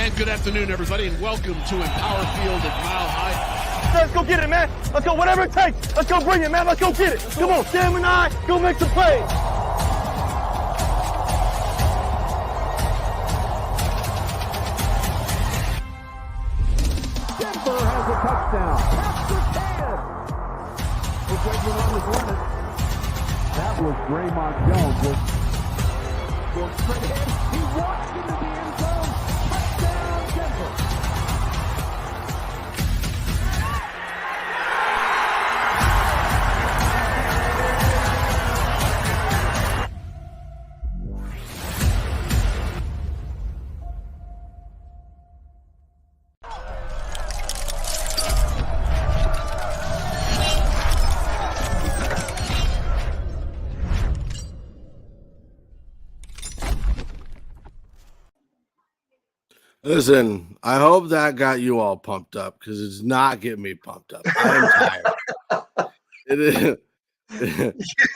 And good afternoon, everybody, and welcome to Empower Field at Mile High. Let's go get it, man. Let's go, whatever it takes. Let's go bring it, man. Let's go get it. Come on, Sam and I, go make some plays. Denver has a touchdown. Looks like we're on the corner. That was Draymond Jones. Going straight ahead. He walks into the end zone. Touchdown, Denver. Listen, I hope that got you all pumped up because it's not getting me pumped up. I am tired. It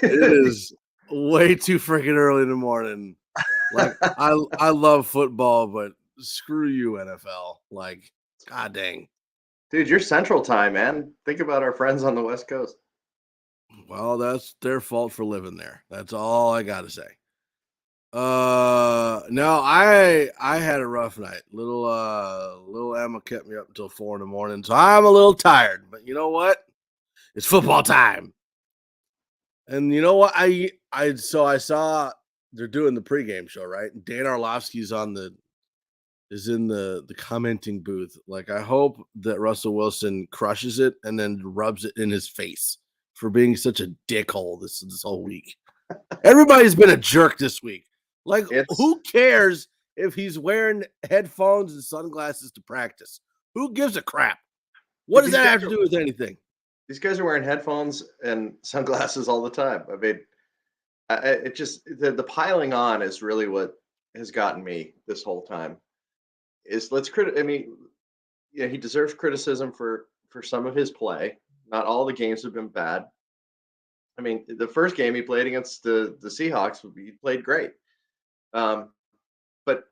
is way too freaking early in the morning. Like I love football, but screw you, NFL. Like, god dang. Dude, you're Central Time, man. Think about our friends on the West Coast. Well, that's their fault for living there. That's all I gotta say. No, I had a rough night. Little Emma kept me up until 4 a.m, so I'm a little tired. But you know what? It's football time. And you know what? I saw they're doing the pregame show, right? Dan Orlovsky's is in the commenting booth. Like, I hope that Russell Wilson crushes it and then rubs it in his face for being such a dickhole this whole week. Everybody's been a jerk this week. Like, who cares if he's wearing headphones and sunglasses to practice? Who gives a crap? What does that have to do with anything? These guys are wearing headphones and sunglasses all the time. I mean, it just the piling on is really what has gotten me this whole time. I mean, yeah, he deserves criticism for some of his play. Not all the games have been bad. I mean, the first game he played against the Seahawks, he played great. But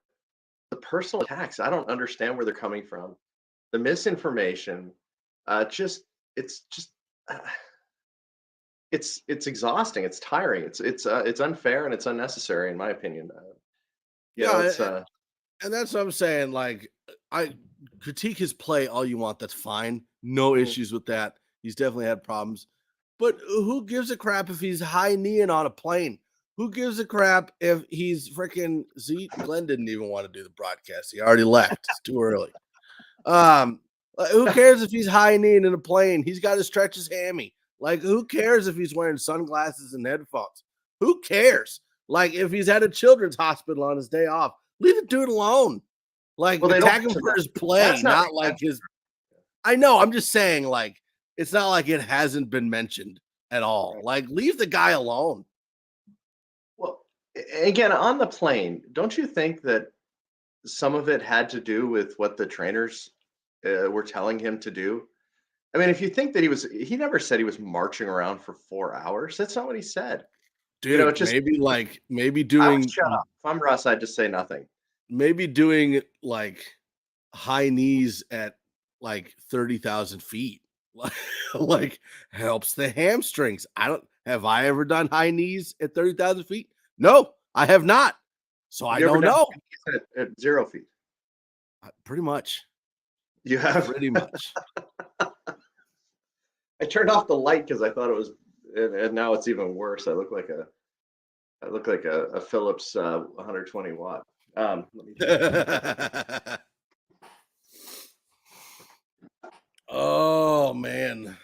the personal attacks, I don't understand where they're coming from. The misinformation, it's exhausting. It's tiring. It's unfair and it's unnecessary, in my opinion. And that's what I'm saying. Like, I critique his play all you want. That's fine. No issues with that. He's definitely had problems. But who gives a crap if he's high kneeing on a plane? Who gives a crap if he's freaking Glenn didn't even want to do the broadcast. He already left. It's too early. Who cares if he's high kneeing in a plane? He's got to stretch his hammy. Like, who cares if he's wearing sunglasses and headphones? Who cares? Like, if he's at a children's hospital on his day off, leave the dude alone. Like, attack him for his play, not like his. I know. I'm just saying, like, it's not like it hasn't been mentioned at all. Like, leave the guy alone. Well, again, on the plane, don't you think that some of it had to do with what the trainers were telling him to do? I mean, if you think that he never said he was marching around for 4 hours. That's not what he said. Dude, maybe doing. Shut up. If I'm Russ, I'd just say nothing. Maybe doing like high knees at like 30,000 feet, like helps the hamstrings. Have I ever done high knees at 30,000 feet? No, I have not. So I don't know. At 0 feet. Pretty much. You have pretty much. I turned off the light because I thought it was, and now it's even worse. I look like a Philips 120 watt. Oh man.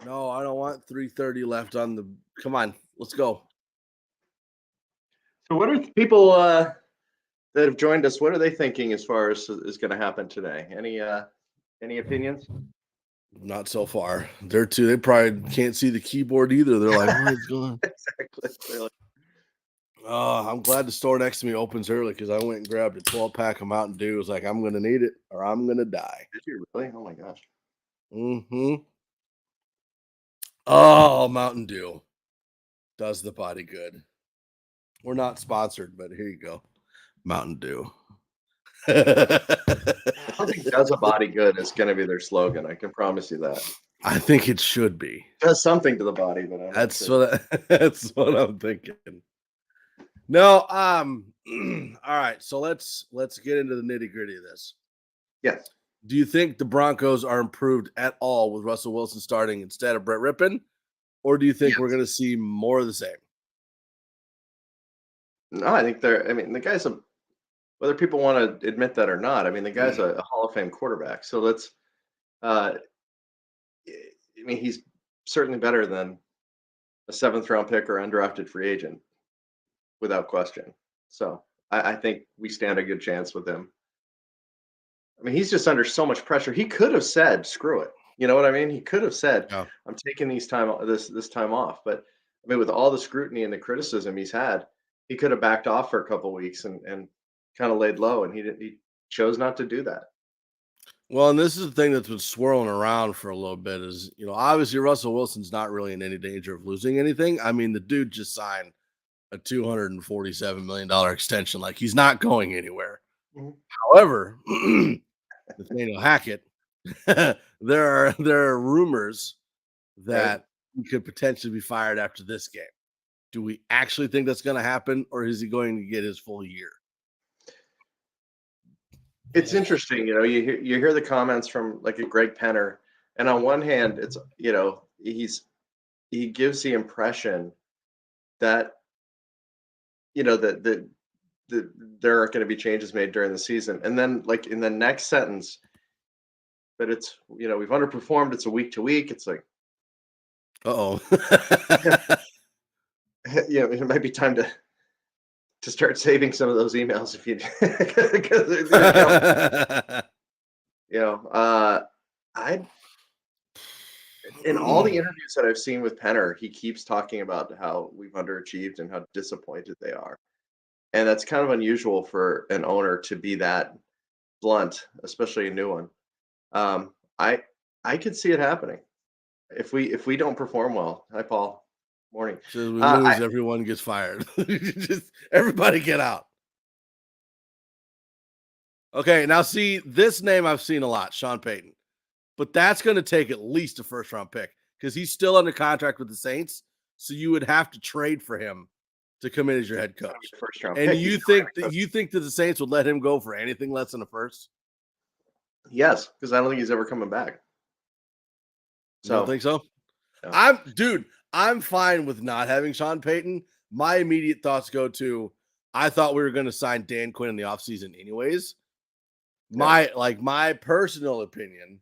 No, I don't want 3:30 left on the. Come on, let's go. So, what are people that have joined us? What are they thinking as far as is going to happen today? Any opinions? Not so far. They probably can't see the keyboard either. They're like, "What's going?" Exactly. Oh, I'm glad the store next to me opens early because I went and grabbed a 12-pack of Mountain Dew. It was like, I'm going to need it or I'm going to die. Did you really? Oh, my gosh. Mm-hmm. Oh, Mountain Dew does the body good. We're not sponsored, but here you go. Mountain Dew. Something does a body good is going to be their slogan. I can promise you that. I think it should be. Does something to the body, but I'm not sure. That's what I'm thinking. No, all right. So let's get into the nitty-gritty of this. Yes. Do you think the Broncos are improved at all with Russell Wilson starting instead of Brett Rippon? Or do you think we're going to see more of the same? No, I think the guy's whether people want to admit that or not, the guy's a Hall of Fame quarterback. So let's, he's certainly better than a 7th round pick or undrafted free agent, without question. So I think we stand a good chance with him. He's just under so much pressure. He could have said, "Screw it." You know what I mean? He could have said, "I'm taking this time off." But with all the scrutiny and the criticism he's had, he could have backed off for a couple of weeks and kind of laid low, and he chose not to do that. Well, and this is the thing that's been swirling around for a little bit is, obviously Russell Wilson's not really in any danger of losing anything. The dude just signed a $247 million extension. Like, he's not going anywhere. Mm-hmm. However, Nathaniel Hackett, there are rumors that he could potentially be fired after this game. Do we actually think that's going to happen, or is he going to get his full year? It's interesting, you hear the comments from like a Greg Penner, and on one hand, it's he gives the impression that that there aren't going to be changes made during the season, and then like in the next sentence, that it's we've underperformed. It's a week to week. It's like, it might be time to start saving some of those emails if you in all the interviews that I've seen with Penner, he keeps talking about how we've underachieved and how disappointed they are. And that's kind of unusual for an owner to be that blunt, especially a new one. I could see it happening if we don't perform well. Hi, Paul. Morning. So we lose, everyone gets fired. Just everybody get out. Okay, now see, this name I've seen a lot, Sean Payton. But that's going to take at least a 1st-round pick because he's still under contract with the Saints. So you would have to trade for him to come in as your head coach. And you think that the Saints would let him go for anything less than a 1st? Yes, because I don't think he's ever coming back. So, you don't think so? No. I'm fine with not having Sean Payton. My immediate thoughts go to, I thought we were going to sign Dan Quinn in the offseason anyways. Yeah. My personal opinion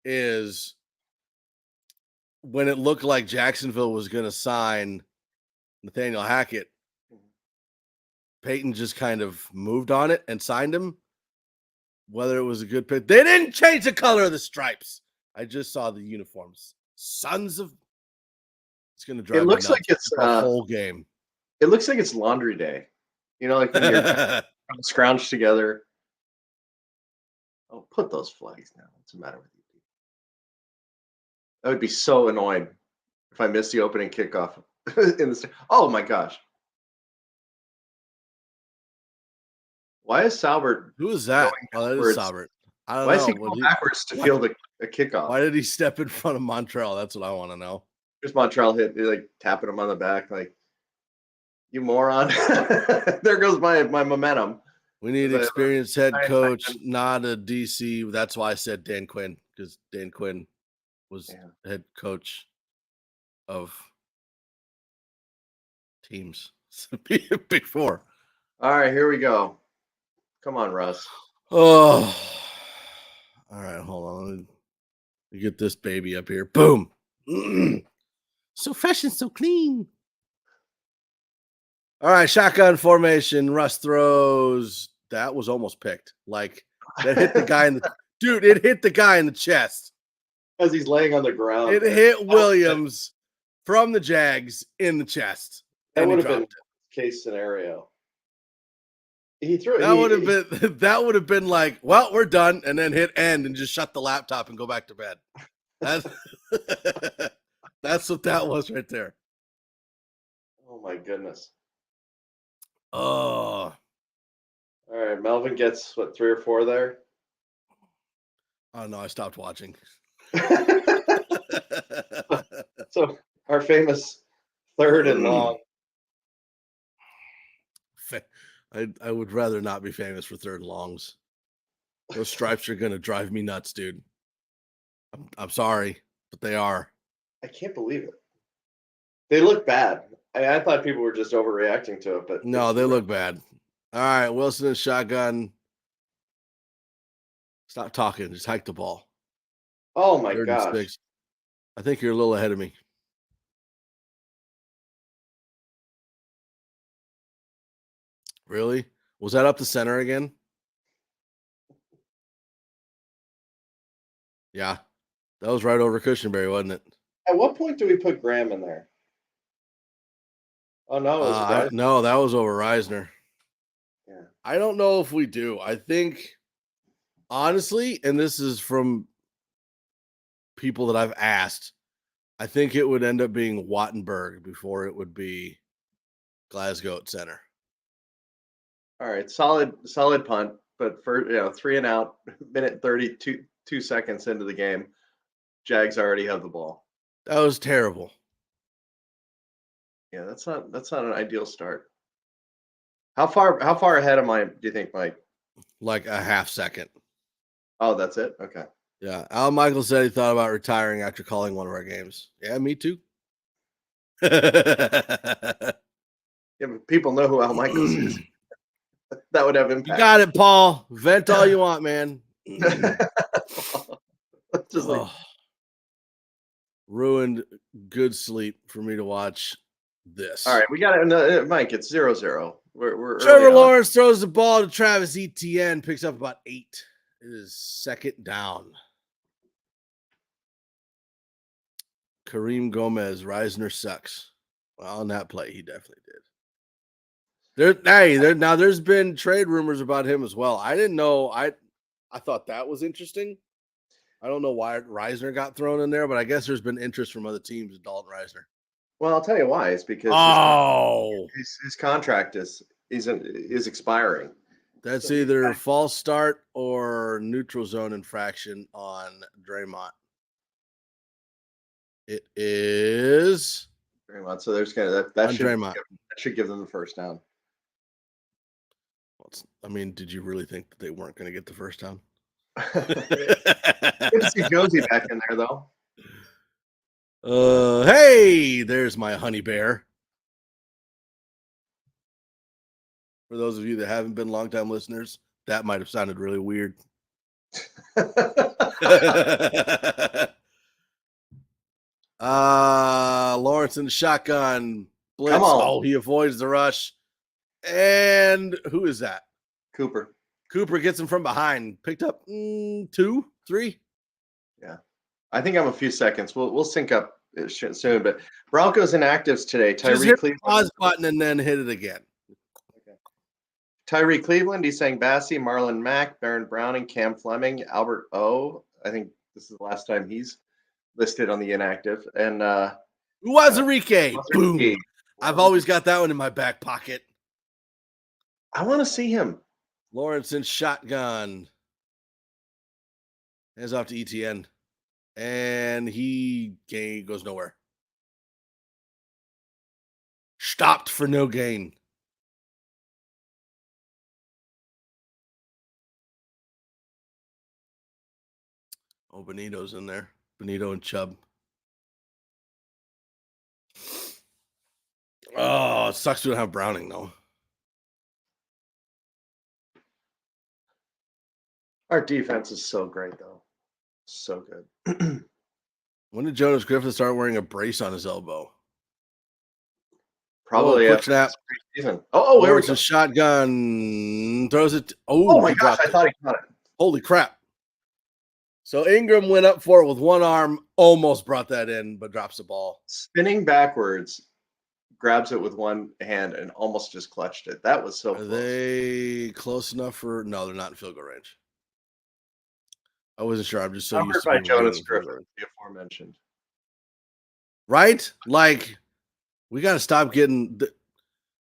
is when it looked like Jacksonville was going to sign Nathaniel Hackett, Payton just kind of moved on it and signed him. Whether it was a good pick, they didn't change the color of the stripes. I just saw the uniforms. Sons of. It's going to drive. It looks like it's a whole game. It looks like it's laundry day. Like when you're scrounged together. Oh, put those flags down. What's the matter with you? I would be so annoyed if I missed the opening kickoff in the. Oh my gosh! Why is Salbert? Who is that? Oh, that is Salbert. I don't know. Why is he going backwards to field a kickoff? Why did he step in front of Montreal? That's what I want to know. There's Montreal tapping him on the back, like, you moron. There goes my momentum. We need an experienced head coach, not a DC. That's why I said Dan Quinn, because Dan Quinn was head coach of teams before. All right, here we go. Come on, Russ. Oh, all right. Hold on. Let me get this baby up here. Boom. So fresh and so clean. All right, shotgun formation. Russ throws. That was almost picked. Like, that hit the guy in the dude. It hit the guy in the chest as he's laying on the ground. It hit Williams from the Jags in the chest. That would have been case scenario. He threw it. That would have been like, well, we're done, and then hit end and just shut the laptop and go back to bed. That's what that was right there. Oh my goodness. Oh. All right, Melvin gets what, 3 or 4 there. Oh no, I stopped watching. So our famous 3rd and long. I would rather not be famous for 3rd and longs. Those stripes are gonna drive me nuts, dude. I'm sorry, but they are. I can't believe it. They look bad. I thought people were just overreacting to it, but No, they look bad. All right, Wilson and shotgun. Stop talking. Just hike the ball. Oh my 3rd and gosh. 6. I think you're a little ahead of me. Really? Was that up the center again? Yeah. That was right over Cushionberry, wasn't it? At what point do we put Graham in there? Oh no, it was Rice. No, that was over Reisner. Yeah. I don't know if we do. I think, honestly, and this is from people that I've asked, I think it would end up being Wattenberg before it would be Glasgow at center. All right, solid punt, but for 3 and out, minute 32 seconds into the game, Jags already have the ball. That was terrible. Yeah, that's not an ideal start. How far ahead am I, do you think, Mike? Like a half second. Oh, that's it? Okay. Yeah. Al Michael said he thought about retiring after calling one of our games. Yeah, me too. Yeah, but people know who Al Michaels is. That would have impact. You got it, Paul. Vent all you want, man. Just like, ruined good sleep for me to watch this. all right, we got it. Mike, it's 0-0. We're Trevor early on. Lawrence throws the ball to Travis Etienne, picks up about 8. It is 2nd down. Kareem Gomez, Reisner sucks. Well, on that play, he definitely did. Now there's been trade rumors about him as well. I didn't know. I thought that was interesting. I don't know why Reisner got thrown in there, but I guess there's been interest from other teams in Dalton Reisner. Well, I'll tell you why. It's because his contract is expiring. That's either false start or neutral zone infraction on Draymond. It is Draymond. So there's that should give them the 1st down. I mean, did you really think that they weren't going to get the 1st down? Good to see Josie back in there, though. Hey, there's my honey bear. For those of you that haven't been longtime listeners, that might have sounded really weird. Lawrence in the shotgun. Blitz. Come on. Oh, he avoids the rush. And who is that? Cooper. Cooper gets him from behind. Picked up 2, 3. Yeah. I think I'm a few seconds. We'll sync up soon. But Broncos inactives today. Just hit the pause button and then hit it again. Okay. Tyree Cleveland, he's saying Bassey, Marlon Mack, Baron Browning, Cam Fleming, Albert O. I think this is the last time he's listed on the inactive. And Wazirike. Boom. I've always got that one in my back pocket. I want to see him. Lawrence in shotgun. Hands off to ETN. And he goes nowhere. Stopped for no gain. Oh, Benito's in there. Benito and Chubb. Oh, it sucks we don't have Browning, though. Our defense is so great, though. So good. When did Jonas Griffith start wearing a brace on his elbow? Probably quick snap. Season. Oh, here we go. A shotgun. Throws it. Oh my gosh, I thought he got it. Holy crap. So Ingram went up for it with one arm, almost brought that in, but drops the ball. Spinning backwards, grabs it with one hand, and almost just clutched it. That was so close. Are close. They close enough for? No, they're not in field goal range. I wasn't sure. I'm just so used to by Jonas Griffith, the aforementioned. Right? Like, we got to stop getting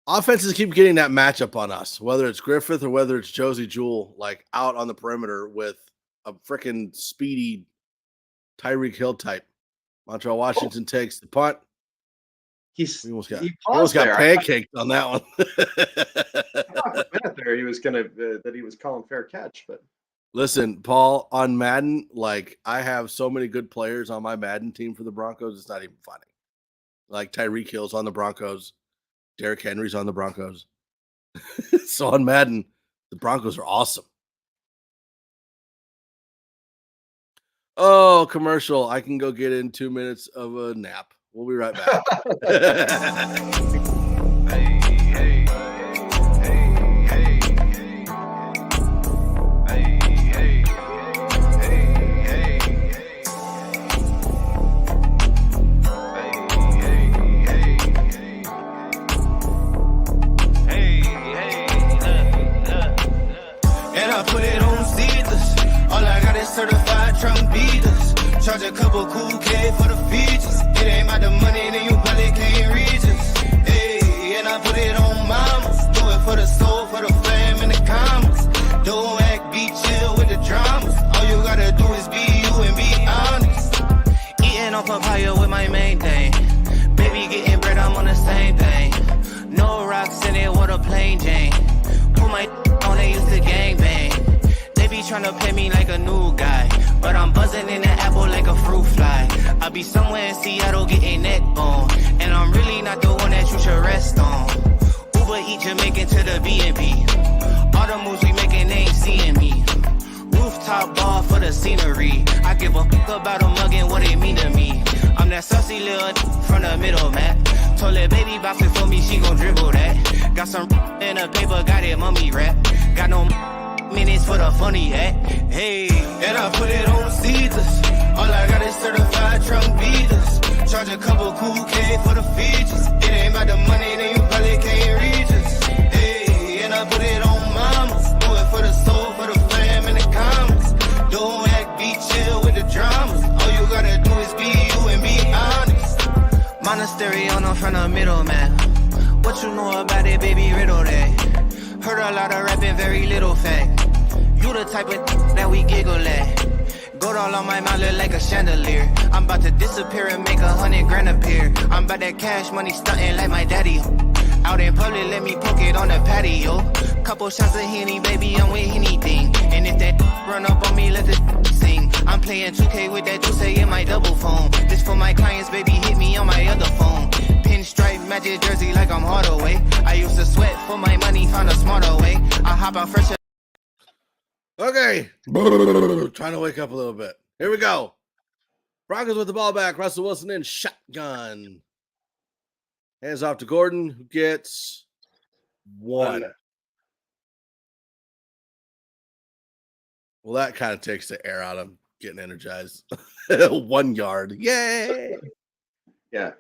offenses keep getting that matchup on us, whether it's Griffith or whether it's Josie Jewell, like out on the perimeter with a freaking speedy Tyreek Hill type. Montreal Washington takes the punt. He almost got there. pancaked on that one. I thought for a minute there he was gonna that he was calling fair catch, but listen, Paul, on Madden, like I have so many good players on my Madden team for the Broncos, it's not even funny. Like Tyreek Hill's on the Broncos, Derrick Henry's on the Broncos. So on Madden, the Broncos are awesome. Oh, commercial. I can go get in 2 minutes of a nap. We'll be right back. Certified Trump beaters. Charge a couple cool K for the features. It ain't about the money, then you probably can't reach us. Hey, and I put it on mamas. Do it for the soul, for the fam, and the commas. Don't act, be chill with the dramas. All you gotta do is be you and be honest. Eating on papaya with my main thing. Baby getting bread, I'm on the same thing. No rocks in it, what a plain Jane. Put my on, they used to gangbang. Tryna play me like a new guy, but I'm buzzing in the apple like a fruit fly. I'll be somewhere in Seattle getting neck on, and I'm really not the one that you should rest on. Uber eat Jamaican to the B&B. All the moves we making, they ain't seeing me. Rooftop bar for the scenery. I give a fuck about a mug and what it mean to me. I'm that saucy little from the middle, man. Told that baby box it for me, she gon' dribble that. Got some in the paper, got it mummy wrap. Got no minutes for the funny act. Hey, and I put it on Caesars. All I got is certified Trump beaters. Charge a couple cool K for the features. It ain't about the money, then you probably can't reach us. Hey, and I put it on mamas. Do it for the soul, for the fam, and the commas. Don't act, be chill with the dramas. All you gotta do is be you and be honest. Monastery on the front of middle, man. What you know about it, baby, riddle that. Heard a lot of rapping, very little fact. You the type of that we giggle at. Gold all on my mouth look like a chandelier. I'm about to disappear and make 100 grand appear. I'm about that cash money stunting like my daddy. Out in public, let me poke it on the patio. Couple shots of Henny, baby, I'm with anything. And if that run up on me, let the sing. I'm playing 2K with that juice in my double phone. This for my clients, baby, hit me on my other phone. Pinstripe magic jersey like I'm Hardaway. I used to sweat for my money, found a smarter way. I hop out fresh. Okay. Trying to wake up a little bit. Here we go. Broncos with the ball back. Russell Wilson in shotgun. Hands off to Gordon, who gets one. Well, that kind of takes the air out of him getting energized. 1 yard. Yay. Yeah.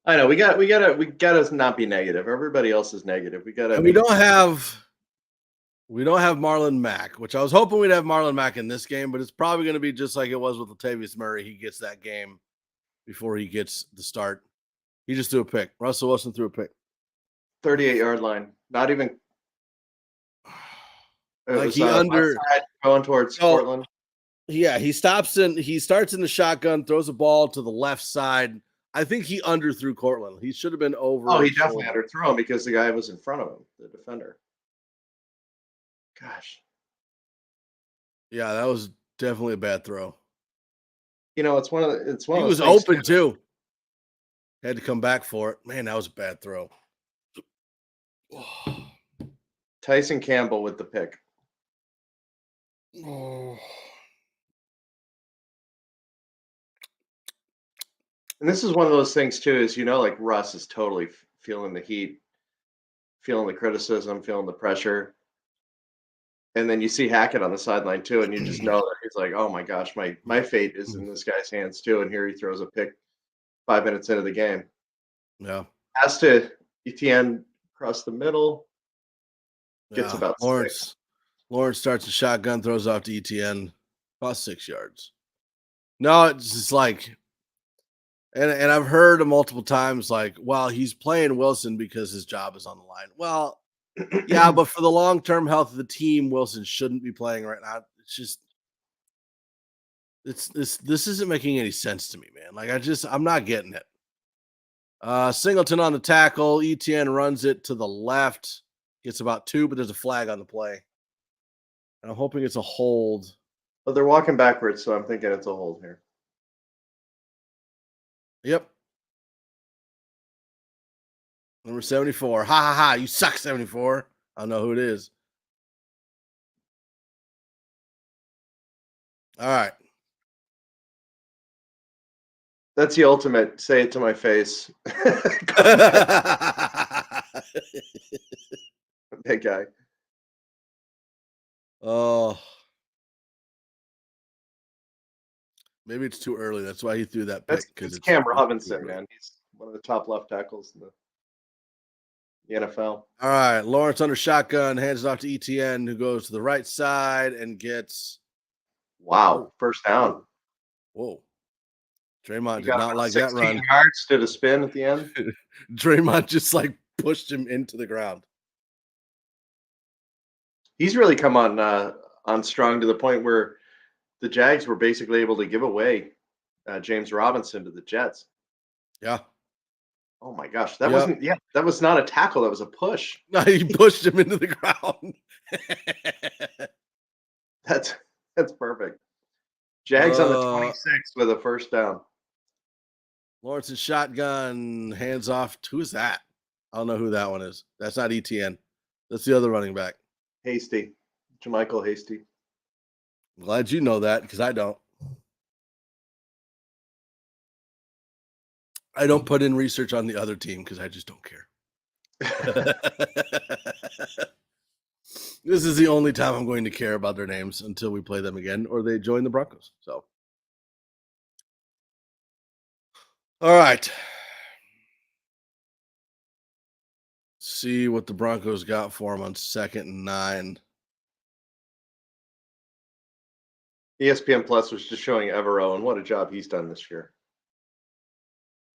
I know we gotta not be negative. Everybody else is negative. We don't have Marlon Mack, which I was hoping we'd have Marlon Mack in this game, but it's probably going to be just like it was with Latavius Murray. He gets that game before he gets the start. He just threw a pick. Russell Wilson threw a pick. 38-yard line. Not even. Like he under going towards Portland. Yeah, he starts in the shotgun, throws a ball to the left side. I think he underthrew Cortland. He should have been over. Oh, he definitely underthrew him because the guy was in front of him, the defender. Gosh. Yeah, that was definitely a bad throw. You know, it's one of the. He was open too. Had to come back for it. Man, that was a bad throw. Tyson Campbell with the pick. Oh. And this is one of those things too, is like Russ is totally feeling the heat, feeling the criticism, feeling the pressure. And then you see Hackett on the sideline too, and you just know that he's like, oh my gosh, my fate is in this guy's hands too. And here he throws a pick 5 minutes into the game. Yeah. As to Etienne across the middle. Gets about Lawrence. 6. Lawrence starts a shotgun, throws off to Etienne, about 6 yards. No, it's just like And I've heard multiple times like, well, he's playing Wilson because his job is on the line. Well, yeah, but for the long-term health of the team, Wilson shouldn't be playing right now. It's just this isn't making any sense to me, man. Like I'm not getting it. Singleton on the tackle. ETN runs it to the left. Gets about 2, but there's a flag on the play. And I'm hoping it's a hold. But they're walking backwards, so I'm thinking it's a hold here. Yep. Number 74. Ha ha ha. You suck, 74. I don't know who it is. All right. That's the ultimate. Say it to my face. Big guy. Oh. Maybe it's too early. That's why he threw that pick. It's Cam Robinson, man. He's one of the top left tackles in the NFL. All right. Lawrence under shotgun, hands it off to ETN, who goes to the right side and gets. Wow. First down. Whoa. Draymond did not like that run. 16 yards, did a spin at the end. Draymond just like pushed him into the ground. He's really come on strong to the point where the Jags were basically able to give away James Robinson to the Jets. Yeah. Oh my gosh, that wasn't. Yeah, that was not a tackle. That was a push. No, he pushed him into the ground. That's perfect. Jags on the 26 with a first down. Lawrence is shotgun, hands off. Who is that? I don't know who that one is. That's not ETN. That's the other running back. Hasty. Jermichael Hasty. I'm glad you know that because I don't. I don't put in research on the other team because I just don't care. This is the only time I'm going to care about their names until we play them again or they join the Broncos. So, all right. See what the Broncos got for them on 2nd and 9. ESPN Plus was just showing Evero, and what a job he's done this year.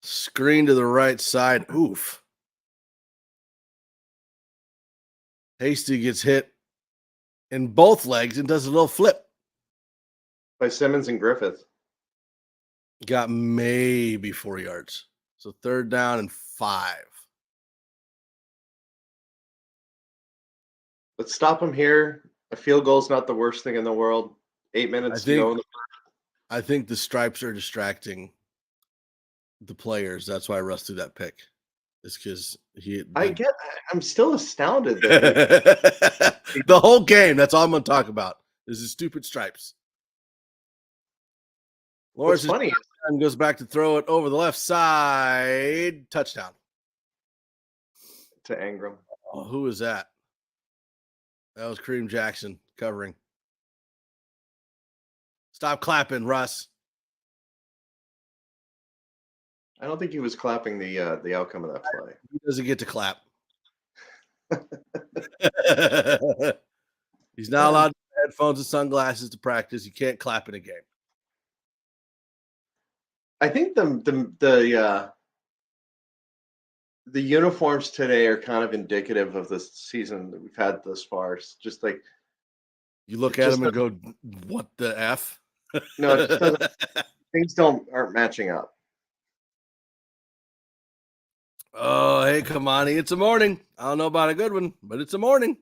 Screen to the right side. Oof. Hasty gets hit in both legs and does a little flip. By Simmons and Griffith. Got maybe 4 yards. So 3rd down and 5. Let's stop him here. A field goal is not the worst thing in the world. 8 minutes to go in the first. I think the stripes are distracting the players. That's why Russ threw that pick. It's because I'm still astounded that the whole game. That's all I'm going to talk about. Is the stupid stripes. Lawrence funny goes back to throw it over the left side. Touchdown to Ingram. Oh, who is that? That was Kareem Jackson covering. Stop clapping, Russ. I don't think he was clapping the outcome of that play. He doesn't get to clap. He's not allowed to wear headphones and sunglasses to practice. You can't clap in a game. I think the uniforms today are kind of indicative of the season that we've had thus far. It's just like you look at them and go, "What the f?" No, it just things aren't matching up. Oh, hey, come on. It's a morning. I don't know about a good one, but it's a morning.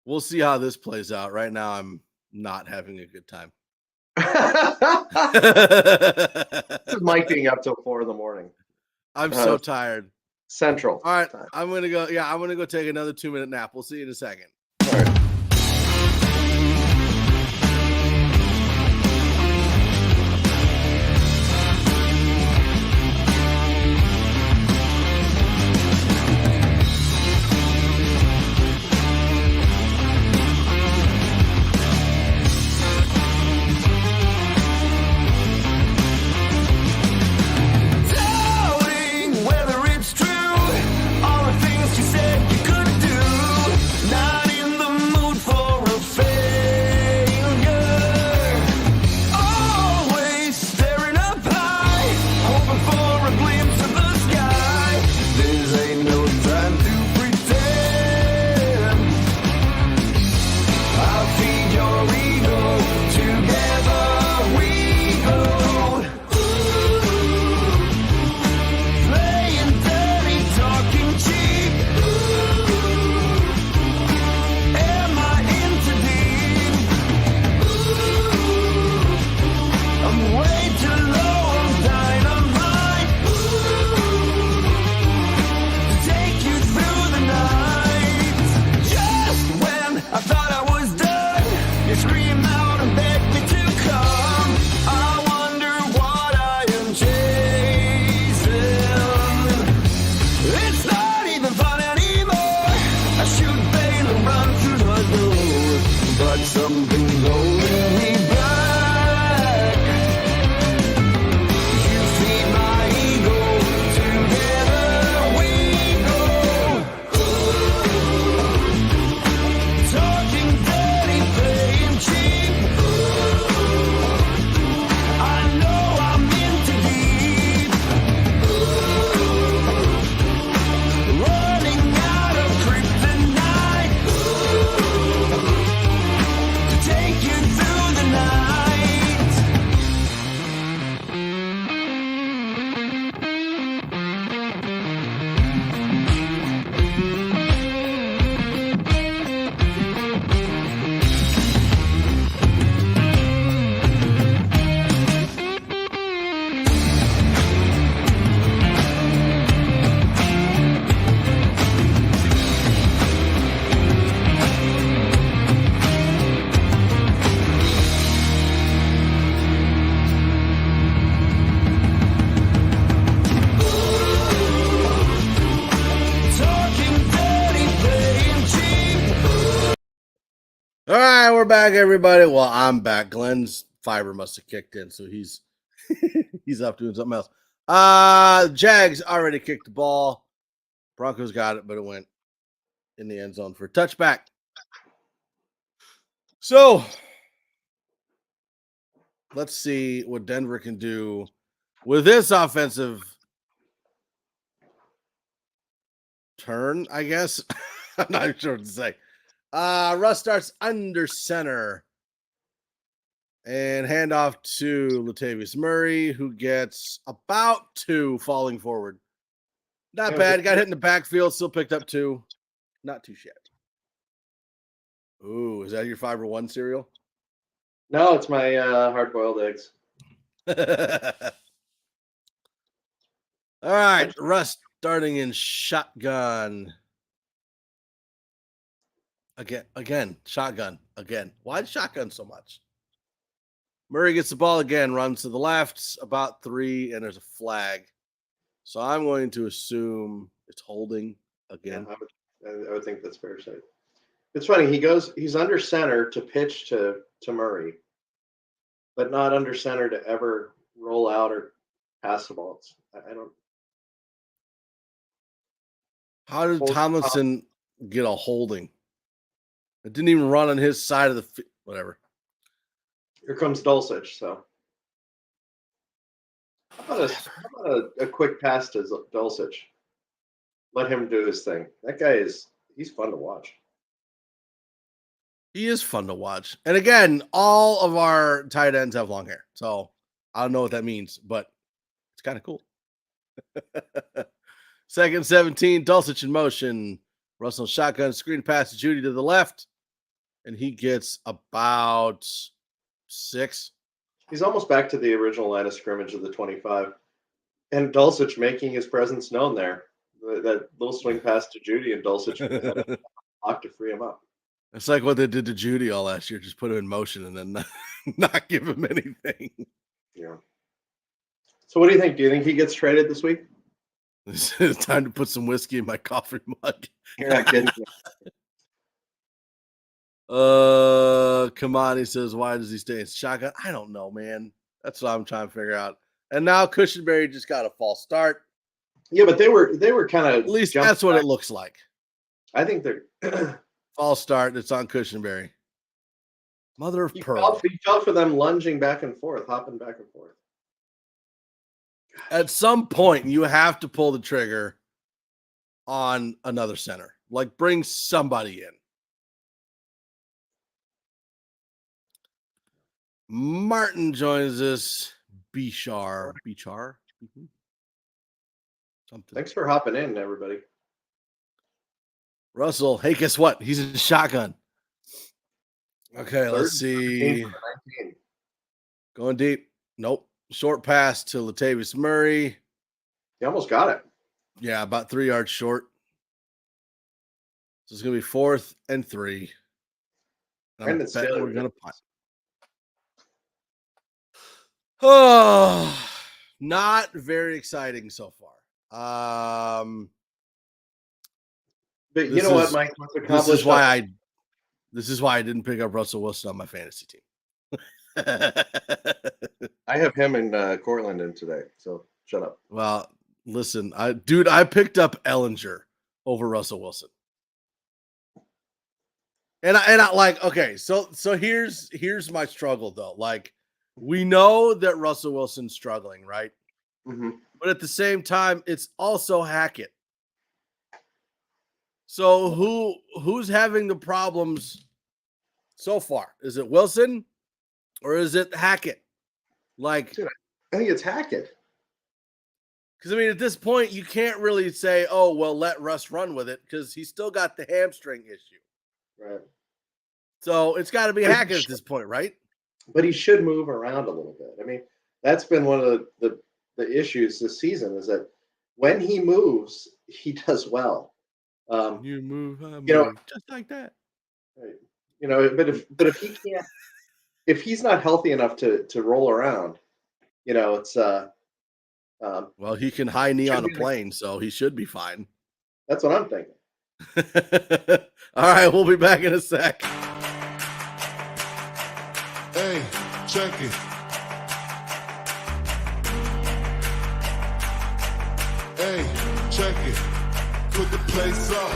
We'll see how this plays out. Right now, I'm not having a good time. This is Mike being up till 4 a.m. I'm so tired. Central. All right. Time. I'm going to go. Yeah, I'm going to go take another 2-minute nap. We'll see you in a second. All right. Whether it's true, all the things you said you couldn't do, not in the mood. Something's holding me back. You feed my ego. Together we go. Talking dirty, playing cheap. I know I'm in too deep. Running out of kryptonite to take you through the night. Talking dirty, playing cheap. All right, we're back, everybody. Well, I'm back. Glenn's fiber must have kicked in, so he's he's off doing something else. Jags already kicked the ball. Broncos got it, but it went in the end zone for a touchback. So let's see what Denver can do with this offensive turn, I guess. I'm not sure what to say. Russ starts under center and handoff to Latavius Murray, who gets about 2 falling forward. Not bad. Got hit in the backfield, still picked up 2. Not too shabby. Ooh, is that your Fiber One cereal? No, it's my hard-boiled eggs. All right, Russ starting in shotgun. Again, shotgun again. Why shotgun so much? Murray gets the ball again, runs to the left, about 3, and there's a flag. So I'm going to assume it's holding again. Yeah, I would think that's fair to say. It's funny. He's under center to pitch to Murray, but not under center to ever roll out or pass the ball. I don't. How did Tomlinson get a holding? It didn't even run on his side of the whatever. Here comes Dulcich. So how about a quick pass to Dulcich? Let him do his thing. That guy he's fun to watch. He is fun to watch. And again, all of our tight ends have long hair. So I don't know what that means, but it's kind of cool. Second 17, Dulcich in motion. Russell shotgun, screen pass to Judy to the left. And he gets about 6. He's almost back to the original line of scrimmage of the 25. And Dulcich making his presence known there. That little swing pass to Judy, and Dulcich had a block to free him up. It's like what they did to Judy all last year. Just put him in motion and then not give him anything. Yeah. So what do you think? Do you think he gets traded this week? It's time to put some whiskey in my coffee mug. You're not kidding. Come on. He says, why does he stay in shotgun? I don't know, man. That's what I'm trying to figure out. And now Cushenberry just got a false start. Yeah, but they were kind of at least that's what it looks like. I think they're false start. It's on Cushenberry. Mother of pearl. He fell for them lunging back and forth, hopping back and forth. At some point, you have to pull the trigger on another center. Like, bring somebody in. Martin joins us. Bichar. Mm-hmm. Something. Thanks for hopping in, everybody. Russell, hey, guess what? He's in shotgun. Okay, let's see. 19. Going deep. Nope. Short pass to Latavius Murray. He almost got it. Yeah, about 3 yards short. So it's going to be 4th and 3. I bet we're going to punt. Oh, not very exciting so far. But you know what, Mike? This is why This is why I didn't pick up Russell Wilson on my fantasy team. I have him and Cortland in today, so shut up. Well, listen, I picked up Ellinger over Russell Wilson. And I like, okay, so here's my struggle though. Like, we know that Russell Wilson's struggling, right? Mm-hmm. But at the same time, it's also Hackett. So who's having the problems so far? Is it Wilson or is it Hackett? Like, Dude, I think it's Hackett. Because, I mean, at this point, you can't really say, oh, well, let Russ run with it because he's still got the hamstring issue. Right. So it's got to be Hackett at this point, right? But he should move around a little bit. I mean, that's been one of the issues this season is that when he moves, he does well. You move, I move, just like that. Right. You know, but if he can't, if he's not healthy enough to roll around, you know, it's well, he can high knee on a plane, so he should be fine. That's what I'm thinking. All right, we'll be back in a sec. Hey, check it. Hey, check it. Put the place up.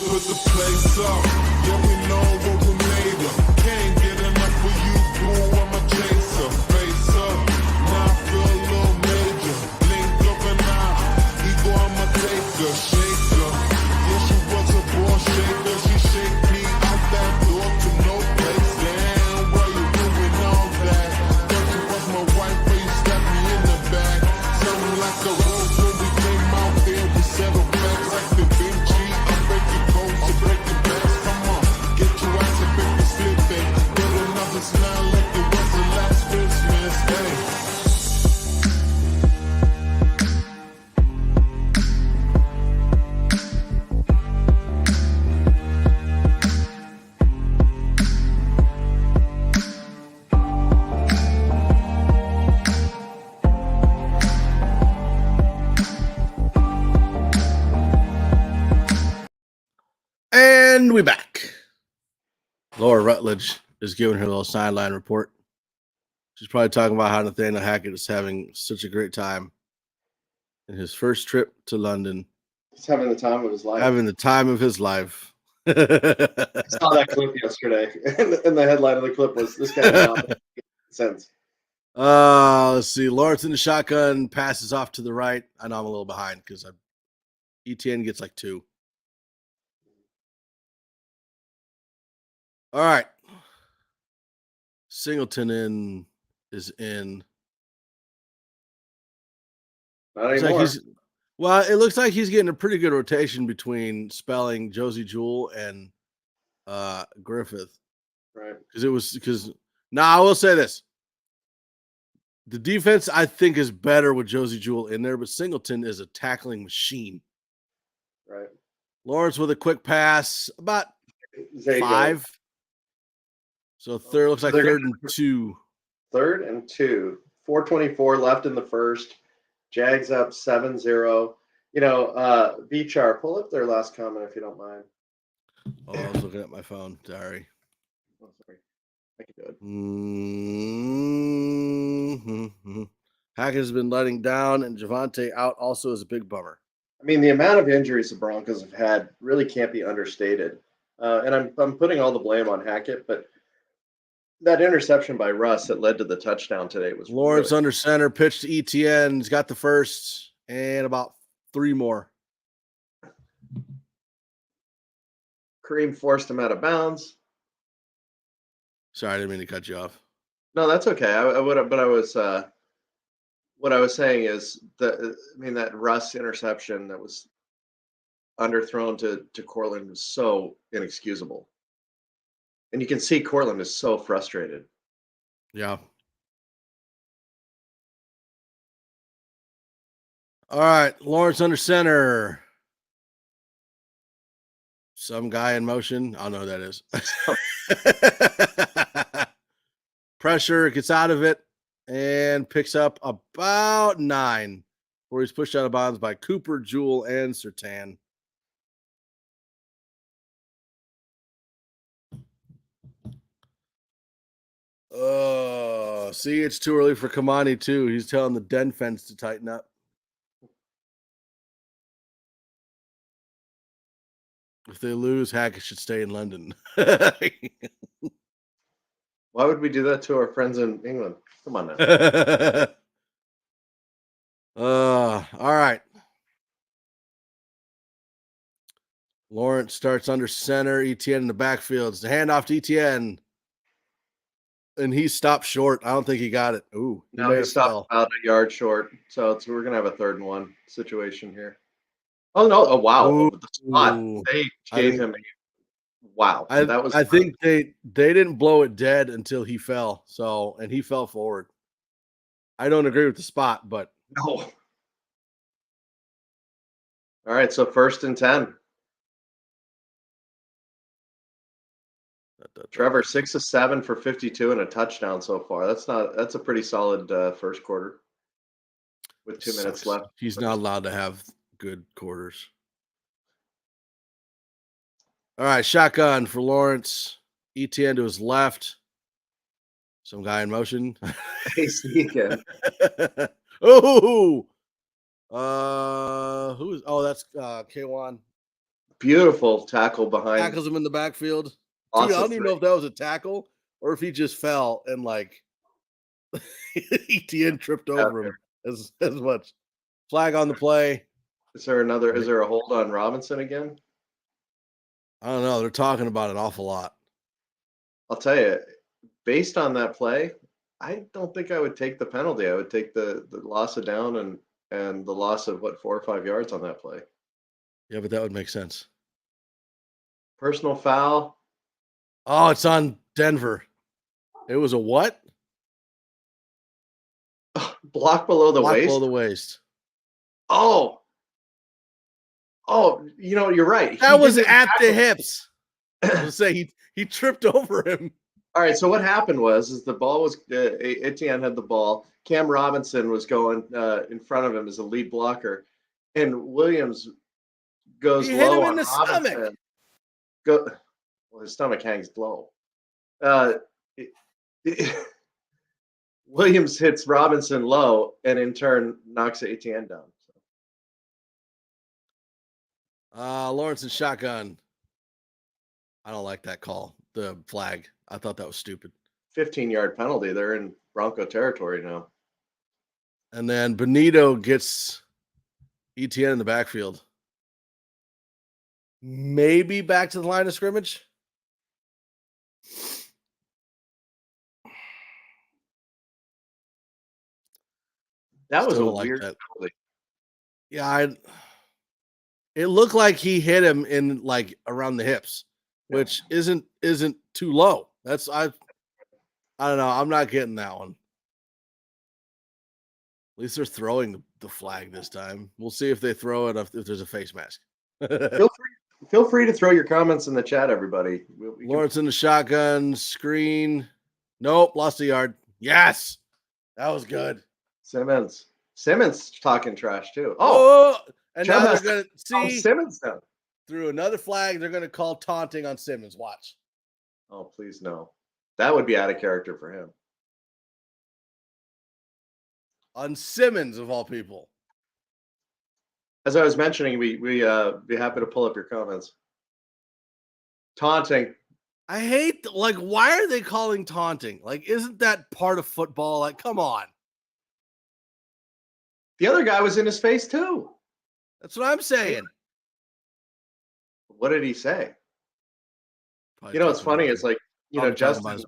Put the place up, yeah, we know what we made of. Can't get enough of you, boo, I'm a chaser. Face up, now I feel a little major. Link up and out, ego, I'm a taker, shaker. Yeah, she was a ball shaker, she shake me out that door to no place. Damn, why you doing all that? Thought you was my wife, but you stabbed me in the back. Something like a rose when we came out there, we settled facts like the Vinci. Smile like it was the last Christmas day. And we back. Laura Rutledge is giving her little sideline report. She's probably talking about how Nathaniel Hackett is having such a great time in his first trip to London. He's having the time of his life. Having the time of his life. I saw that clip yesterday, and the headline of the clip was, "This guy does not make sense." Let's see. Lawrence in the shotgun passes off to the right. I know I'm a little behind because ETN gets like 2. All right. Singleton is in. Not Looks anymore. like it looks like he's getting a pretty good rotation between spelling Josie Jewell and Griffith. Right. Because I will say this. The defense, I think, is better with Josie Jewell in there, but Singleton is a tackling machine. Right. Lawrence with a quick pass, about There you go. 5. So third looks like third and 2. 3rd and 2. 4:24 left in the first. Jags up 7-0. You know, BChar, pull up their last comment if you don't mind. Oh, I was looking at my phone. Sorry. Oh, sorry. I can do it. Mm-hmm. Hackett has been letting down, and Javonte out also is a big bummer. I mean, the amount of injuries the Broncos have had really can't be understated. And I'm putting all the blame on Hackett, but that interception by Russ that led to the touchdown today was Lawrence really... under center, pitch to ETN. He's got the first and about 3 more. Kareem forced him out of bounds. Sorry, I didn't mean to cut you off. No, that's okay. What I was saying is that Russ interception that was underthrown to Cortland was so inexcusable. And you can see Cortland is so frustrated. Yeah. All right, Lawrence under center. Some guy in motion. I don't know who that is. Pressure, gets out of it, and picks up about 9, where he's pushed out of bounds by Cooper, Jewell, and Surtain. Oh, see, it's too early for Kamani, too. He's telling the den fence to tighten up. If they lose, Hackett should stay in London. Why would we do that to our friends in England? Come on now. All right. Lawrence starts under center. Etienne in the backfield. It's the handoff to Etienne. And he stopped short. I don't think he got it. Ooh. Now he stopped about a yard short. So we're going to have a 3rd and 1 situation here. Oh, no. Oh, wow. Ooh. The spot. They gave him a wow. That was. I think they didn't blow it dead until he fell. So, and he fell forward. I don't agree with the spot, but. No. All right. So 1st and 10. Trevor 6 of 7 for 52 and a touchdown so far. That's a pretty solid first quarter with 2 minutes left. He's not allowed to have good quarters. All right, shotgun for Lawrence. Etienne to his left. Some guy in motion. Hey, again. Oh, who's? Oh, that's K1. Beautiful tackle behind. Tackles him in the backfield. Awesome. Dude, I don't even know if that was a tackle or if he just fell and like Etienne tripped over him as much. Flag on the play. Is there a hold on Robinson again? I don't know. They're talking about it an awful lot. I'll tell you, based on that play, I don't think I would take the penalty. I would take the loss of down and the loss of 4 or 5 yards on that play. Yeah, but that would make sense. Personal foul. Oh, it's on Denver. It was a what? Block below the waist. Below the waist. Oh, you're right. That was at the hips. I was gonna say he tripped over him. All right. So what happened was the ball was Etienne had the ball. Cam Robinson was going in front of him as a lead blocker, and Williams goes He low hit him on in the Robinson. stomach. Well, his stomach hangs low. Williams hits Robinson low, and in turn knocks Etienne down. Lawrence and shotgun. I don't like that call. The flag. I thought that was stupid. 15-yard penalty. They're in Bronco territory now. And then Benito gets Etienne in the backfield. Maybe back to the line of scrimmage. That was Still a like weird that. penalty. Yeah, it looked like he hit him in like around the hips, which isn't too low. That's I don't know. I'm not getting that one. At least they're throwing the flag this time. We'll see if they throw it if there's a face mask. Feel free to throw your comments in the chat, everybody. Lawrence in the shotgun screen. Nope, lost a yard. Yes, that was good. Simmons talking trash too. And now they're gonna see Simmons down through another flag. They're gonna call taunting on Simmons. Watch. Oh, please no. That would be out of character for him. On Simmons of all people. As I was mentioning, we be happy to pull up your comments. Taunting. I hate why are they calling taunting? Like, isn't that part of football? Like, come on. The other guy was in his face too. That's what I'm saying. What did he say? Probably it's funny. It's like, Justin's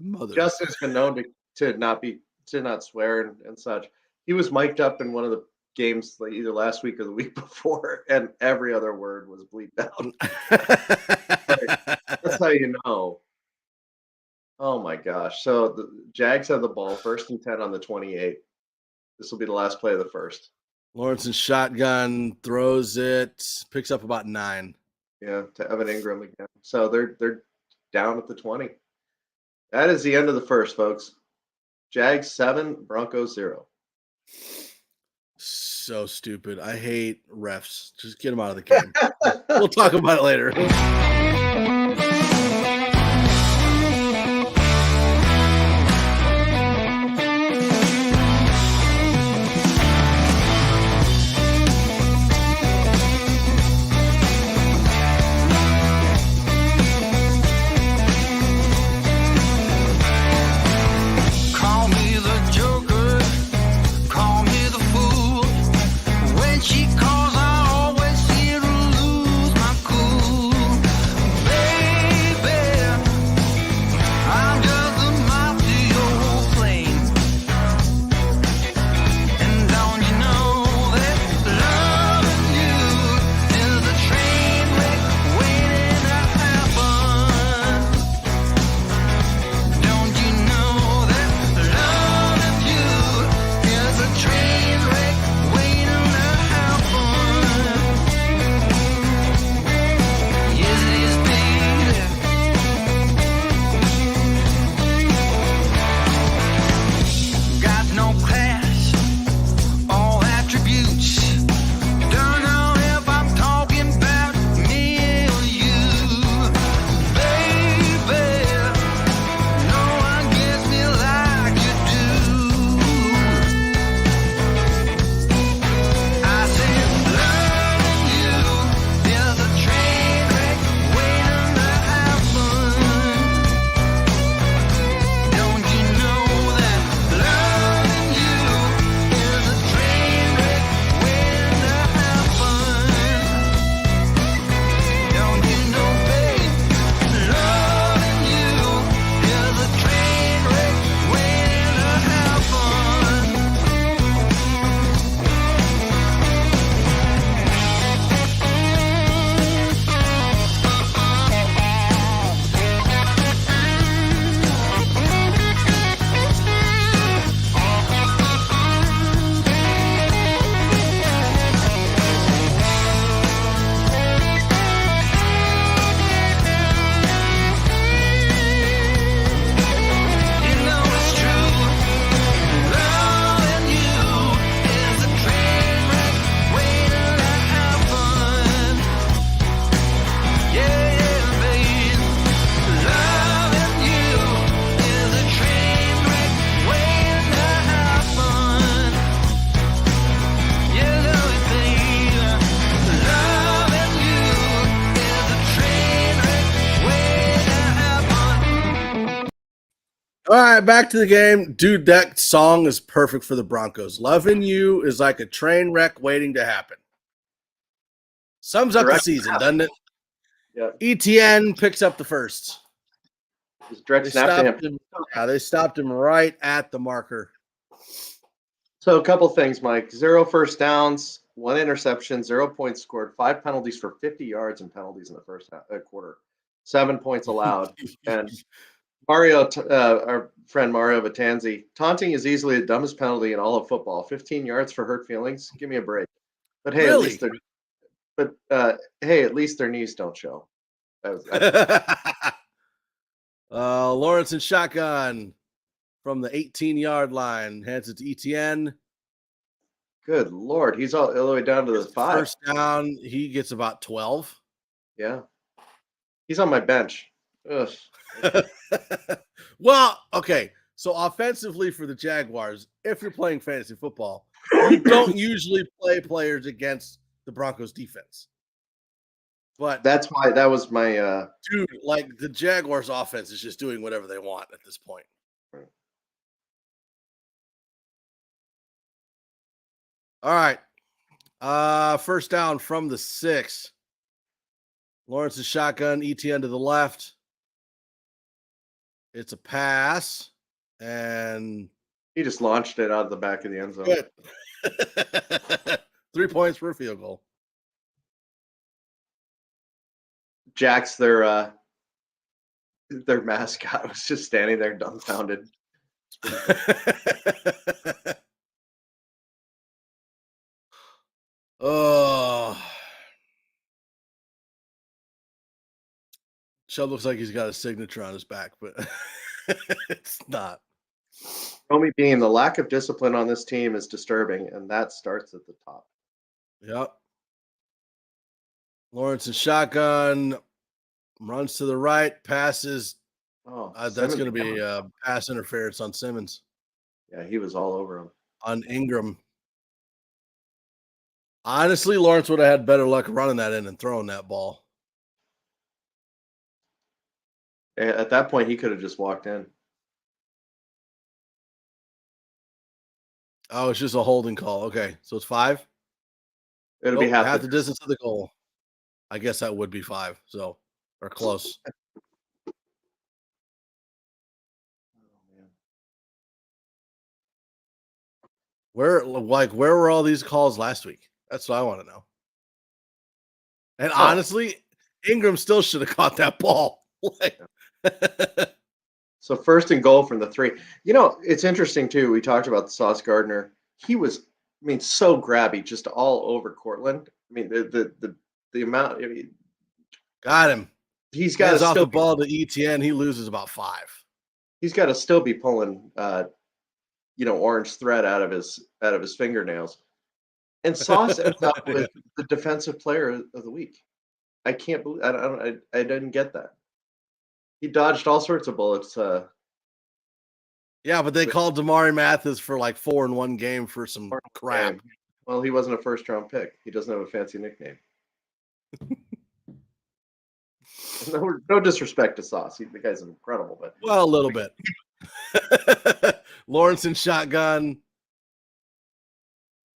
been known to not swear and such. He was mic'd up in one of the games like either last week or the week before, and every other word was bleeped out. That's how you know. Oh my gosh. So the Jags have the ball, 1st and 10 on the 28. This will be the last play of the first. Lawrence in shotgun, throws it, picks up about 9. Yeah, to Evan Ingram again. So they're down at the 20. That is the end of the first, folks. Jags 7, Broncos 0. So stupid. I hate refs. Just get them out of the game. We'll talk about it later. Call me the Joker, call me the fool. When she calls, I always seem to lose my cool. Baby, I'm just a mouse to your flame. And don't you know that loving you is a train wreck waiting to happen? Don't you know that loving you is a train wreck waiting to happen? Yes, it is, baby. Got no class or attributes. Don't know if I'm talking about me or you, baby. No one gets me like you do. I said loving you is a train wreck waiting to happen. Don't you know that loving you is a train wreck waiting to happen? Don't you know, babe, loving you is a train wreck waiting to happen? You know it's true. Loving you is a train wreck waiting to happen. Yeah, babe. Loving you is a train wreck waiting to happen. You know it, babe. Loving you is a train wreck waiting to happen. All right, back to the game. Dude, that song is perfect for the Broncos. Loving you is like a train wreck waiting to happen. Sums up the Direct season, snap. doesn't it? Yeah, ETN picks up the first. just direct They snap to stopped him. him. Yeah, they stopped him right at the marker. So a couple things, Mike. 0 first downs, 1 interception, 0 points scored, 5 penalties for 50 yards and penalties in the first quarter, 7 points allowed. And Mario, our friend Mario Vitanzi, taunting is easily the dumbest penalty in all of football. 15 yards for hurt feelings. Give me a break. But hey, Really? at least their knees don't show. Lawrence in shotgun from the 18-yard line. Hands it to ETN. Good Lord, he's all the way down to the 5. First down, he gets about 12. Yeah, he's on my bench. Ugh. Well, okay. So offensively for the Jaguars, if you're playing fantasy football, you don't usually play players against the Broncos defense. But That's why that was my dude, like the Jaguars offense is just doing whatever they want at this point. Right. All right. First down from the 6. Lawrence's shotgun, ETN to the left. It's a pass, and he just launched it out of the back of the end zone. good. 3 points for a field goal. Jack's their their mascot was just standing there dumbfounded. Oh, Chubb looks like he's got a signature on his back, but it's not. Only being the lack of discipline on this team is disturbing, and that starts at the top. Yep. Lawrence in shotgun, runs to the right, passes. Oh, That's going to be pass interference on Simmons. Yeah, he was all over him. On Ingram. Honestly, Lawrence would have had better luck running that in and throwing that ball. At that point, he could have just walked in. Oh, it's just a holding call. Okay, so it's 5? It'll be half the distance of the goal. I guess that would be 5, so or close. Where were all these calls last week? That's what I want to know. And honestly, Ingram still should have caught that ball. So 1st and goal from the 3. You know, it's interesting too. We talked about Sauce Gardner. He was, so grabby, just all over Cortland. The amount. Got him. He's got off the ball to ETN. He loses about 5. He's got to still be pulling, orange thread out of his fingernails. And Sauce ends up with the defensive player of the week. I can't believe. I didn't get that. He dodged all sorts of bullets. Yeah, but they called Damari Mathis for like 4 in one game for some crap. Well, he wasn't a 1st-round pick. He doesn't have a fancy nickname. No disrespect to Sauce. The guy's incredible, but well, a little bit. Lawrence in shotgun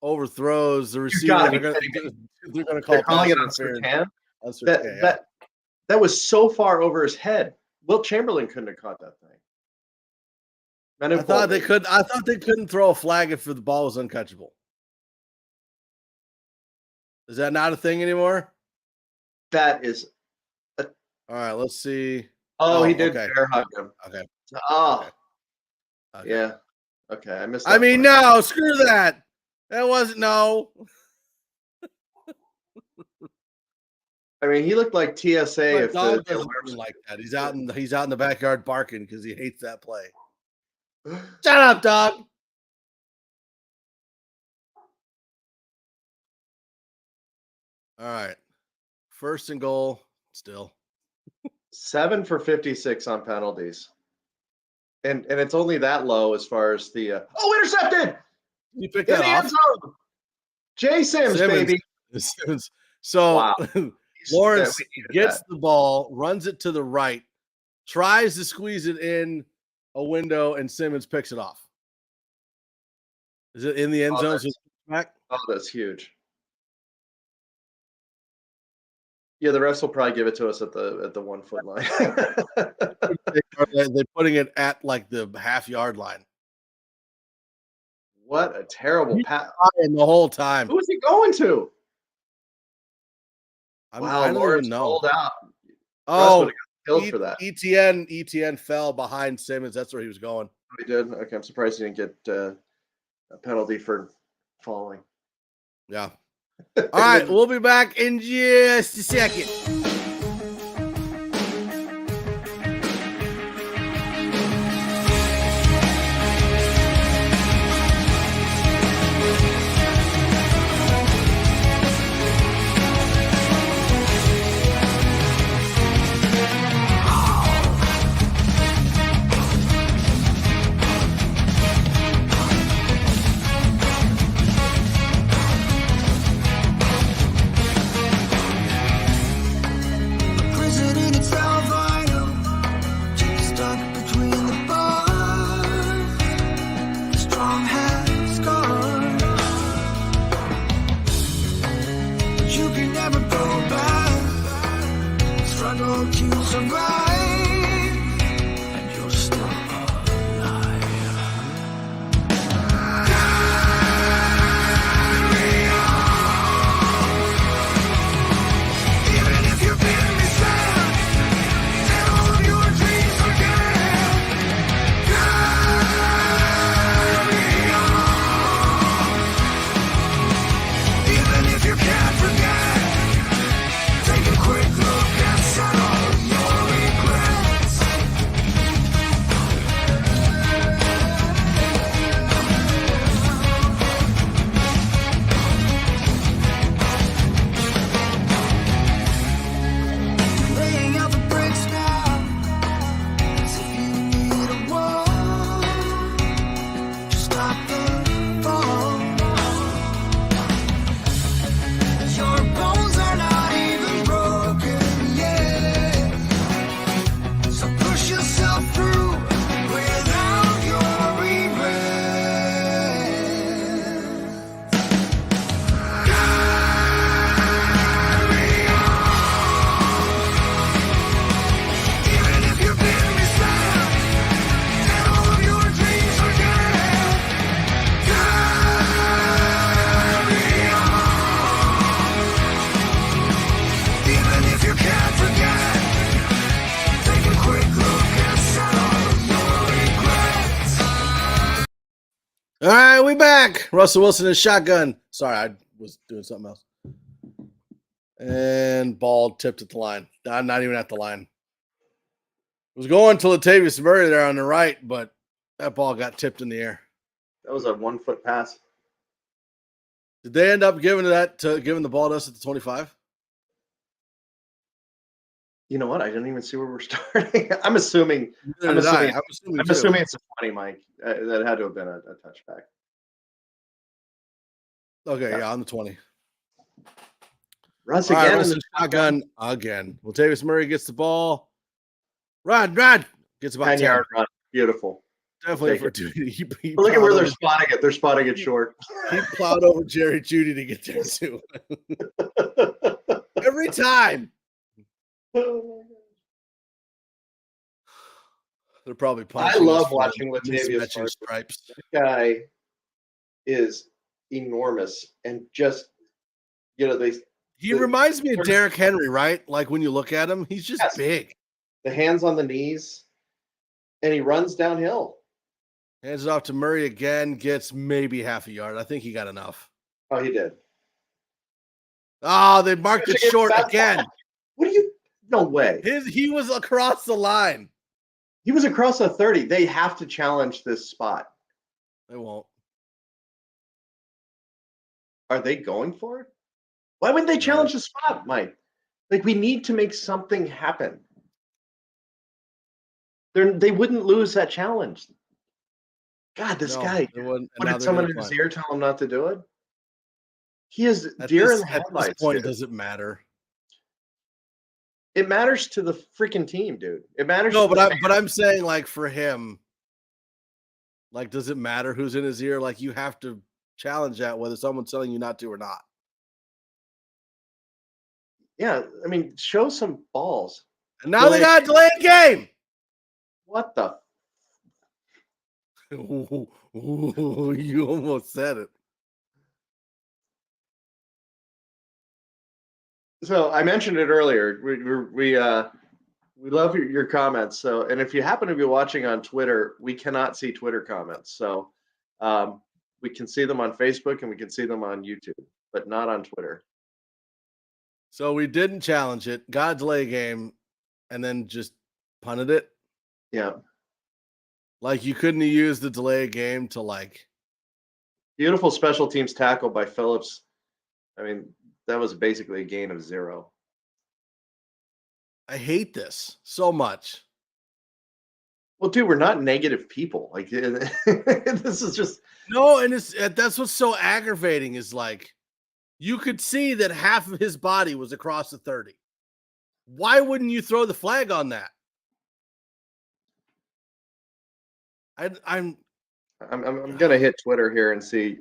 overthrows the receiver. They're going to call calling it on Surtain. That was so far over his head. Wilt Chamberlain couldn't have caught that thing. I thought they couldn't throw a flag if the ball was uncatchable. Is that not a thing anymore? That is. All right, let's see. Oh, he did bear hug him. Okay. Oh. Okay. Yeah. Okay, I missed that. No, screw that. That wasn't no. He looked like TSA. If dog doesn't look like that. He's out in the backyard barking because he hates that play. Shut up, dog. All right. 1st and goal still. 7 for 56 on penalties. And it's only that low as far as the intercepted. You picked that off. Jay Simmons, baby. Simmons. So wow. Lawrence gets the ball, runs it to the right, tries to squeeze it in a window, and Simmons picks it off. Is it in the end zone? Oh, that's huge. Yeah, the refs will probably give it to us at the 1 foot line. They're putting it at like the half-yard line. What a terrible pass! The whole time. Who was he going to? I don't even know. Rolled out. Oh, killed for that. ETN fell behind Simmons. That's where he was going. He did. Okay, I'm surprised he didn't get a penalty for falling. Yeah. All right, we'll be back in just a second. All right, we back. Russell Wilson is shotgun. Sorry, I was doing something else. And ball tipped at the line. Not even at the line. It was going to Latavius Murray there on the right, but that ball got tipped in the air. That was a 1 foot pass. Did they end up giving the ball to us at the 25? You know what? I didn't even see where we're starting. I'm assuming I'm assuming it's a 20, Mike. That had to have been a touchback. Okay, yeah, on the 20. Russ All right, again. Russ in shotgun again. Latavius Murray gets the ball. Run. Gets about 10. 10-yard run. Beautiful. Definitely for Judy. He Look at where they're spotting it. They're spotting it short. He plowed over Jerry Judy to get there too. Every time. They're probably punishing. I love watching Latavius Murray. Stripes. This guy is enormous and just, He reminds me of Derrick Henry, right? Like when you look at him, he's just big. The hands on the knees, and he runs downhill. Hands it off to Murray again, gets maybe half a yard. I think he got enough. Oh, he did. Oh, they marked it short again. No way. He was across the line. He was across the 30. They have to challenge this spot. They won't. Are they going for it? Why wouldn't they challenge the spot, Mike? Like, we need to make something happen. They wouldn't lose that challenge. God, this guy. What did someone in his ear tell him not to do it? He is deer in the headlights. At this point, does it matter? It matters to the freaking team, dude. It matters. No, but I'm saying, like, for him, like, does it matter who's in his ear? Like, you have to challenge that whether someone's telling you not to or not. Yeah, I mean, show some balls. And now they got a delayed game. What the? Ooh, you almost said it. So I mentioned it earlier. We love your comments. So, and if you happen to be watching on Twitter, we cannot see Twitter comments. So we can see them on Facebook and we can see them on YouTube, but not on Twitter. So we didn't challenge it, got a delay game, and then just punted it. Yeah. Like, you couldn't have used the delay game to, like. Beautiful special teams tackle by Phillips. I mean, that was basically a gain of 0. I hate this so much. Well, dude, we're not negative people. Like, this is just. No, and that's what's so aggravating is, like, you could see that half of his body was across the 30. Why wouldn't you throw the flag on that? I'm gonna hit Twitter here and see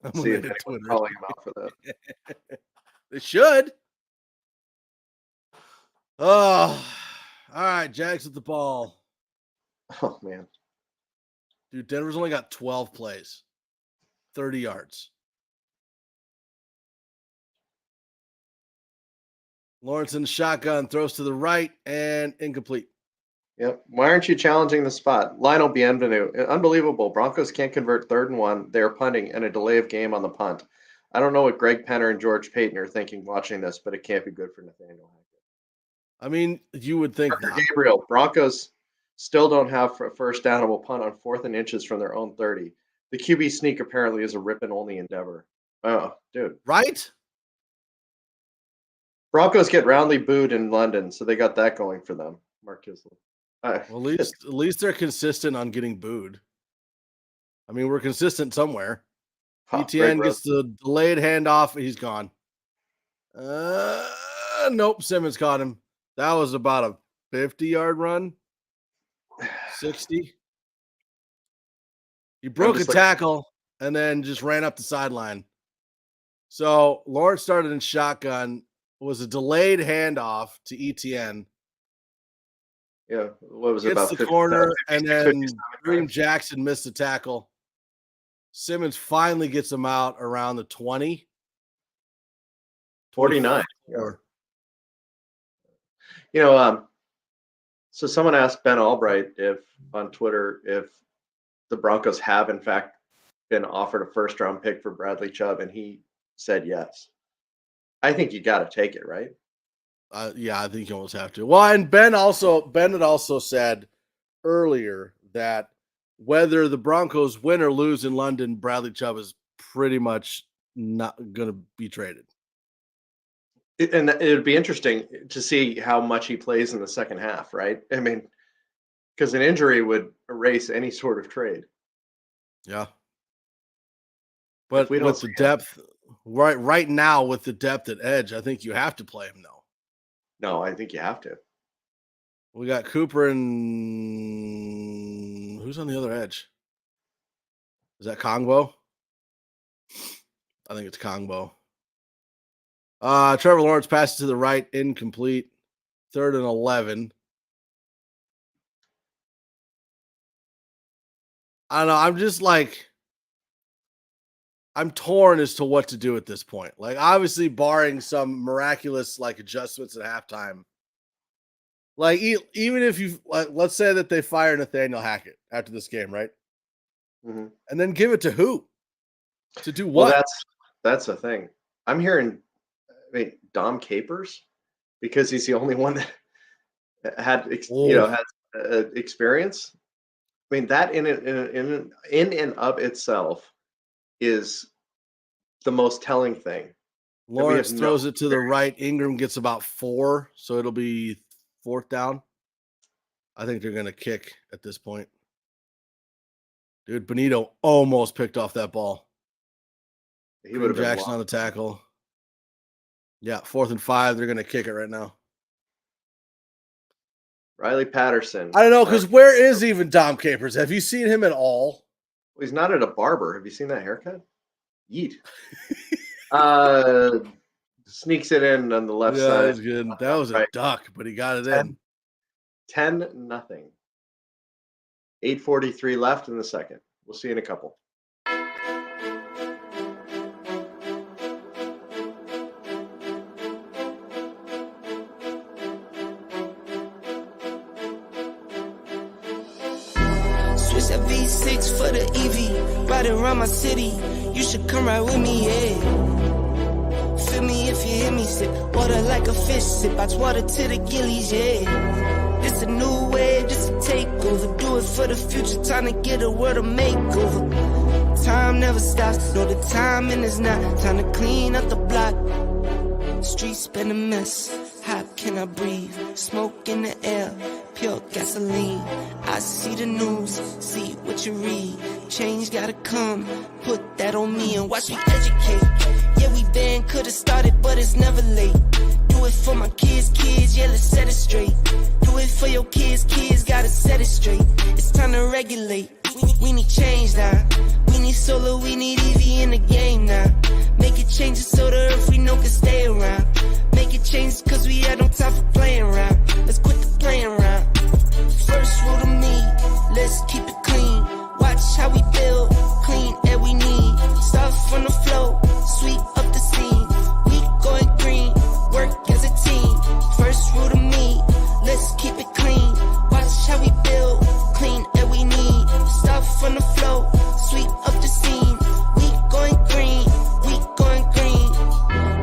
if anyone's calling him out for that. They should. Oh, all right. Jags with the ball. Oh man, dude, Denver's only got 12 plays, 30 yards. Lawrence in the shotgun, throws to the right and incomplete. Yep. Why aren't you challenging the spot? Lionel Bienvenu. Unbelievable. Broncos can't convert 3rd and 1. They're punting and a delay of game on the punt. I don't know what Greg Penner and George Payton are thinking watching this, but it can't be good for Nathaniel Hackett. I mean, you would think. Gabriel, Broncos still don't have a first downable punt on 4th and inches from their own 30. The QB sneak apparently is a rip-and-only endeavor. Oh, dude. Right? Broncos get roundly booed in London, so they got that going for them. Mark Kisley. Well, at least they're consistent on getting booed. I mean, we're consistent somewhere. ETN gets the delayed handoff. He's gone. Nope. Simmons caught him. That was about a 50-yard run. 60. He broke a tackle and then just ran up the sideline. So Lawrence started in shotgun. Was a delayed handoff to ETN. Yeah, what was it Gets about? The corner, and then Dream Jackson missed the tackle. Simmons finally gets him out around the 20. 49. Yeah. You know, so someone asked Ben Albright on Twitter if the Broncos have, in fact, been offered a first-round pick for Bradley Chubb and he said yes, I think you got to take it, right? Yeah, I think you almost have to. Well, and Ben had also said earlier that whether the Broncos win or lose in London, Bradley Chubb is pretty much not going to be traded. And it would be interesting to see how much he plays in the second half, right? I mean, because an injury would erase any sort of trade. Yeah. But we don't with the depth, right now with the depth at edge, I think you have to play him now. No, I think you have to. We got Cooper and who's on the other edge? Is that Kongbo? I think it's Kongbo. Trevor Lawrence passes to the right, incomplete. 3rd and 11. I don't know. I'm just like, I'm torn as to what to do at this point. Like, obviously, barring some miraculous like adjustments at halftime. Like, even if you like, let's say that they fire Nathaniel Hackett after this game, right? Mm-hmm. And then give it to who? To do what? Well, that's the thing. I'm hearing, Dom Capers, because he's the only one that had experience. I mean, that in and of itself is the most telling thing. Lawrence throws it to the right. Ingram gets about 4, so it'll be 4th down. I think they're going to kick at this point. Dude, Benito almost picked off that ball. He would have Jackson on the tackle. Yeah, 4th and 5. They're going to kick it right now. Riley Patterson. I don't know, because where is even Dom Capers? Have you seen him at all? Well, he's not at a barber. Have you seen that haircut? Yeet. Sneaks it in on the left side. That was good. That was a duck, but he got it in. 10-0. 8:43 left in the second. We'll see you in a couple. Switch that V6 for the EV. Ride around my city. You should come ride with me, yeah. Feel me if you hear me sip. Water like a fish sip. I water to the gillies, yeah. This a new wave, this a takeover. Do it for the future, time to get a world a makeover. Time never stops, no, the timing is not. Time to clean up the block. Streets been a mess. How can I breathe? Smoke in the air, pure gasoline. I see the news, see what you read. Change gotta come, put that on me and watch me educate. Yeah, we been could've started, but it's never late. Do it for my kids, yeah, let's set it straight. Do it for your kids, gotta set it straight. It's time to regulate. We need change now. We need solar, we need EV in the game now. Make it changes so the earth we know can stay around. Make it change cause we had no time for playing around. Let's quit the playing around. First rule to me, let's keep it clean. Watch how we build, clean air we need. Start from the flow, sweep up the scene. We going green, work as a team. First rule to me, let's keep it clean. Watch how we build, clean air we need. Start from the flow, sweep up the scene. We going green, we going green.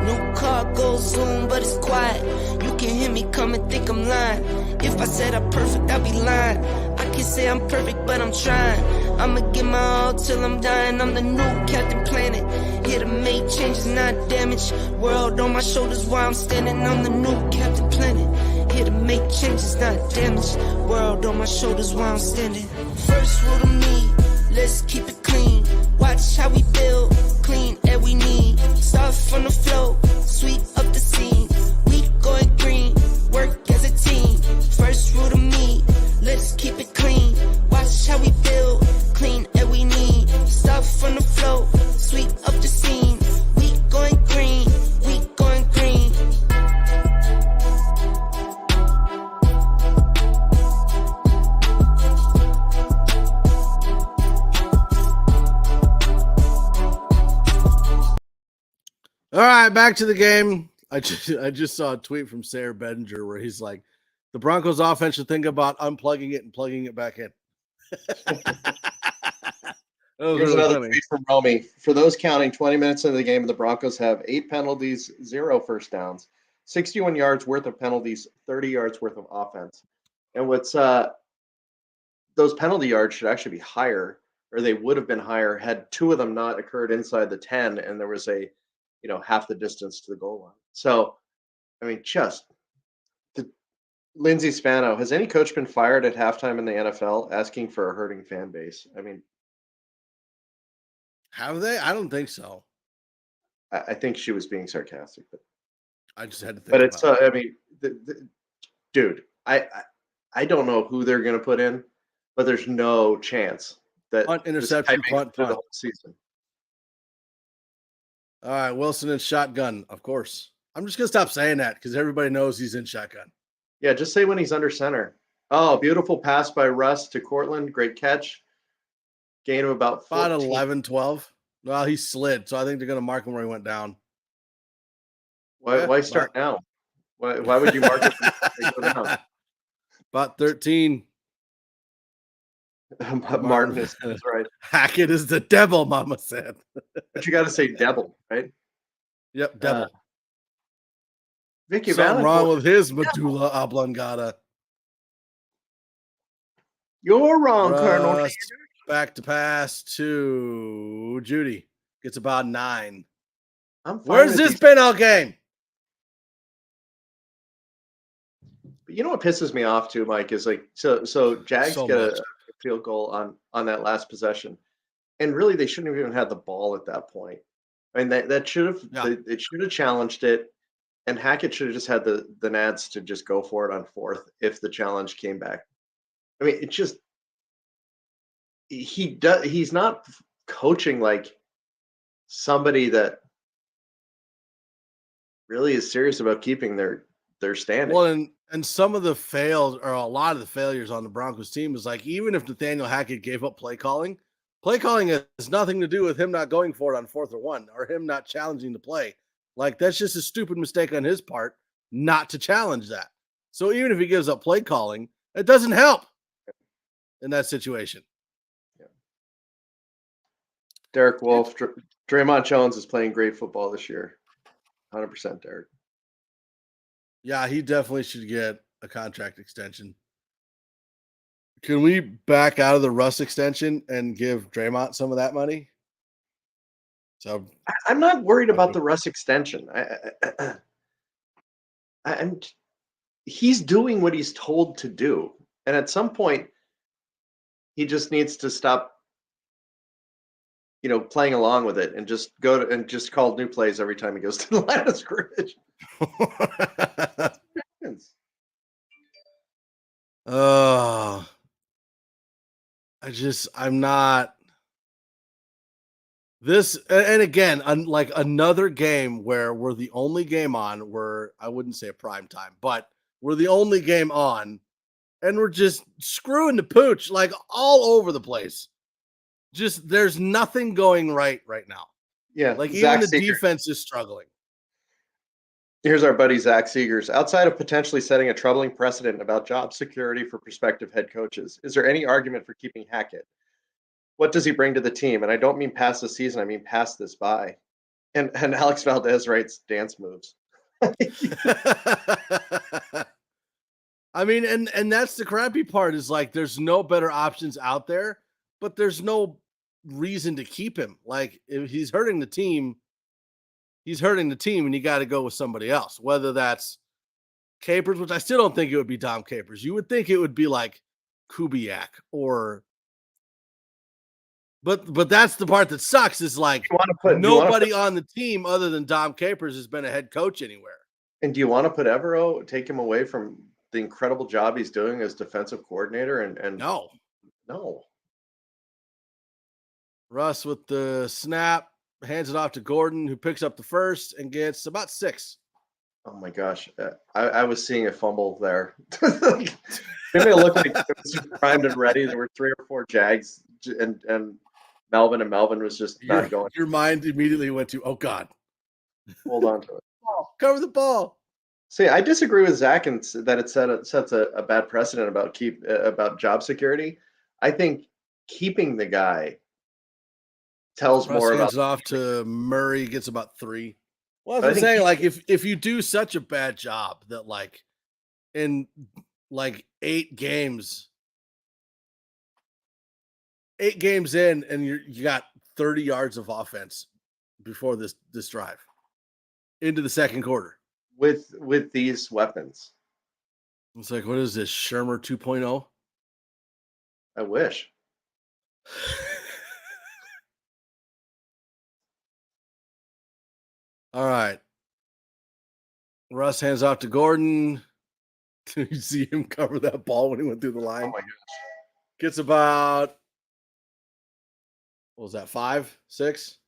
New car goes zoom, but it's quiet. You can hear me come and think I'm lying. If I said I'm perfect, I'd be lying. I can say I'm perfect, but I'm trying. I'ma give my all till I'm dying. I'm the new Captain Planet, here to make changes, not damage. World on my shoulders while I'm standing. I'm the new Captain Planet, here to make changes, not damage. World on my shoulders while I'm standing. First rule to me, let's keep it clean. Watch how we build, clean air we need. Start from the flow, sweep up the scene. We going green, work as a team. First rule to me, let's keep it clean. Watch how we build, clean air we need. Start from the flow, sweep up the scene. We going green, we going green. All right, back to the game. I just saw a tweet from Sarah Bedinger where he's like, the Broncos offense should think about unplugging it and plugging it back in. That was Here's really another funny. tweet from Romy. For those counting, 20 minutes into the game, the Broncos have 8 penalties, 0 first downs, 61 yards worth of penalties, 30 yards worth of offense. And what's those penalty yards should actually be higher, or they would have been higher had 2 of them not occurred inside the 10 and there was a, half the distance to the goal line. So, I mean, Lindsey Spano, has any coach been fired at halftime in the NFL asking for a hurting fan base? I mean, Have they? I don't think so. I think she was being sarcastic, but I just had to think but about it's it. I mean, dude, I don't know who they're going to put in, but there's no chance that Punt, this interception, guy makes punt, it through the punt. whole season. All right, Wilson in shotgun, of course. I'm just going to stop saying that because everybody knows he's in shotgun. Yeah, just say when he's under center. Oh, beautiful pass by Russ to Cortland. Great catch. Gain of about 14. About 11, 12. Well, he slid, so I think they're going to mark him where he went down. Why start now? Why would you mark it before they go down? About 13. Martin is right. Hackett is the devil, Mama said. But you got to say devil, right? Yep, devil. Vicky Something Valancourt. wrong with his medulla oblongata. You're wrong, Colonel. Russ, back to pass to Judy. Gets about 9. I'm fine Where's with this these- been all game? But you know what pisses me off too, Mike, is like so Jags So get much. a field goal on that last possession, and really they shouldn't have even had the ball at that point. I mean that should have it should have challenged it, and Hackett should have just had the nads to just go for it on 4th if the challenge came back. I mean, it's just he's not coaching like somebody that really is serious about keeping their standing. Well, and some of the fails, or a lot of the failures on the Broncos team is like, even if Nathaniel Hackett gave up play calling has nothing to do with him not going for it on 4th or 1 or him not challenging the play. Like, that's just a stupid mistake on his part not to challenge that. So even if he gives up play calling, it doesn't help in that situation. Yeah. Derek Wolf, Draymond Jones is playing great football this year. 100%, Derek. Yeah, he definitely should get a contract extension. Can we back out of the Russ extension and give Draymond some of that money? So I'm not worried about the Russ extension. He's doing what he's told to do, and at some point, he just needs to stop, playing along with it and just just call new plays every time he goes to the line of scrimmage. I'm not this, and again, like another game where we're the only game on, where I wouldn't say a prime time, but we're the only game on, and we're just screwing the pooch like all over the place. Just there's nothing going right now. Yeah, like Zach even the Seeger. defense is struggling. Here's our buddy Zach Seegers. Outside of potentially setting a troubling precedent about job security for prospective head coaches, is there any argument for keeping Hackett? What does he bring to the team? And I don't mean past the season, I mean pass this by. And Alex Valdez writes dance moves. I mean, and that's the crappy part, is like there's no better options out there, but there's no reason to keep him. Like, if he's hurting the team, and you got to go with somebody else, whether that's Capers, which I still don't think it would be Dom Capers. You would think it would be like Kubiak but that's the part that sucks, is like nobody on the team other than Dom Capers has been a head coach anywhere. And do you want to put Evero, take him away from the incredible job he's doing as defensive coordinator? And No. Russ with the snap, hands it off to Gordon, who picks up the first and gets about 6. Oh my gosh. I was seeing a fumble there. It made it look like it was primed and ready. There were 3 or 4 Jags and Melvin was just not going. Your mind immediately went to, oh God. Hold on to it. Cover the ball. See, I disagree with Zach and that it sets a bad precedent about job security. I think keeping the guy tells Russ more hands about. it off to Murray, gets about 3. Well, But I I was think saying, he- like, if you do such a bad job that, like, in like 8 games in, and you got 30 yards of offense before this drive into the second quarter. with these weapons, It's like, what is this, Shermer 2.0? I wish. All right. Russ hands off to Gordon. You see him cover that ball when he went through the line. Oh my gosh. Gets about, what was that, 5, 6?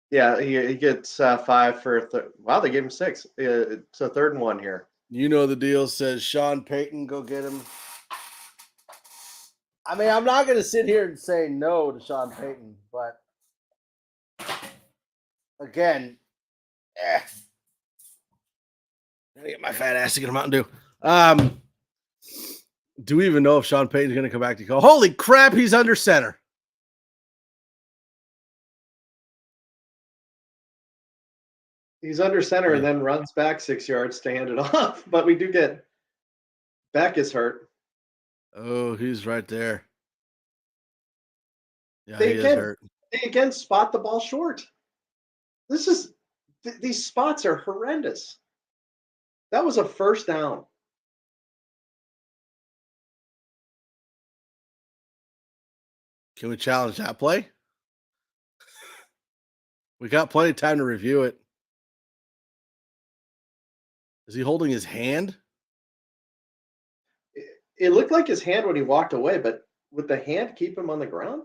Yeah, he gets 5 for wow, they gave him 6. It's a 3rd and 1 here. You know the deal. Says Sean Payton, go get him. I mean, I'm not going to sit here and say no to Sean Payton, but again, gonna get my fat ass to get a Mountain Dew. Do we even know if Sean Payton's going to come back to call? Holy crap, he's under center. He's under center and then runs back 6 yards to hand it off. But we do get Beck is hurt. Oh, he's right there. Yeah, They he is again, hurt. they again spot the ball short. These spots are horrendous. That was a 1st down. Can we challenge that play? We got plenty of time to review it. Is he holding his hand? It looked like his hand when he walked away, but would the hand keep him on the ground?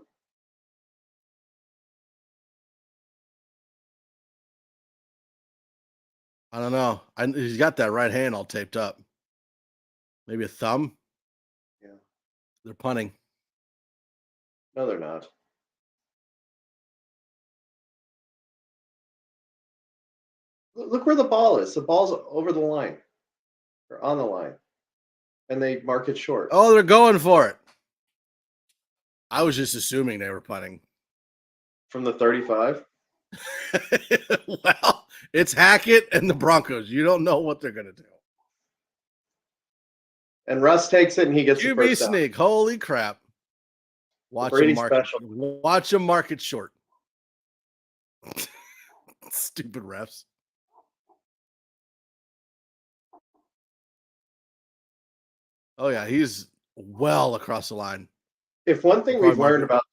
I don't know. He's got that right hand all taped up. Maybe a thumb? Yeah. They're punting. No, they're not. Look where the ball is. The ball's over the line or on the line, and they mark it short. Oh, they're going for it. I was just assuming they were punting. From the 35. Well, it's Hackett and the Broncos. You don't know what they're going to do. And Russ takes it, and he gets the QB first down. sneak. Holy crap. Watch Brady him mark special. it. Watch him mark it short. Stupid refs. Oh, yeah. He's well across the line. If one thing Probably we've learned mark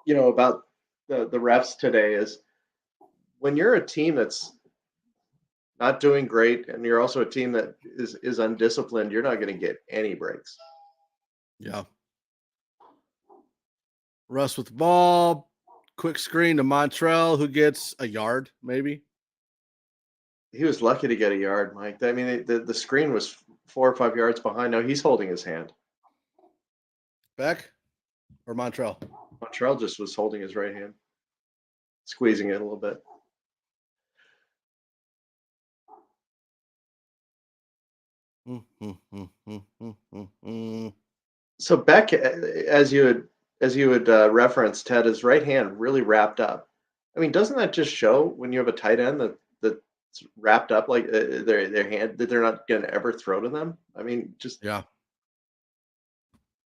about the refs today is when you're a team that's not doing great and you're also a team that is undisciplined, you're not going to get any breaks. Yeah. Russ with the ball. Quick screen to Montrell, who gets a yard, maybe. He was lucky to get a yard, Mike. I mean, the screen was 4 or 5 yards behind. No, he's holding his hand. Beck or Montrell? Montreal just was holding his right hand, squeezing it a little bit. So Beck, as you had referenced, Ted, his right hand really wrapped up. I mean, doesn't that just show when you have a tight end that's wrapped up like their hand that they're not going to ever throw to them? I mean, just Yeah.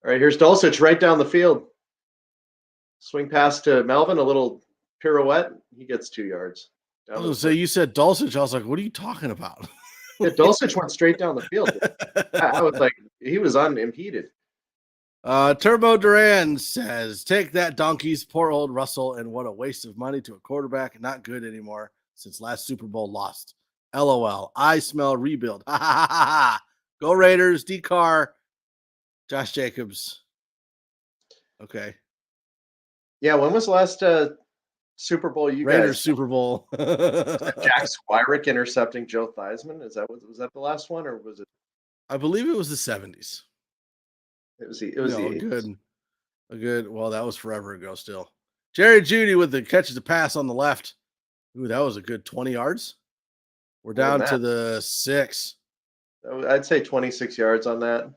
All right, here's Dulcich right down the field. Swing pass to Melvin, a little pirouette. He gets 2 yards. I was going to say, you said Dulcich. I was like, what are you talking about? Yeah, Dulcich went straight down the field. I was like, he was unimpeded. Turbo Duran says, take that, donkeys. Poor old Russell, and what a waste of money to a quarterback. Not good anymore since last Super Bowl lost. LOL. I smell rebuild. Ha ha ha ha. Go Raiders. D-Car. Josh Jacobs. Okay. Yeah, when was the last Super Bowl you Raiders guys? Super Bowl. Jack Swyrick intercepting Joe Theismann. Was that the last one, or was it? I believe it was the 70s. It was the 80s. A good. Well, that was forever ago. Still, Jerry Jeudy with the catches the pass on the left. Ooh, that was a good 20 yards. We're down to the 6. I'd say 26 yards on that.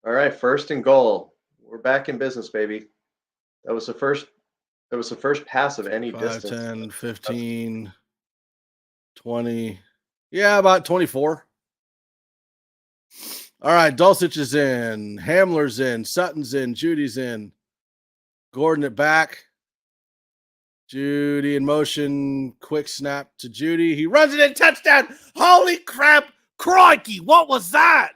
All right, 1st and goal. We're back in business, baby. That was the first pass of any 5, distance. 10, 15, 20. Yeah, about 24. All right, Dulcich is in, Hamler's in, Sutton's in, Judy's in, Gordon it back. Judy in motion, quick snap to Judy. He runs it in, touchdown. Holy crap, crikey, what was that?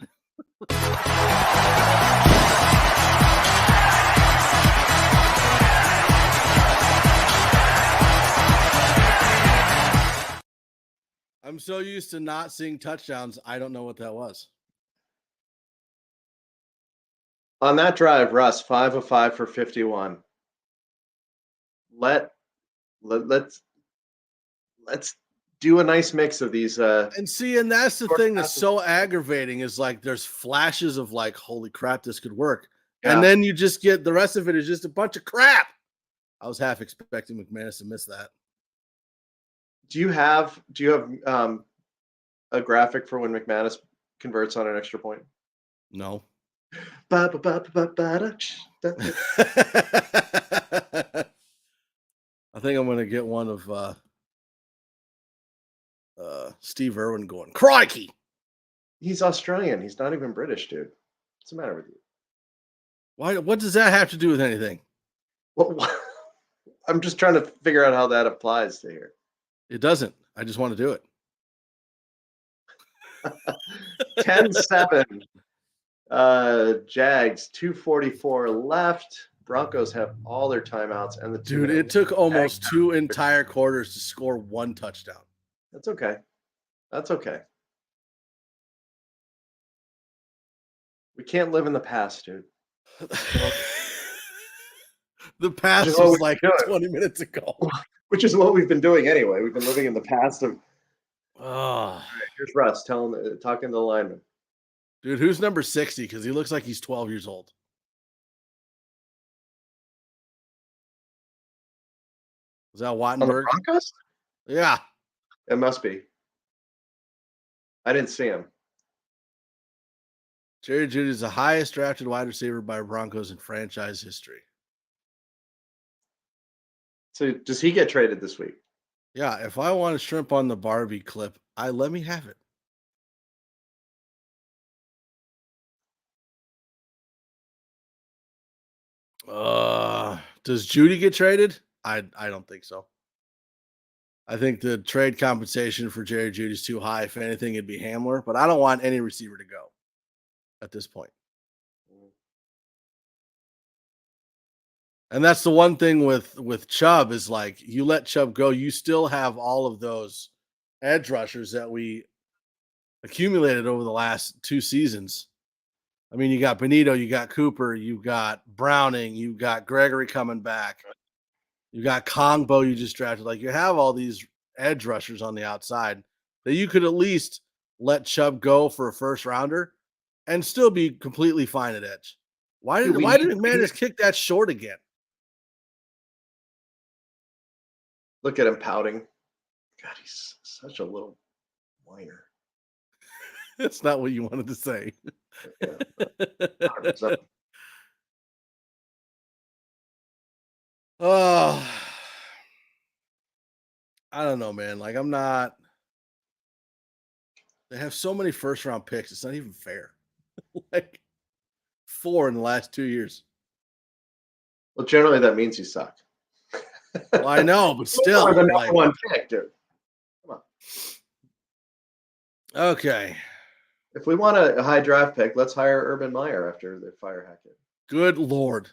I'm so used to not seeing touchdowns, I don't know what that was. On that drive, Russ, 5 of 5 for 51. Let's do a nice mix of these. And that's the thing that's so aggravating is like there's flashes of like, holy crap, this could work. Yeah. And then you just get the rest of it is just a bunch of crap. I was half expecting McManus to miss that. Do you have a graphic for when McManus converts on an extra point? No. I think I'm gonna get one of Steve Irwin going, crikey. He's Australian. He's not even British, dude. What's the matter with you? Why? What does that have to do with anything? Well, I'm just trying to figure out how that applies to here. It doesn't. I just want to do it. 10-7. Jags, 2:44 left. Broncos have all their timeouts. And it took almost 2 entire quarters to score 1 touchdown. That's okay. That's okay. We can't live in the past, dude. The past was like 20 minutes ago. Which is what we've been doing anyway. We've been living in the past of. Oh, right, here's Russ talking to the lineman. Dude, who's number 60? Because he looks like he's 12 years old. Is that Wattenberg? On the Broncos? Yeah. It must be. I didn't see him. Jerry Jeudy is the highest drafted wide receiver by Broncos in franchise history. So does he get traded this week? Yeah, if I want a shrimp on the Barbie clip, let me have it. Does Jeudy get traded? I don't think so. I think the trade compensation for Jerry Jeudy is too high. If anything, it'd be Hamler, but I don't want any receiver to go at this point. And that's the one thing with Chubb is like you let Chubb go, you still have all of those edge rushers that we accumulated over the last 2 seasons. I mean, you got Benito, you got Cooper, you got Browning, you got Gregory coming back, you got Kongbo you just drafted. Like you have all these edge rushers on the outside that you could at least let Chubb go for a first rounder and still be completely fine at edge. Why did McManus kick that short again? Look at him pouting. God, he's such a little whiner. That's not what you wanted to say. Oh, I don't know, man. Like, they have so many first round picks. It's not even fair. Like 4 in the last 2 years. Well, generally that means you suck. Well, I know, but still. The number 1 pick, dude. Come on. Okay. If we want a high draft pick, let's hire Urban Meyer after they fire Hackett. Good Lord.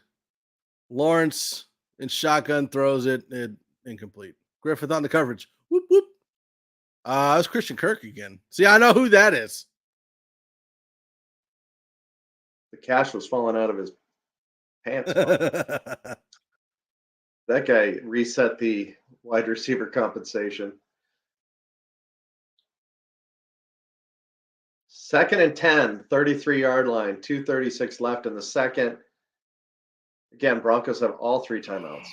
Lawrence in shotgun throws it incomplete. Griffith on the coverage. Whoop, whoop. It's Christian Kirk again. See, I know who that is. The cash was falling out of his pants. That guy reset the wide receiver compensation. 2nd and 10, 33-yard line, 2:36 left in the second. Again, Broncos have all 3 timeouts.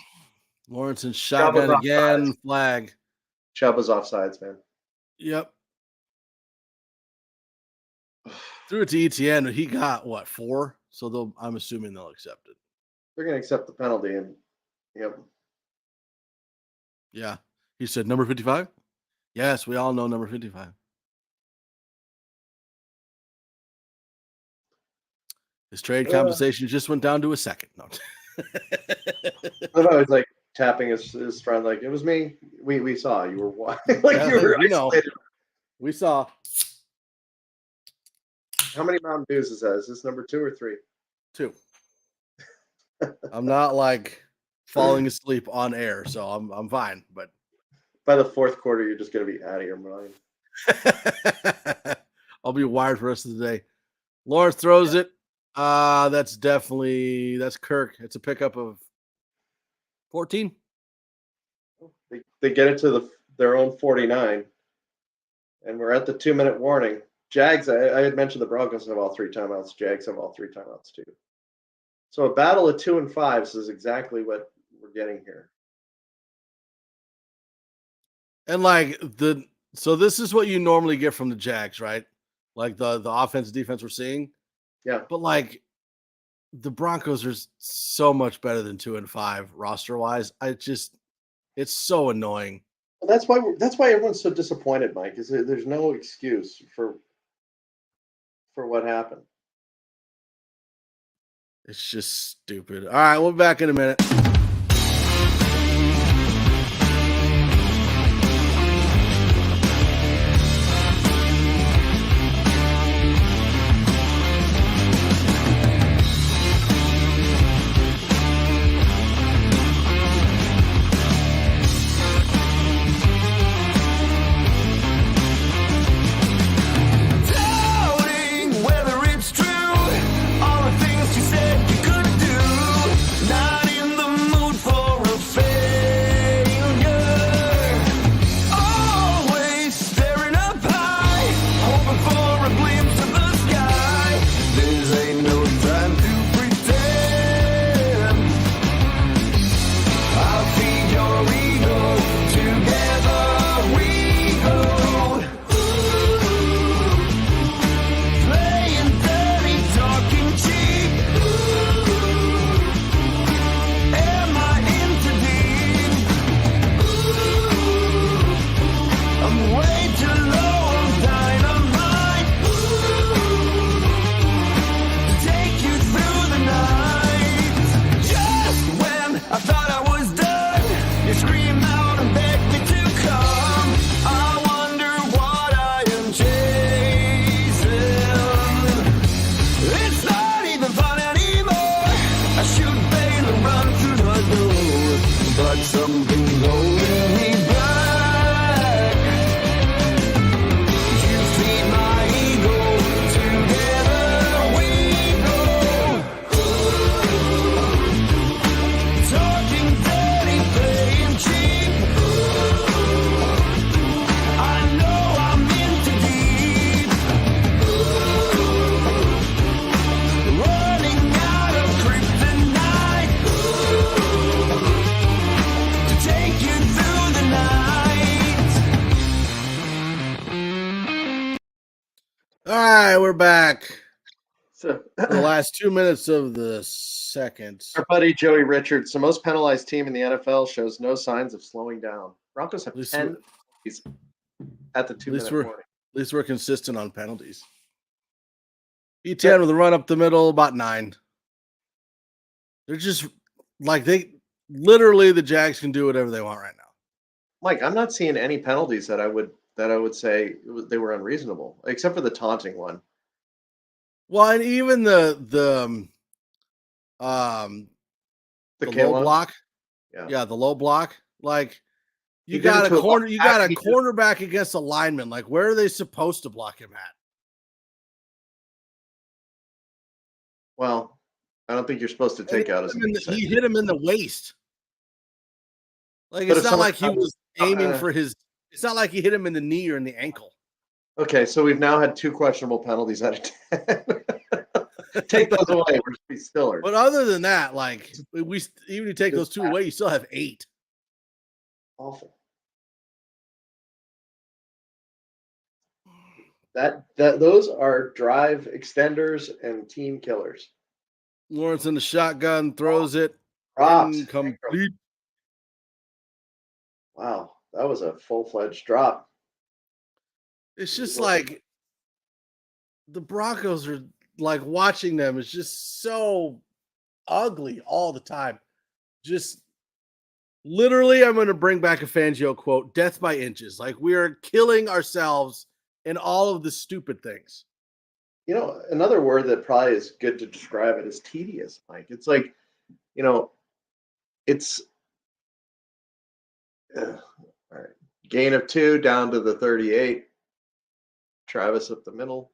Lawrence in shotgun again, flag. Chubb was offsides, man. Yep. Threw it to ETN, but he got, 4? So I'm assuming they'll accept it. They're going to accept the penalty, and yep. Yeah. He said number 55? Yes, we all know number 55. His trade compensation just went down to a second. No. I was like tapping his friend, like, it was me. We saw you were like Yeah, you were we know. isolated. We saw. How many Mountain Dews is that? Is this number 2 or 3? 2. I'm not like falling asleep on air, so I'm fine. But by the fourth quarter, you're just going to be out of your mind. I'll be wired for the rest of the day. Lawrence throws it. That's Kirk. It's a pickup of 14. They get it to their own 49, and we're at the 2-minute warning. Jags, I had mentioned the Broncos have all 3 timeouts. Jags have all 3 timeouts too. So a battle of 2 and 5s is exactly what we're getting here. And so this is what you normally get from the Jags, right? Like the offense defense we're seeing. Yeah. But like the Broncos are so much better than 2 and 5 roster wise. It's so annoying. Well, that's why everyone's so disappointed, Mike. Is there's no excuse for what happened. It's just stupid. All right, we'll be back in a minute. All right, we're back. So the last 2 minutes of the second. Our buddy Joey Richards, the most penalized team in the NFL, shows no signs of slowing down. Broncos have 10 at the 2-minute warning. At least we're consistent on penalties. E10 with a run up the middle, about 9. They're just like the Jags can do whatever they want right now. Mike, I'm not seeing any penalties that I would say they were unreasonable, except for the taunting one. Well, and even the low block. Yeah, the low block. Like you got a cornerback against a lineman. Like, where are they supposed to block him at? Well, I don't think you're supposed to take out his. He hit him in the waist. Like, it's not like he was aiming for his. It's not like he hit him in the knee or in the ankle. Okay, so we've now had 2 questionable penalties out of 10. Take those away. We're just be stiller. But other than that, like even if you take those 2 away, you still have 8. Awful. That those are drive extenders and team killers. Lawrence in the shotgun throws it. Dropped. Incomplete. Wow, that was a full-fledged drop. It's just like the Broncos are like watching them is just so ugly all the time. Just literally, I'm going to bring back a Fangio quote, death by inches. Like we are killing ourselves in all of the stupid things. You know, another word that probably is good to describe it is tedious, Mike. It's like, you know, it's all right. Gain of 2 down to the 38. Travis up the middle.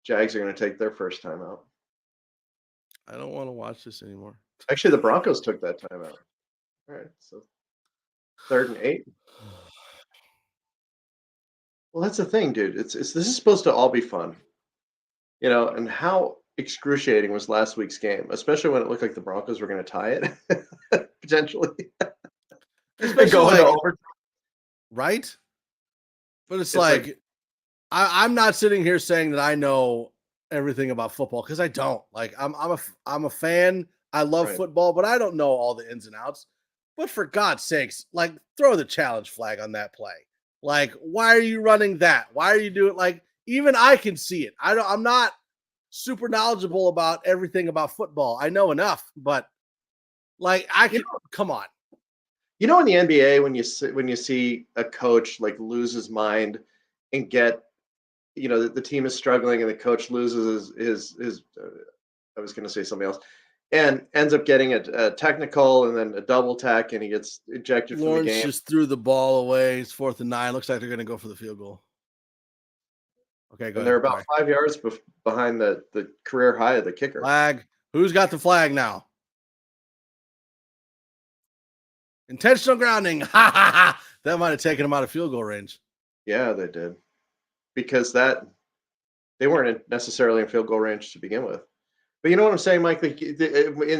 Jags are going to take their first time out. I don't want to watch this anymore. Actually, the Broncos took that time out. All right, so 3rd and 8. Well, that's the thing, dude. This is supposed to all be fun, you know. And how excruciating was last week's game, especially when it looked like the Broncos were going to tie it potentially. Especially going like, over, right? But it's like I'm not sitting here saying that I know everything about football because I don't. Like I'm a fan. I love football, but I don't know all the ins and outs. But for God's sakes, like throw the challenge flag on that play. Like, why are you running that? Why are you doing like even I can see it. I'm not super knowledgeable about everything about football. I know enough, but like I can come on. You know, in the NBA, when you see a coach like lose his mind and get, you know, the team is struggling and the coach loses his I was going to say something else, and ends up getting a technical and then a double tech, and he gets ejected from the game. Just threw the ball away. It's 4th and 9. Looks like they're going to go for the field goal. Okay, go ahead. They're about 5 yards behind the career high of the kicker. Flag. Who's got the flag now? Intentional grounding. Ha ha ha. That might have taken him out of field goal range. Yeah, they did. Because they weren't necessarily in field goal range to begin with. But you know what I'm saying, Mike? Like, in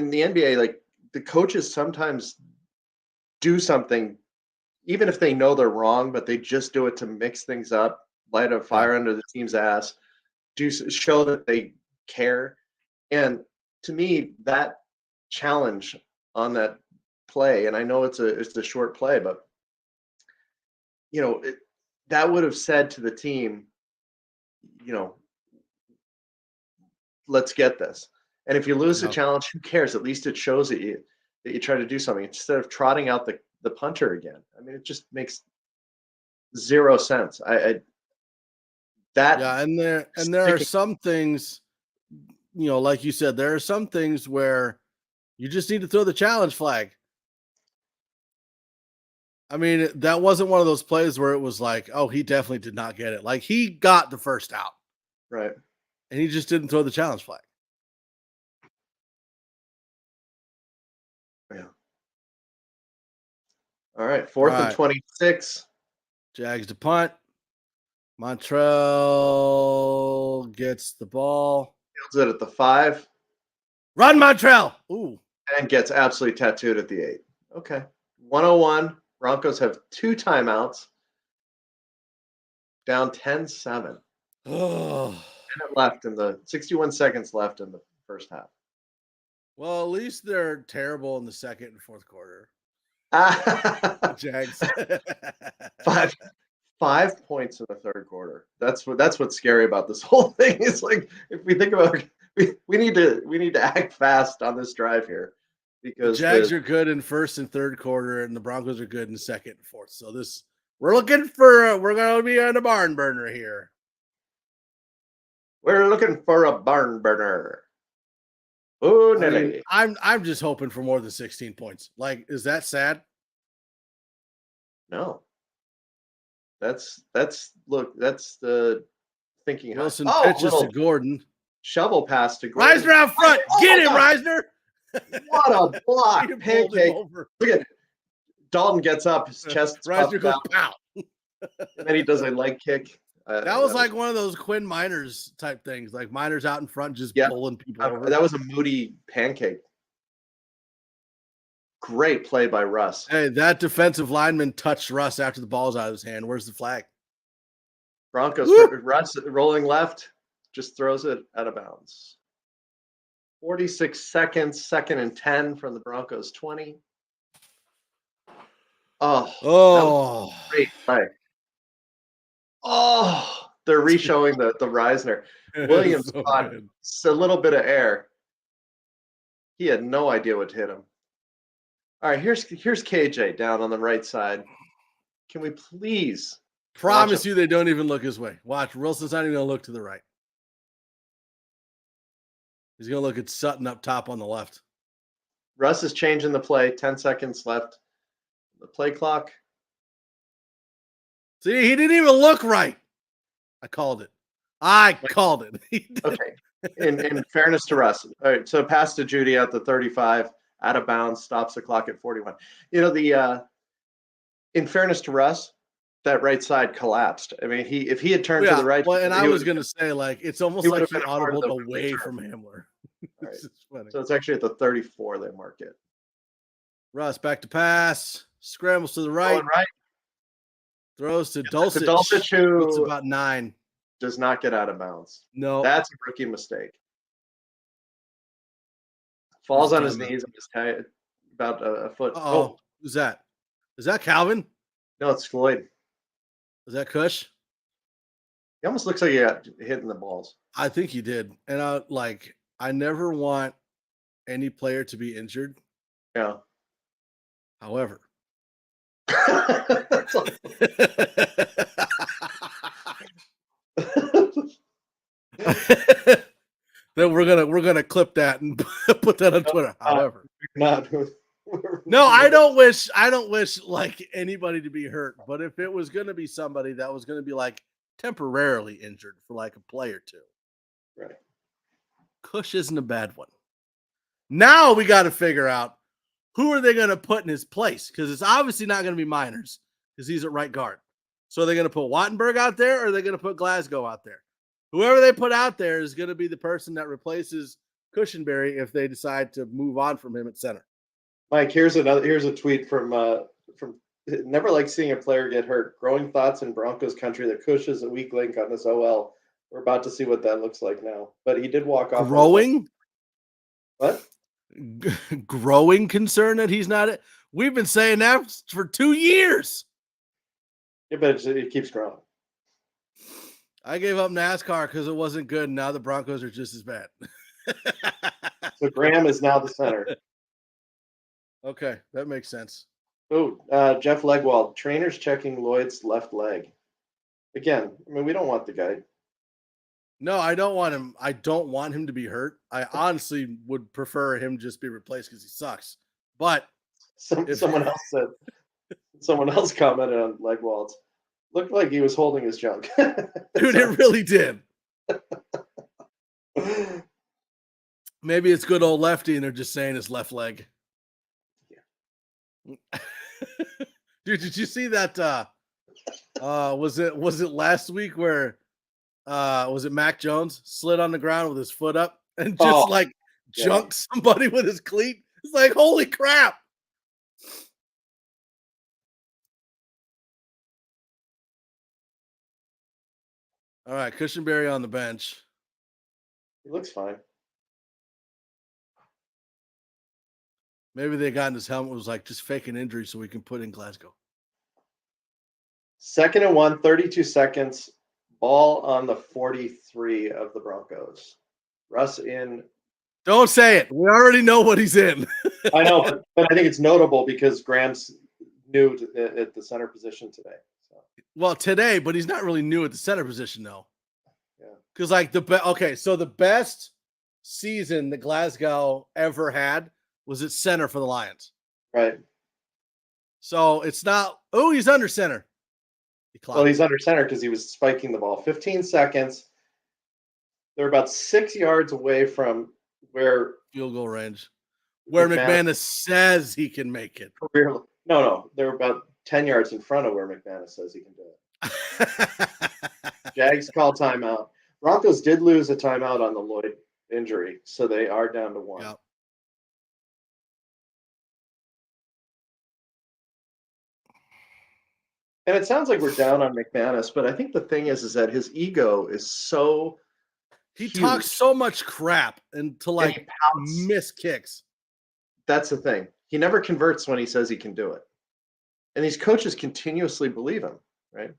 the NBA, like the coaches sometimes do something, even if they know they're wrong, but they just do it to mix things up, light a fire under the team's ass, show that they care. And to me, that challenge on that play, and I know it's a short play, but you know, that would have said to the team, you know, let's get this. And if you lose the challenge, who cares? At least it shows that you try to do something instead of trotting out the punter again. I mean, it just makes zero sense. And there are some things, you know, like you said, there are some things where you just need to throw the challenge flag. I mean, that wasn't one of those plays where it was like, oh, he definitely did not get it. Like he got the first out. Right. And he just didn't throw the challenge flag. Yeah. All right. 4th and 26. Jags to punt. Montrell gets the ball. Fields it at the 5. Run, Montrell. Ooh. And gets absolutely tattooed at the 8. Okay. 101. Broncos have 2 timeouts. Down 10-7. Oh. Left in the 61 seconds left in the first half. Well, at least they're terrible in the second and fourth quarter. Jags. 5 points in the third quarter. That's what's scary about this whole thing. It's like if we think about we need to act fast on this drive here because the Jags are good in first and third quarter, and the Broncos are good in the second and fourth. So we're looking for we're going to be on a barn burner here. We're looking for a barn burner. Oh, Nelly. I'm just hoping for more than 16 points. Like, is that sad? No. That's the thinking. Wilson pitches to Gordon. Shovel pass to Gordon. Reisner out front. Get him, Reisner. What a block. Pancake. Look at it. Dalton gets up, his chest Reisner goes pow. And then he does a leg kick. That was like one of those Quinn Miners type things, like Miners out in front just pulling people over. That was a Moody pancake. Great play by Russ. Hey, that defensive lineman touched Russ after the ball's out of his hand. Where's the flag? Broncos, Russ rolling left. just throws it out of bounds. 46 seconds, 2nd and 10 from the Broncos 20. Oh, that was a great play. Oh, they're re-showing the Reisner. Williams So caught good. a little bit of air. He had no idea what hit him. All right, here's KJ down on the right side. Can we please Promise you they don't even look his way. Watch, Wilson's not even going to look to the right. He's going to look at Sutton up top on the left. Russ is changing the play. 10 seconds left. The play clock. See, he didn't even look right. I called it. Okay. In fairness to Russ. All right, so pass to Judy at the 35, out of bounds, stops the clock at 41. You know, in fairness to Russ, that right side collapsed. I mean, if he had turned to the right. Well, and I was going to say, like, it's almost like he audibled away from Hamler. Right. So it's actually at the 34 they mark it. Russ back to pass. Scrambles to the right. Throws to Dulcich. Dulcich, who it's about 9. Does not get out of bounds. No. That's a rookie mistake. Falls on his knees and just about a foot. Oh, who's that? Is that Calvin? No, it's Floyd. Is that Kush? He almost looks like he got hit in the balls. I think he did. And I never want any player to be injured. Yeah. However. Then we're gonna clip that and put that on Twitter. However, no, I don't wish like anybody to be hurt. But if it was gonna be somebody that was gonna be like temporarily injured for like a play or two, right? Kush isn't a bad one. Now we got to figure out who are they gonna put in his place, because it's obviously not gonna be Miners because he's at right guard. So are they gonna put Wattenberg out there, or are they gonna put Glasgow out there? Whoever they put out there is going to be the person that replaces Cushenberry if they decide to move on from him at center. Mike, here's a tweet from never like seeing a player get hurt. Growing thoughts in Broncos country that Cush is a weak link on this OL. We're about to see what that looks like now. But he did walk off. Growing? What? Growing concern that he's not. We've been saying that for 2 years. Yeah, but it keeps growing. I gave up NASCAR because it wasn't good, and now the Broncos are just as bad. So Graham is now the center. Okay, that makes sense. Oh, Jeff Legwald, trainers checking Lloyd's left leg. Again, I mean, we don't want the guy. No, I don't want him. I don't want him to be hurt. I honestly would prefer him just be replaced because he sucks. But someone else commented on Legwald's. Looked like he was holding his junk. Dude, it really did. Maybe it's good old lefty and they're just saying his left leg. Yeah. Dude, did you see that? Was it last week where was it Mac Jones slid on the ground with his foot up and just junked somebody with his cleat? It's like, holy crap. All right, Cushenberry on the bench. He looks fine. Maybe they got in his helmet, was like just fake an injury so we can put in Glasgow. 2nd and 1, 32 seconds. Ball on the 43 of the Broncos. Russ in. Don't say it. We already know what he's in. I know, but I think it's notable because Graham's new at the center position today. Well, today, but he's not really new at the center position, though. Yeah. Because, like, so the best season that Glasgow ever had was at center for the Lions. Right. So it's not, he's under center. He's under center because he was spiking the ball. 15 seconds. They're about 6 yards away from where field goal range, where McManus says he can make it. No, they're about 10 yards in front of where McManus says he can do it. Jags call timeout. Broncos did lose a timeout on the Lloyd injury, so they are down to 1. Yep. And it sounds like we're down on McManus, but I think the thing is that his ego is so He Huge. talks so much crap and to And he like pouts. miss kicks. That's the thing. He never converts when he says he can do it. And these coaches continuously believe him, right?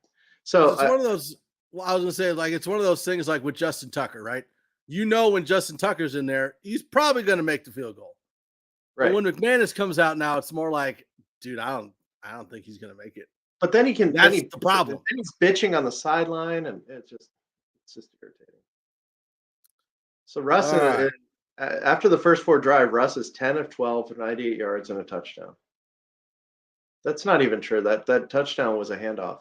So It's one of those. Well, I was gonna say, like, it's one of those things like with Justin Tucker, right? You know, when Justin Tucker's in there, he's probably gonna make the field goal. right. But when McManus comes out now, it's more like, dude, I don't think he's gonna make it. But then he can. That's the problem. Then he's bitching on the sideline, and it's just irritating. So Russ, All right. after the first 4 drive, Russ is 10 of 12 for 98 yards and a touchdown. That's not even true. That touchdown was a handoff.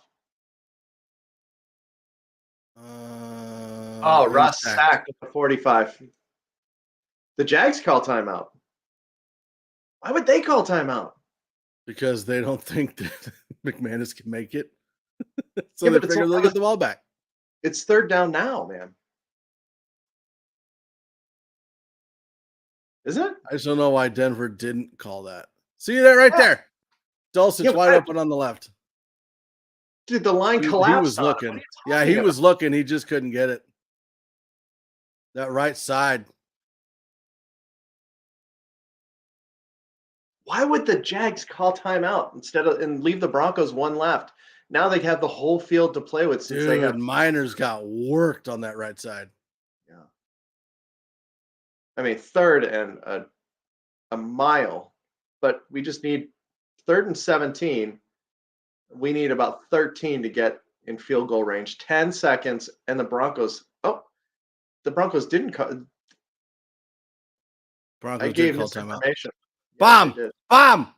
Russ sacked at the 45. The Jags call timeout. Why would they call timeout? Because they don't think that McManus can make it. So Yeah, they but it's figure they'll get the ball back. It's 3rd down now, man. Isn't it? I just don't know why Denver didn't call that. See that right there. Dulcich Yeah, wide open on the left. Dude, the line He collapsed. was on him. looking. What are you Yeah, talking he about? was looking. He just couldn't get it. That right side. Why would the Jags call timeout and leave the Broncos 1 left? Now they have the whole field to play with since they have. Dude, Miners got worked on that right side. Yeah. I mean, 3rd and a mile, but we just need 3rd and 17. We need about 13 to get in field goal range. 10 seconds, and the Broncos. Oh, the Broncos didn't cut. Broncos I gave did call timeout. misinformation. Yes, Bomb! they did. Bomb!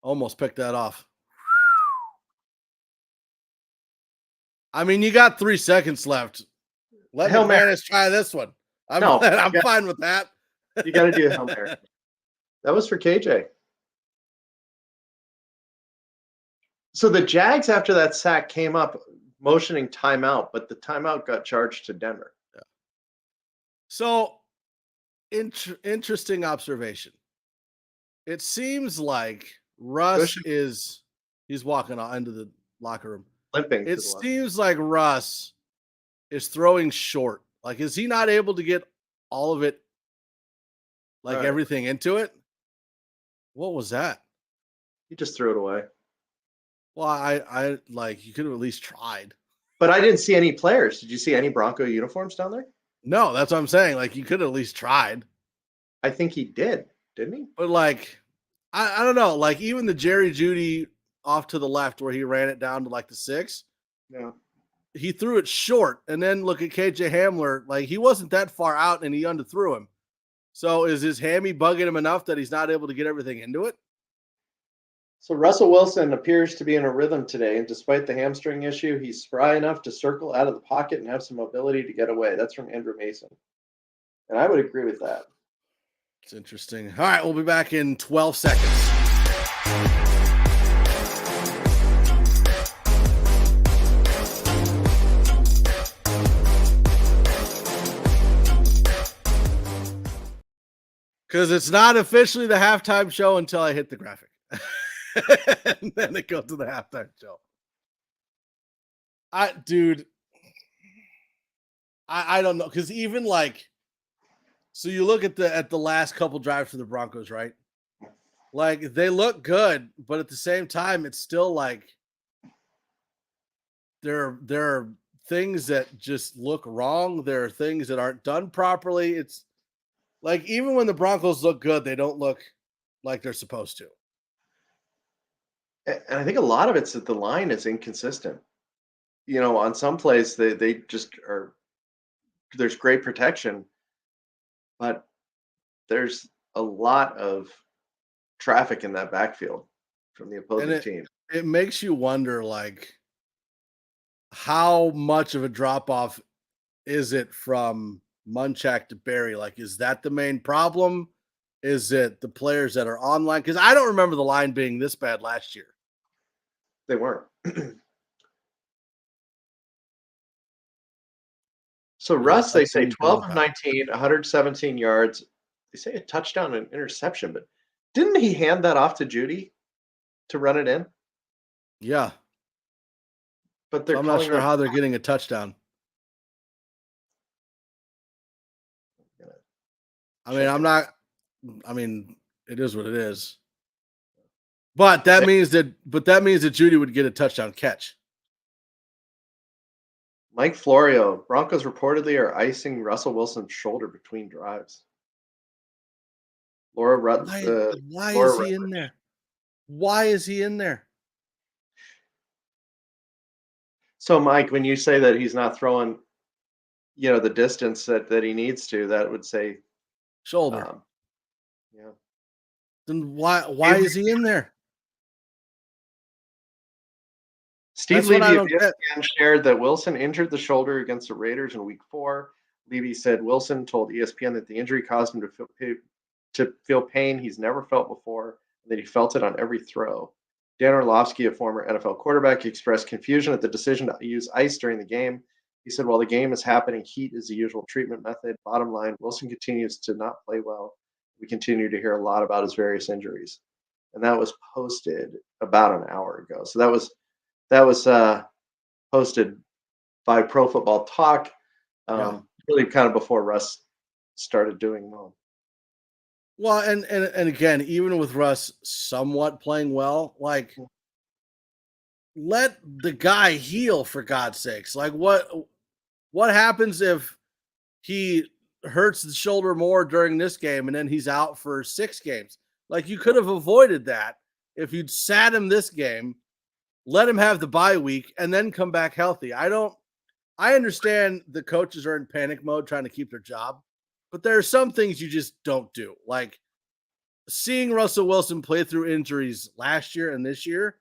Almost picked that off. I mean, you got 3 seconds left. Let Hail Mary. McManus try this one. I'm No, fine with that. You got to do a Hail Mary. That was for KJ. So the Jags, after that sack, came up motioning timeout, but the timeout got charged to Denver. So, interesting observation. It seems like Russ he's walking into the locker room. Limping. It seems like Russ is throwing short. Like, is he not able to get all of it, like Right. everything into it? What was that? He just threw it away. Well, I like, you could have at least tried. But I didn't see any players. Did you see any Bronco uniforms down there? No, that's what I'm saying. Like, you could have at least tried. I think he did, didn't he? But like, I don't know. Like, even the Jerry Jeudy off to the left where he ran it down to like the 6, No. he threw it short. And then look at KJ Hamler. Like, he wasn't that far out and he underthrew him. So is his hammy bugging him enough that he's not able to get everything into it? So Russell Wilson appears to be in a rhythm today, and despite the hamstring issue, he's spry enough to circle out of the pocket and have some mobility to get away. That's from Andrew Mason. And I would agree with that. It's interesting. All right, we'll be back in 12 seconds. Because it's not officially the halftime show until I hit the graphic. And then it goes to the halftime show. I don't know. Because even like, so you look at the last couple drives for the Broncos, right? Like, they look good, but at the same time, it's still like there are things that just look wrong. There are things that aren't done properly. It's like, even when the Broncos look good, they don't look like they're supposed to. And I think a lot of it's that the line is inconsistent. You know, on some plays, they just are, there's great protection, but there's a lot of traffic in that backfield from the opposing team. It makes you wonder, like, how much of a drop-off is it from Munchak to Barry? Like, is that the main problem? Is it the players that are online? Because I don't remember the line being this bad last year. They weren't. So Russ, they say 12 of 19, 117 yards. They say a touchdown and interception, but didn't he hand that off to Jeudy to run it in? Yeah. But I'm not sure how they're getting a touchdown. gonna. I mean, I'm not. I mean, it is what it is. But that means that Judy would get a touchdown catch. Mike Florio, Broncos reportedly are icing Russell Wilson's shoulder between drives. Laura Rut. Why Laura is he in there? Why is he in there? So, Mike, when you say that he's not throwing, the distance that he needs to, that would say Shoulder. Yeah. Then why is he in there? Steve That's what I Levy of don't get. ESPN shared that Wilson injured the shoulder against the Raiders in Week 4. Levy said Wilson told ESPN that the injury caused him to feel pain he's never felt before, and that he felt it on every throw. Dan Orlovsky, a former NFL quarterback, expressed confusion at the decision to use ice during the game. He said, while the game is happening, heat is the usual treatment method. Bottom line, Wilson continues to not play well. We continue to hear a lot about his various injuries. And that was posted about an hour ago. So that was posted by Pro Football Talk, really kind of before Russ started doing well. Well, and again, even with Russ somewhat playing well, like, let the guy heal, for God's sakes. Like, what happens if he hurts the shoulder more during this game and then he's out for 6 games? Like, you could have avoided that if you'd sat him this game, let him have the bye week, and then come back healthy. I understand the coaches are in panic mode trying to keep their job, but there are some things you just don't do. Like seeing Russell Wilson play through injuries last year and this year,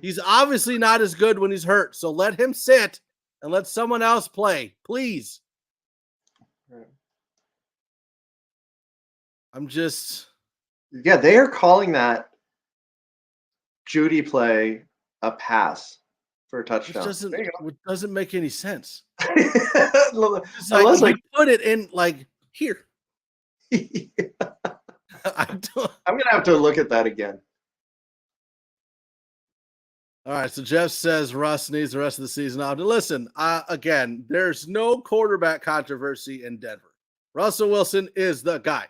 he's obviously not as good when he's hurt. So let him sit and let someone else play, please. I'm just... Yeah, they are calling that Judy play a pass for a touchdown. It doesn't make any sense. It's like put it in, like, here. I'm gonna have to look at that again. All right, so Jeff says Russ needs the rest of the season off. Listen, again, there's no quarterback controversy in Denver. Russell Wilson is the guy.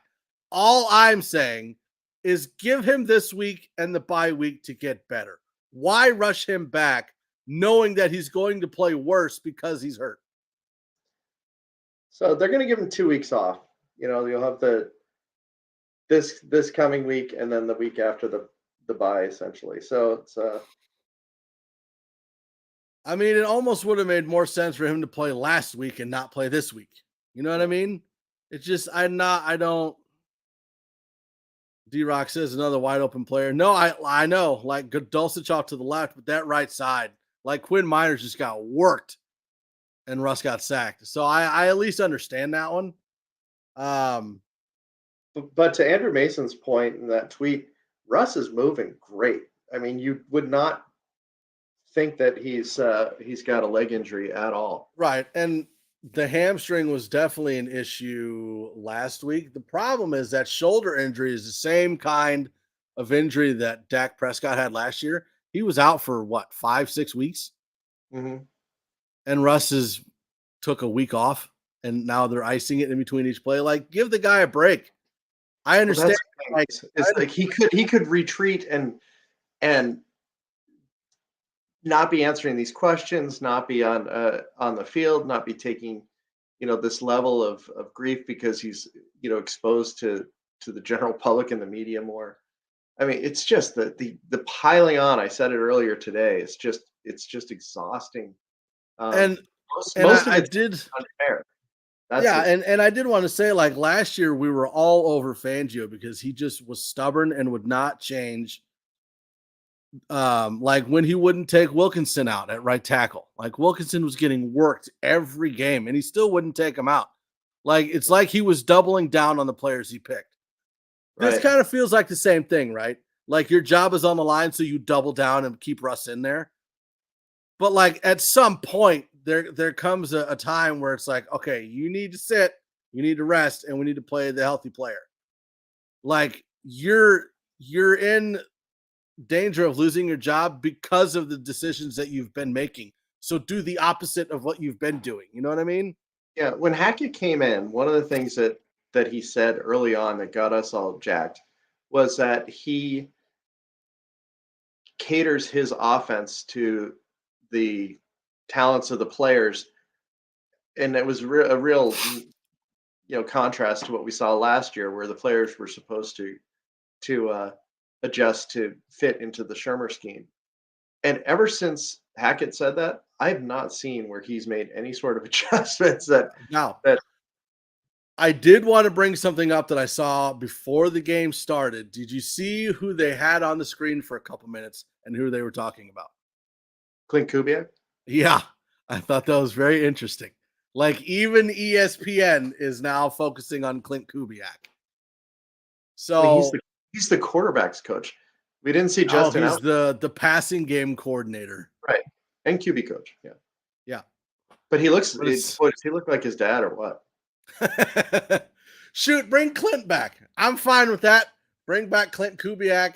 All I'm saying is give him this week and the bye week to get better. Why rush him back knowing that he's going to play worse because he's hurt? So they're going to give him 2 weeks off. You'll have this coming week and then the week after the bye, essentially. So it's I mean, it almost would have made more sense for him to play last week and not play this week. You know what I mean? It's just I don't. D-Rock says another wide open player. No, I know, like Dulcich off to the left, but that right side, like Quinn Miners just got worked and Russ got sacked. So I at least understand that one. But to Andrew Mason's point in that tweet, Russ is moving great. I mean, you would not think that he's got a leg injury at all. Right. And the hamstring was definitely an issue last week. The problem is that shoulder injury is the same kind of injury that Dak Prescott had last year. He was out for 5-6 weeks. Mm-hmm. And Russ took a week off, and now they're icing it in between each play. Like, give the guy a break. I understand. Well, it's like he could retreat and not be answering these questions, not be on the field, not be taking, this level of grief because he's, exposed to the general public and the media more. I mean, it's just the piling on. I said it earlier today. It's just exhausting. And most of I it did unfair. And I did want to say, like, last year we were all over Fangio because he just was stubborn and would not change. Like when he wouldn't take Wilkinson out at right tackle, like Wilkinson was getting worked every game and he still wouldn't take him out. Like, it's like he was doubling down on the players he picked. This kind of feels like the same thing, right? Like your job is on the line, so you double down and keep Russ in there. But like at some point there comes a time where it's like, okay, you need to sit, you need to rest, and we need to play the healthy player. Like you're in danger of losing your job because of the decisions that you've been making. So do the opposite of what you've been doing. You know what I mean? Yeah, when Hackett came in, one of the things that he said early on that got us all jacked was that he caters his offense to the talents of the players, and it was a real contrast to what we saw last year, where the players were supposed to adjust to fit into the Shermer scheme. And ever since Hackett said that, I have not seen where he's made any sort of adjustments that I did want to bring something up that I saw before the game started. Did you see who they had on the screen for a couple minutes and who they were talking about? Clint Kubiak? Yeah, I thought that was very interesting. Like, even ESPN is now focusing on Clint Kubiak. So he's the quarterback's coach. We didn't see Justin. He's the passing game coordinator, right? And QB coach. Yeah. But he looks. Does he look like his dad or what? Shoot, bring Clint back. I'm fine with that. Bring back Clint Kubiak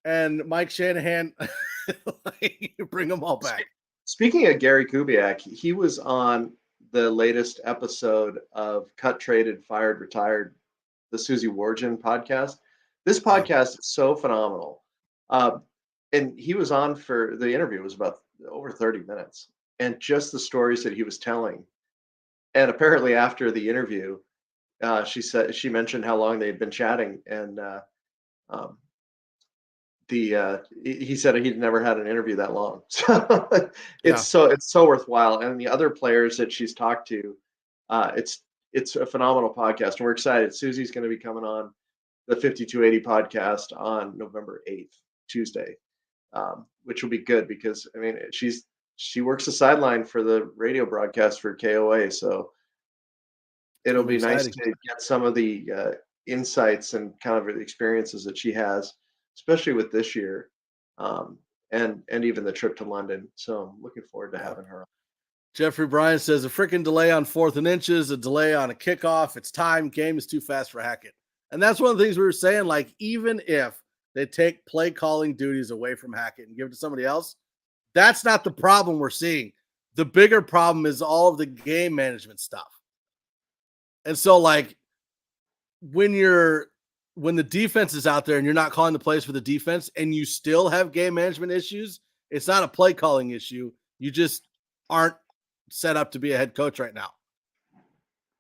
and Mike Shanahan. Bring them all back. Speaking of Gary Kubiak, he was on the latest episode of Cut, Traded, Fired, Retired, the Susie Wargin podcast. This podcast is so phenomenal. And he was on for the interview. It was about over 30 minutes. And just the stories that he was telling. And apparently after the interview, she mentioned how long they had been chatting. And he said he'd never had an interview that long. So it's so worthwhile. And the other players that she's talked to, it's a phenomenal podcast. And we're excited. Susie's going to be coming on the 5280 podcast on November 8th, Tuesday, which will be good because, I mean, she works the sideline for the radio broadcast for KOA. So it'll be nice to get some of the insights and kind of the experiences that she has, especially with this year, and even the trip to London. So I'm looking forward to having her on. Jeffrey Bryan says a freaking delay on 4th and inches, a delay on a kickoff. It's time. Game is too fast for Hackett. And that's one of the things we were saying, like, even if they take play calling duties away from Hackett and give it to somebody else, that's not the problem we're seeing. The bigger problem is all of the game management stuff. And so, like, when the defense is out there and you're not calling the plays for the defense and you still have game management issues, it's not a play calling issue. You just aren't set up to be a head coach right now.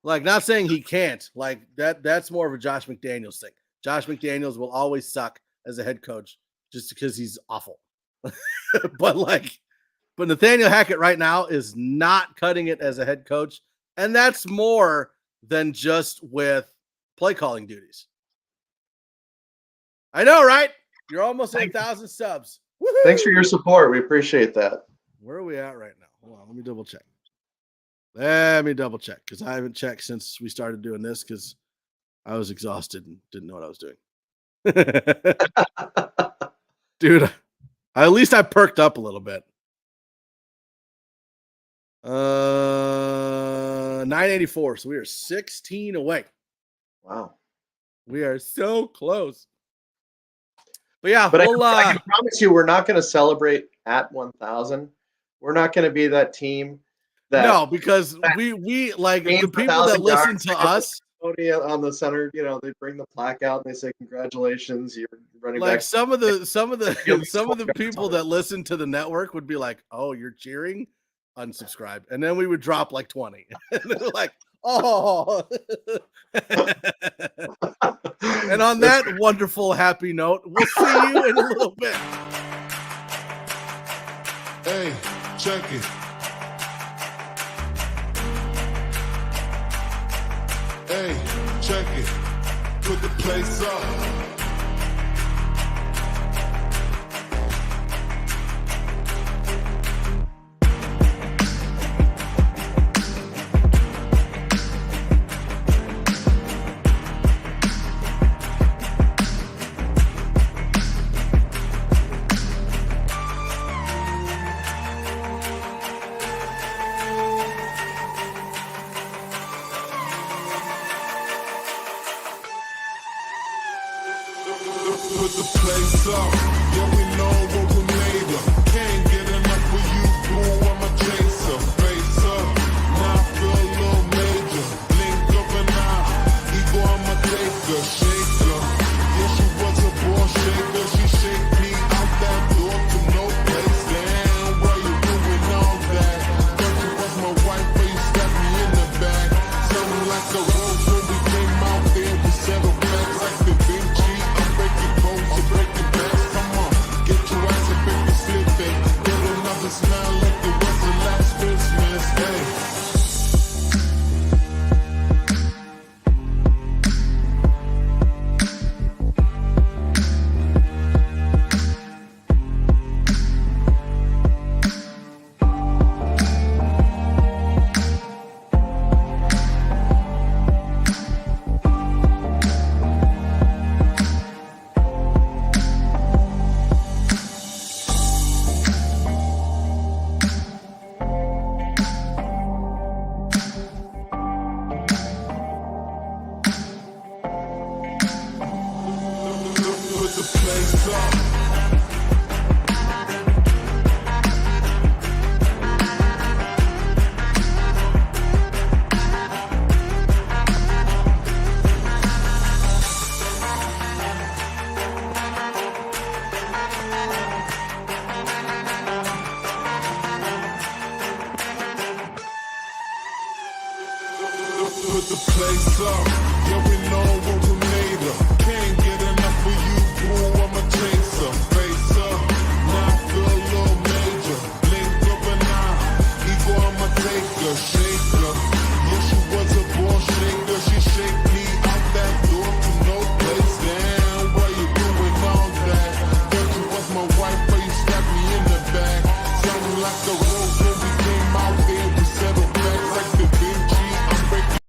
Like, not saying he can't. Like, that's more of a Josh McDaniels thing. Josh McDaniels will always suck as a head coach just because he's awful. But Nathaniel Hackett right now is not cutting it as a head coach. And that's more than just with play calling duties. I know, right? You're almost at 1,000 subs. Woo-hoo! Thanks for your support. We appreciate that. Where are we at right now? Hold on. Let me double check. Because I haven't checked since we started doing this because I was exhausted and didn't know what I was doing. Dude, at least I perked up a little bit. 984. So we are 16 away. Wow. We are so close. But yeah, I can promise you we're not going to celebrate at 1,000. We're not going to be that team. Because we like the people that listen to us on the center, they bring the plaque out and they say, "Congratulations, you're running like back." Some of the people that listen to the network would be like, "Oh, you're cheering? Unsubscribe." And then we would drop like 20. And they're like, "Oh." And on that wonderful, happy note, we'll see you in a little bit. Hey, check it. Hey, check it. Put the place up. Put the place up, yeah, we know what we made of. Can't get enough of you, boo, I'm a chaser. Face up, now I feel a little roads when we came out there. We settled facts like Da Vinci. I'm breaking bones and breaking backs. Come on, get your ass up if you slipping. Get another smile like it was the last Christmas day. Put the place up. Put the place up. Yeah, we know what we made of. Can't get enough of you, boo. I'm a chaser. Face up. Now I feel a little major. Blink of an eye. Ego, I'm a taker. Shaker. Yeah, she was a ball shaker. She shake me out that door to no place. Damn, why you doing all that? Thought you was my wife, but you stabbed me in the back. Sounding like the road when we came out there. We settled facts like Da Vinci. I'm breaking.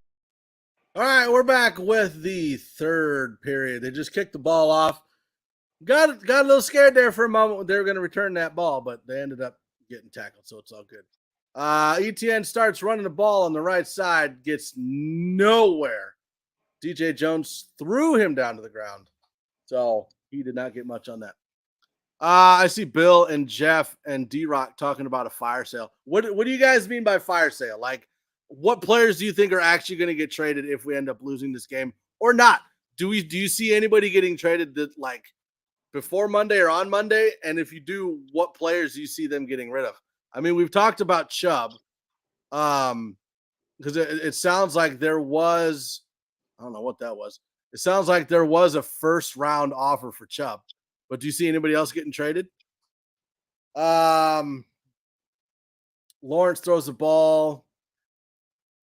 All right, we're back with the third period. They just kicked the ball off. Got a little scared there for a moment when they were going to return that ball, but they ended up getting tackled, so it's all good. ETN starts running the ball on the right side, gets nowhere. DJ Jones threw him down to the ground, so he did not get much on that. I see Bill and Jeff and D-Rock talking about a fire sale. What do you guys mean by fire sale? Like, what players do you think are actually going to get traded if we end up losing this game or not? Do you see anybody getting traded that, like, before Monday or on Monday? And if you do, what players do you see them getting rid of? I mean, we've talked about Chubb, because it sounds like there was, I don't know what that was. It sounds like there was a first round offer for Chubb, but do you see anybody else getting traded? Lawrence throws the ball.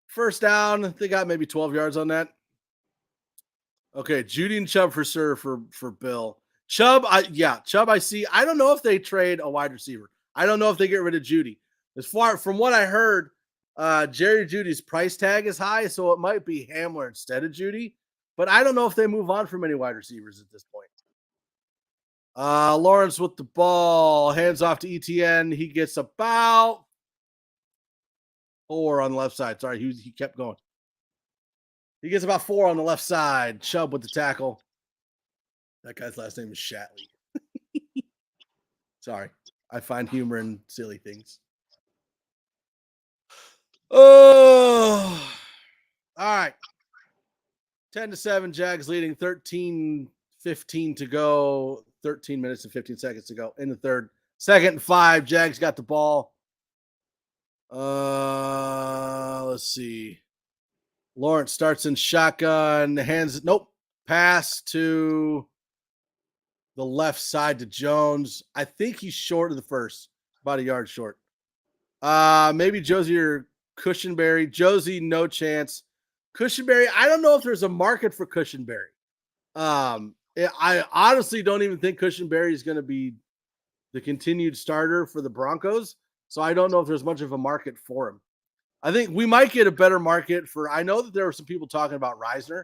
First down, they got maybe 12 yards on that. Okay, Judy and Chubb for sure for Bill. Chubb, Chubb I see. I don't know if they trade a wide receiver. I don't know if they get rid of Judy. As far from what I heard, Jerry Judy's price tag is high, so it might be Hamler instead of Judy. But I don't know if they move on from any wide receivers at this point. Lawrence with the ball, hands off to ETN. He gets about 4 on the left side. Sorry, he kept going. He gets about 4 on the left side. Chubb with the tackle. That guy's last name is Shatley. Sorry. I find humor in silly things. Oh. All right. 10-7, Jags leading, 13-15 to go. 13 minutes and 15 seconds to go in the third. 2nd and 5, Jags got the ball. Let's see. Lawrence starts in shotgun, pass to the left side to Jones. I think he's short of the first, about a yard short. Maybe Josie or Cushenberry. Josie, no chance. Cushenberry, I don't know if there's a market for Cushenberry. I honestly don't even think Cushenberry is going to be the continued starter for the Broncos. So I don't know if there's much of a market for him. I think we might get a better market for, I know that there were some people talking about Reisner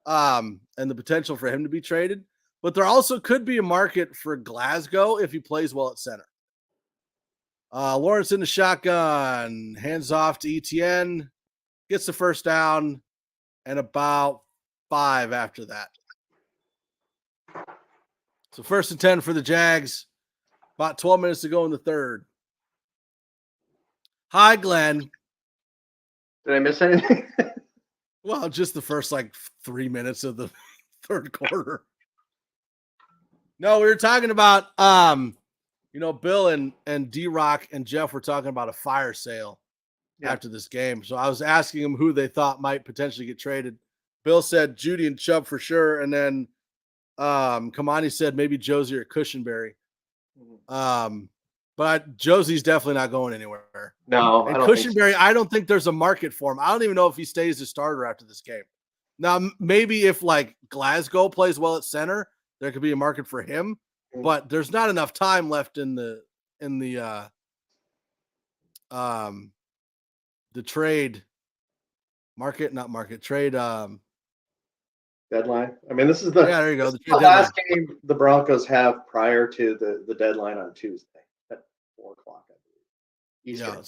and the potential for him to be traded, but there also could be a market for Glasgow if he plays well at center. Lawrence in the shotgun, hands off to ETN, gets the first down, and about 5 after that. So 1st and 10 for the Jags. About 12 minutes to go in the third. Hi, Glenn. Did I miss anything? Well, just the first 3 minutes of the third quarter. No, we were talking about Bill and D-Rock and Jeff were talking about a fire sale. after this game. So I was asking him who they thought might potentially get traded. Bill said Judy and Chubb for sure. And then Kamani said maybe Josie or Cushenberry. But Josie's definitely not going anywhere. No, and I don't think Cushenberry, I don't think there's a market for him. I don't even know if he stays a starter after this game. Now, maybe if like Glasgow plays well at center, there could be a market for him. But there's not enough time left in the trade market, not market, trade deadline. I mean, this is the there you go. The last game the Broncos have prior to the deadline on Tuesday at 4:00. I believe. Eastern. Yeah.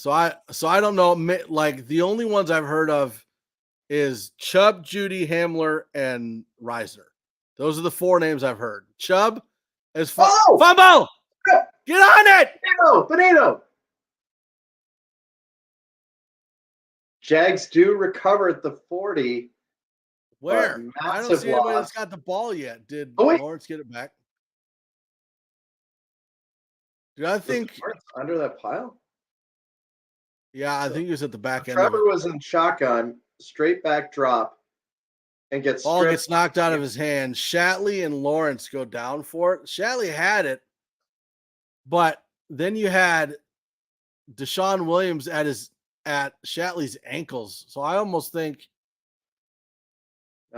So I don't know. Like the only ones I've heard of is Chubb, Judy, Hamler, and Reisner. Those are the 4 names I've heard. Chubb is fumble. Get on it. Benito. Jags do recover at the 40. Where? I don't see anybody that's got the ball yet. Did Lawrence get it back? Dude, I think under that pile. Yeah, I think he was at the back end. Trevor was in shotgun, straight back drop, and gets knocked out of his hand. Shatley and Lawrence go down for it. Shatley had it, but then you had Deshaun Williams at Shatley's ankles. So I almost think,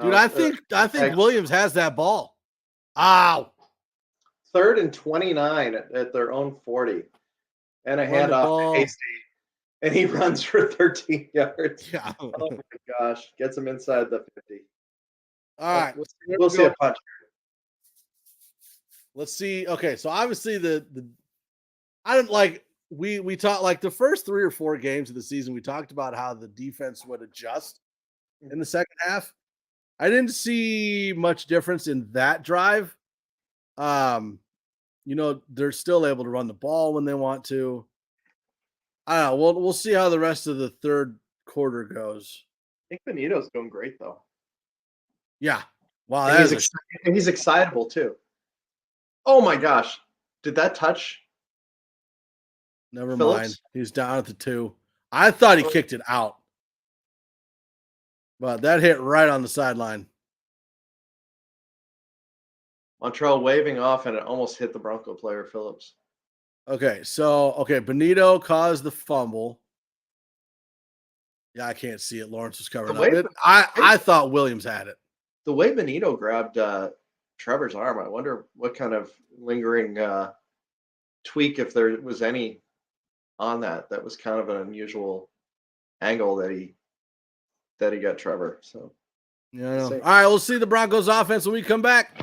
dude, I think Williams has that ball. Ow! 3rd and 29 at their own 40, and a handoff to Hasty, and he runs for 13 yards. Yeah. Oh my gosh, gets him inside the 50. All right, we'll see a punch. Let's see. Okay, so obviously I didn't like we talked like the first 3 or 4 games of the season. We talked about how the defense would adjust in the second half. I didn't see much difference in that drive. They're still able to run the ball when they want to. I don't know. We'll see how the rest of the third quarter goes. I think Benito's doing great though. Yeah. Wow. And he's excitable too. Oh my gosh. Did that touch? Never Phillips? mind. He's down at the 2. I thought he kicked it out. But that hit right on the sideline. Montreal waving off, and it almost hit the Bronco player, Phillips. Okay, Benito caused the fumble. Yeah, I can't see it. Lawrence was covering up. I thought Williams had it. The way Benito grabbed Trevor's arm, I wonder what kind of lingering tweak, if there was any on that. That was kind of an unusual angle that he got Trevor. So yeah. All right, we'll see the Broncos offense when we come back.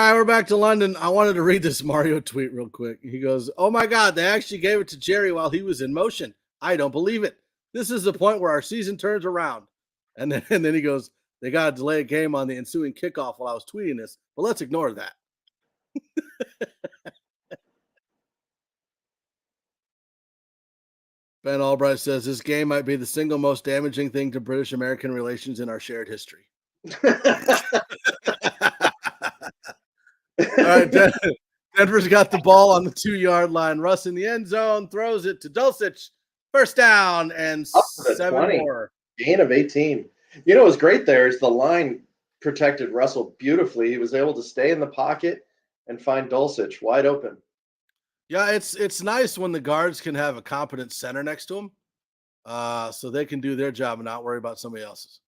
right, we're back to London. I wanted to read this Mario tweet real quick. He goes, "Oh my God, they actually gave it to Jerry while he was in motion. I don't believe it. This is the point where our season turns around." And then he goes, "They got to delay a game on the ensuing kickoff while I was tweeting this, but let's ignore that." Ben Albright says this game might be the single most damaging thing to British-American relations in our shared history. All right, Denver's got the ball on the 2-yard line. Russ in the end zone, throws it to Dulcich. First down and 7 20. more. Gain of 18. You know what's great there is the line protected Russell beautifully. He was able to stay in the pocket and find Dulcich wide open. Yeah, it's nice when the guards can have a competent center next to them, so they can do their job and not worry about somebody else's.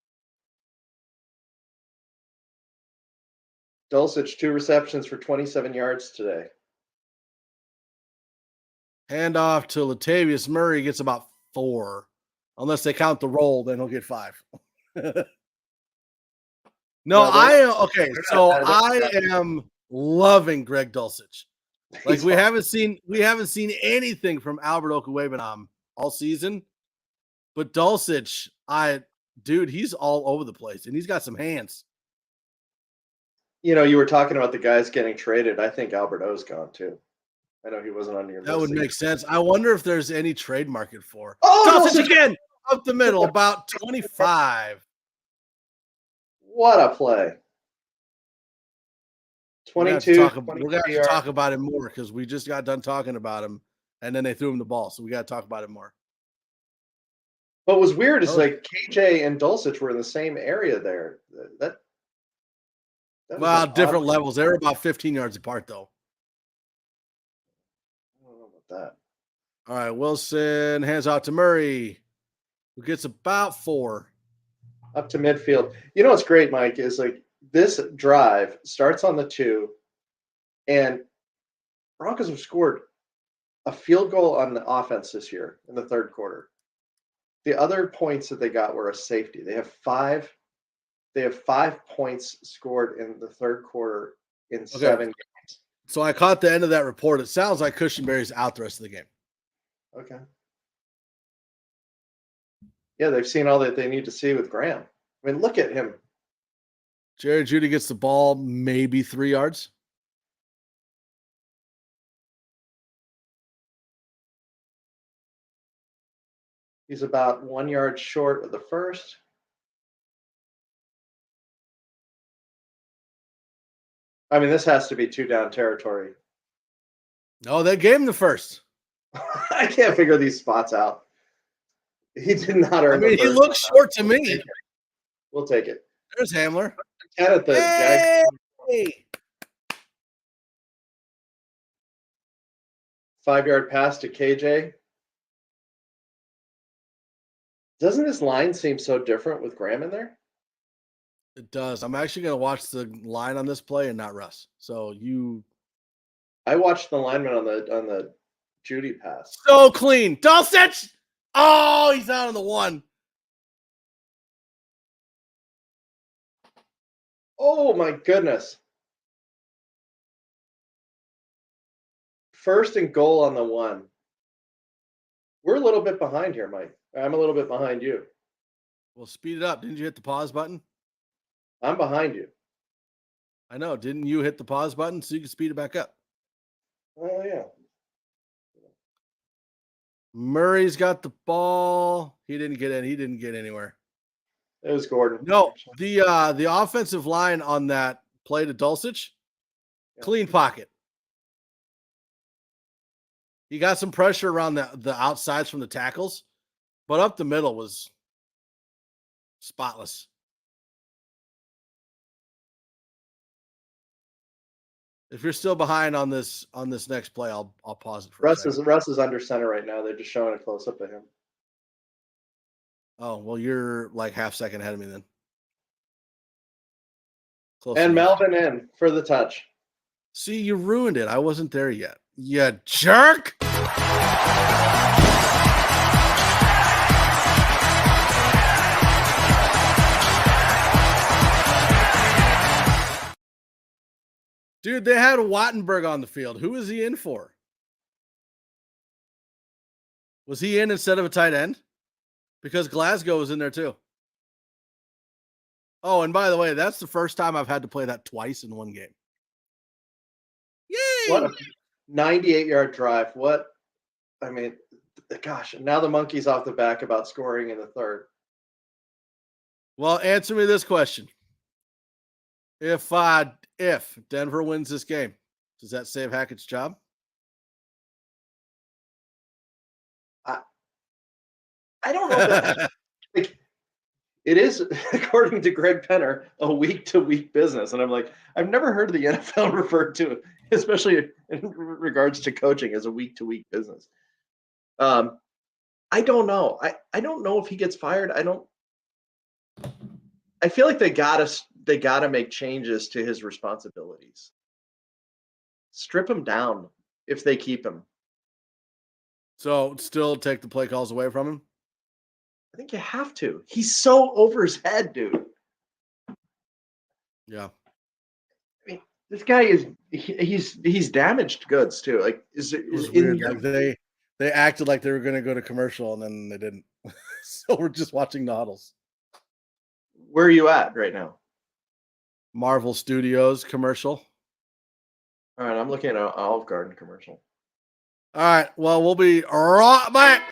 Dulcich, 2 receptions for 27 yards today. Hand off to Latavius Murray, gets about 4. Unless they count the roll, then he'll get 5. I am loving Greg Dulcich. Like we haven't seen anything from Albert Okuwebanam all season, but Dulcich, he's all over the place and he's got some hands. You know, you were talking about the guys getting traded. I think Albert O's gone too. I know he wasn't on your list. That would make sense. I wonder if there's any trade market for. Dulcich again up the middle, about 25. What a play. 22. We're going to have to talk about him more because we just got done talking about him and then they threw him the ball. So we got to talk about it more. What was weird is like KJ and Dulcich were in the same area there. That well, different levels. They were about 15 yards apart, though. I don't know about that. All right, Wilson hands out to Murray, who gets about 4. Up to midfield. You know what's great, Mike, is like this drive starts on the 2, and Broncos have scored a field goal on the offense this year in the third quarter. The other points that they got were a safety. They have 5 points scored in the third quarter in 7 games. So I caught the end of that report. It sounds like Cushenberry's out the rest of the game. Okay. Yeah, they've seen all that they need to see with Graham. I mean, look at him. Jerry Jeudy gets the ball maybe 3 yards. He's about 1 yard short of the first. I mean, this has to be 2-down territory. No, they gave him the first. I can't figure these spots out. He did not earn. I mean, he looks short to me. We'll take it. There's Hamler. 10 at the Hey! 5-yard pass to KJ. Doesn't this line seem so different with Graham in there? It does. I'm actually going to watch the line on this play and not Russ. So I watched the lineman on the Jeudy pass. So clean. Dulcich! Oh, he's out on the 1. Oh, my goodness. First and goal on the 1. We're a little bit behind here, Mike. I'm a little bit behind you. Well, speed it up. Didn't you hit the pause button? I'm behind you. I know. Didn't you hit the pause button so you can speed it back up? Oh, yeah. Murray's got the ball. He didn't get in. He didn't get anywhere. It was Gordon. No, the offensive line on that play to Dulcich, clean pocket. He got some pressure around the outsides from the tackles, but up the middle was spotless. If you're still behind on this next play, I'll pause it for Russ is under center right now. They're just showing a close up of him. Oh, well, you're like half second ahead of me then. Close And enough. Melvin in for the touch. See, you ruined it. I wasn't there yet. You jerk. Dude, they had Wattenberg on the field. Who is he in for? Was he in instead of a tight end? Because Glasgow was in there too. Oh, and by the way, that's the first time I've had to play that twice in one game. Yay! What a 98-yard drive. Gosh, now the monkey's off the back about scoring in the third. Well, answer me this question. If Denver wins this game, does that save Hackett's job? I don't know. That, it is, according to Greg Penner, a week-to-week business. And I'm like, I've never heard the NFL referred to, especially in regards to coaching, as a week-to-week business. I don't know. I don't know if he gets fired. I feel like they gotta make changes to his responsibilities. Strip him down if they keep him. So still take the play calls away from him? I think you have to. He's so over his head, dude. Yeah. I mean, this guy he's damaged goods too. Like It was weird. Like they acted like they were going to go to commercial and then they didn't. So we're just watching the huddles. Where are you at right now? Marvel Studios commercial. All right, I'm looking at an Olive Garden commercial. All right. Well, we'll be right back.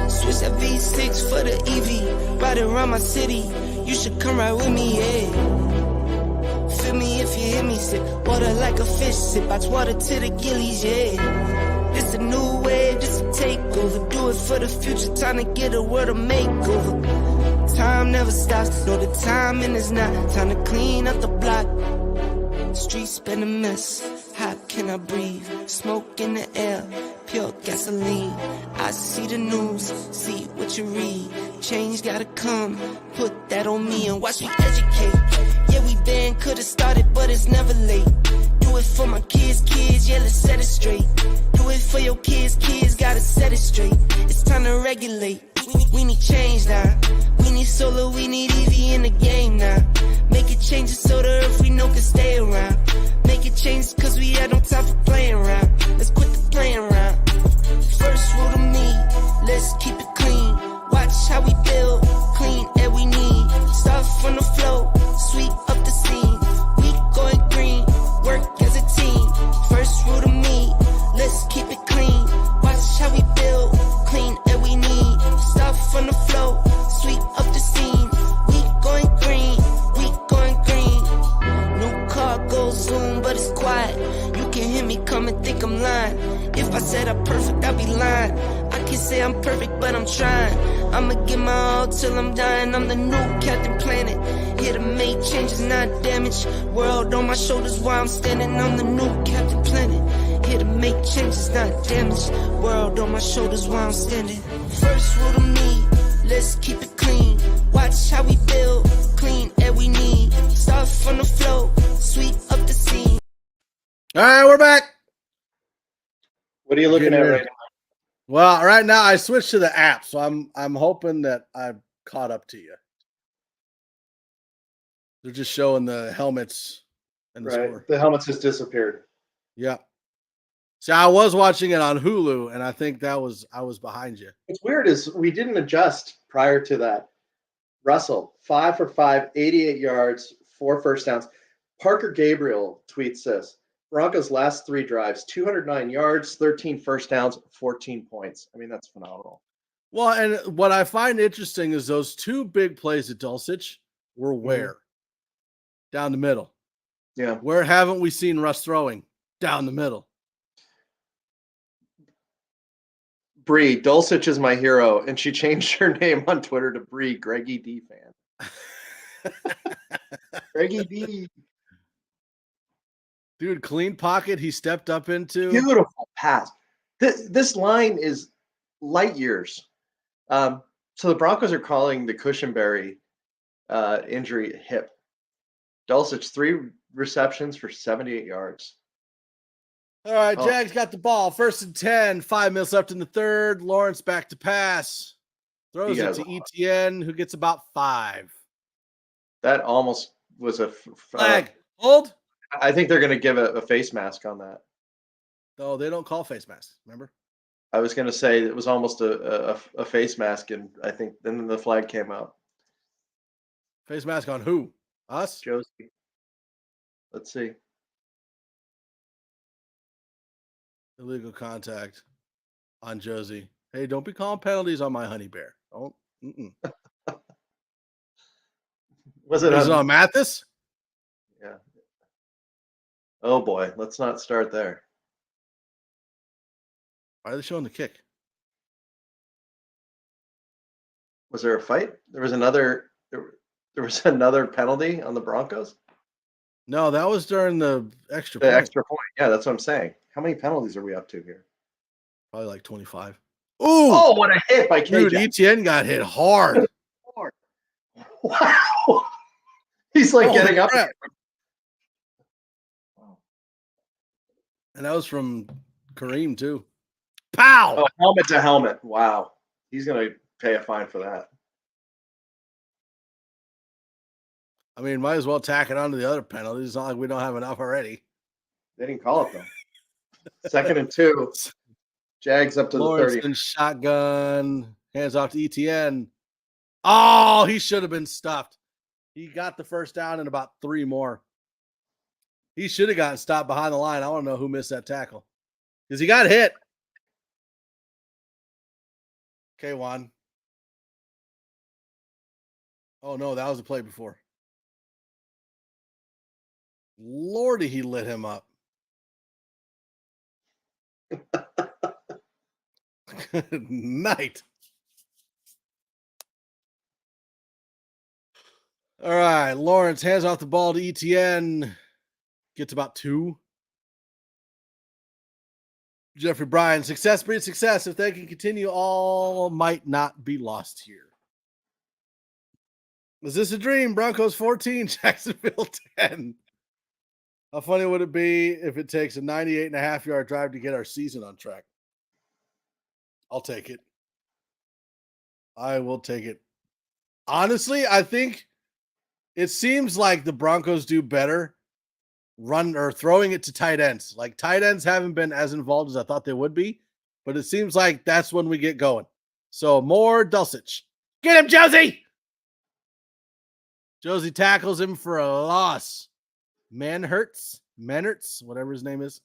Switch that V6 for the EV. Ride around my city. You should come ride with me, yeah. Feel me if you hear me sip. Water like a fish sip. I water to the gillies, yeah. This a new wave, this a takeover. Do it for the future. Time to get a world of makeover. Time never stops. No, the timing is not. Time to clean up the block. Streets been a mess. How can I breathe? Smoke in the air. Pure gasoline. I see the news, see what you read. Change gotta come, put that on me and watch me educate. Yeah, we been could've started, but it's never late. Do it for my kids, yeah, let's set it straight. Do it for your kids, gotta set it straight. It's time to regulate. We need change now. We need solar, we need EV in the game now. Make it changes so the earth we know can stay around. Make it change cause we had no time for playing around. Let's quit the playing around. First rule to me, let's keep it clean. Watch how we build, clean air we need. Start from the flow, sweep up the scene. We going green, work as a team. First rule to me, let's keep it clean. Watch how we build, clean air we need. Start from the flow, sweep up the scene. We going green, we going green. New car goes zoom, but it's quiet. You can hear me come and think I'm lying. If I said I'm perfect, I'd be lying. I can't say I'm perfect, but I'm trying. I'ma give my all till I'm dying. I'm the new Captain Planet. Here to make changes, not damage. World on my shoulders while I'm standing. I'm the new Captain Planet. Here to make changes, not damage. World on my shoulders while I'm standing. First rule to me, let's keep it clean. Watch how we build, clean air we need. Start from the flow, sweep up the scene. All right, we're back. What are you looking at right now? Well, right now I switched to the app, so I'm hoping that I've caught up to you. They're just showing the helmets and the score. The helmets just disappeared. Yeah. See, I was watching it on Hulu, and I think I was behind you. What's weird is we didn't adjust prior to that. Russell, 5 for 5, 88 yards, 4 first downs. Parker Gabriel tweets this. Broncos' last 3 drives, 209 yards, 13 first downs, 14 points. I mean, that's phenomenal. Well, and what I find interesting is those 2 big plays at Dulcich were where? Down the middle. Yeah. Where haven't we seen Russ throwing? Down the middle. Bree, Dulcich is my hero, and she changed her name on Twitter to Bree, Greggy D fan. Greggy D. Dude, clean pocket he stepped up into. Beautiful pass. This line is light years. So the Broncos are calling the Cushenberry injury hip. Dulcich, 3 receptions for 78 yards. All right, Jags got the ball. 1st and 10, 5 minutes left in the third. Lawrence back to pass. Throws it to ETN, who gets about 5. That almost was a flag. Hold. I think they're going to give a face mask on that. No, they don't call face masks, remember? I was going to say it was almost a face mask, and I think then the flag came out. Face mask on who? Us? Josie. Let's see. Illegal contact on Josie. Hey, don't be calling penalties on my honey bear. Don't. Was it on Mathis? Yeah. Oh boy, let's not start there. Why are they showing the kick? Was there a fight? There was another penalty on the Broncos? No, that was during the extra The point. extra point. Yeah, that's what I'm saying. How many penalties are we up to here? Probably like 25. Ooh! Oh, what a hit by KJ. Dude, ETN got hit hard. Wow. He's like getting up. And that was from Kareem, too. Pow! Oh, helmet to helmet. Wow. He's going to pay a fine for that. I mean, might as well tack it on to the other penalties. It's not like we don't have enough already. They didn't call it, though. 2nd and 2. Jags up to Lawrence the 30. Shotgun. Hands off to ETN. Oh, he should have been stuffed. He got the first down and about 3 more. He should have gotten stopped behind the line. I want to know who missed that tackle. Because he got hit. K1. Oh, no, that was the play before. Lordy, he lit him up. Good night. All right, Lawrence hands off the ball to ETN. Gets about 2. Jeffrey Bryan, success breeds success. If they can continue, all might not be lost here. Is this a dream? Broncos 14, Jacksonville 10. How funny would it be if it takes a 98.5-yard drive to get our season on track? I'll take it. I will take it. Honestly, I think it seems like the Broncos do better run or throwing it to tight ends. Like tight ends haven't been as involved as I thought they would be, but it seems like that's when we get going. So more Dulcich. Get him, Josie! Josie tackles him for a loss. Manhertz, whatever his name is.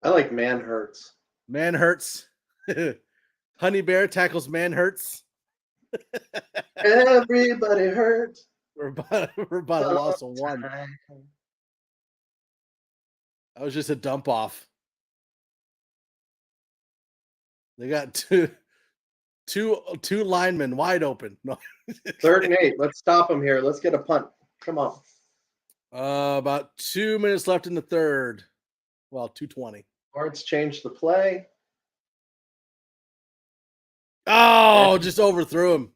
I like Manhertz. Manhertz. Honey Bear tackles Manhertz. Everybody hurts. We're about a loss of 1. That was just a dump off. They got two linemen wide open. No. 3rd and 8. Let's stop him here. Let's get a punt. Come on. About 2 minutes left in the third. Well, 2:20. Lawrence changed the play. Oh, just overthrew him.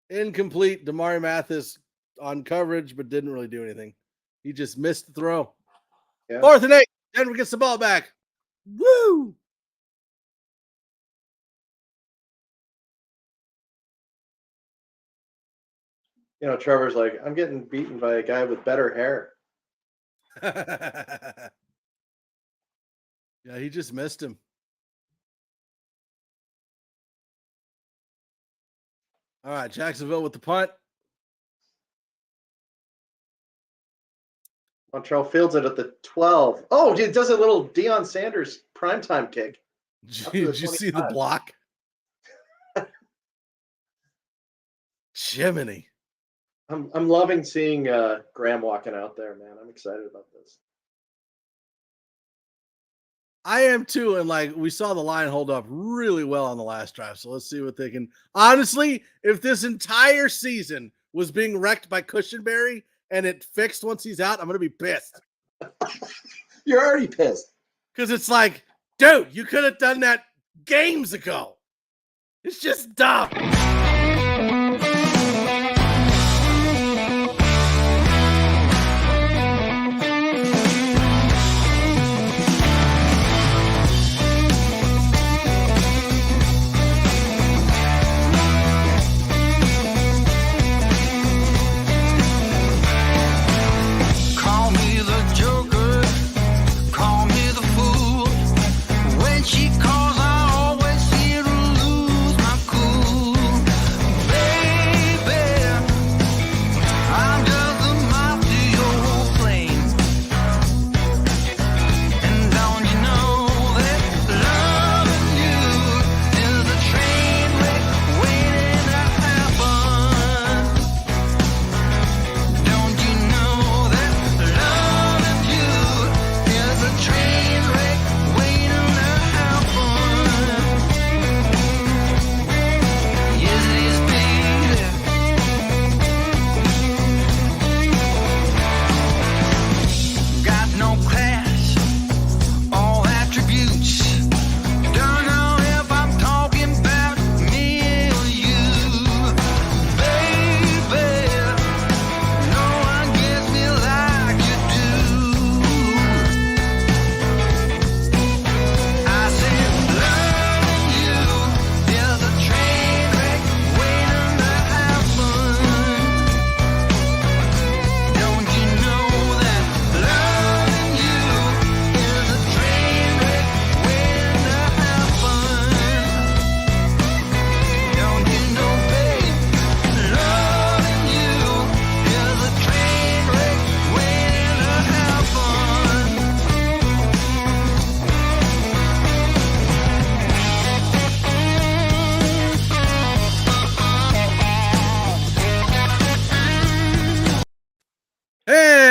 Incomplete. Damari Mathis on coverage, but didn't really do anything. He just missed the throw. Yeah. 4th and 8. Denver gets the ball back. Woo! You know, Trevor's like, I'm getting beaten by a guy with better hair. Yeah, he just missed him. All right, Jacksonville with the punt. Montreal fields it at the 12. Oh, it does a little Deion Sanders primetime kick. Did you see the block? Jiminy. I'm loving seeing Graham walking out there, man. I'm excited about this. I am too, and like we saw the line hold up really well on the last drive. So let's see what they can. Honestly, if this entire season was being wrecked by Cushenberry and it fixed once he's out, I'm gonna be pissed. You're already pissed. Because it's like, dude, you could have done that games ago. It's just dumb.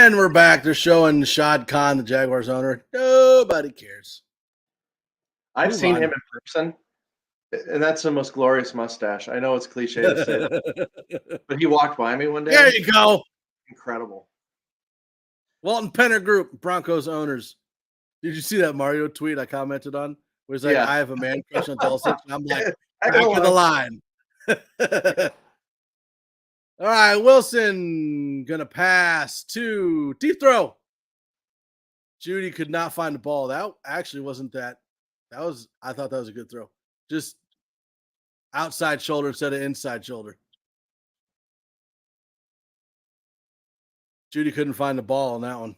And we're back. They're showing Shad Khan, the Jaguars owner. Nobody cares. I've Move seen on. him in person, and that's the most glorious mustache. I know it's cliche to say that, but he walked by me one day. There you go. Incredible. Walton Penner Group, Broncos owners. Did you see that Mario tweet I commented on? Where he's like, Yeah. I have a man crush on Dulcich. And I'm like, I back go to the on. line. All right, Wilson gonna pass to deep throw. Judy could not find the ball. That actually wasn't that. I thought that was a good throw. Just outside shoulder instead of inside shoulder. Judy couldn't find the ball on that one.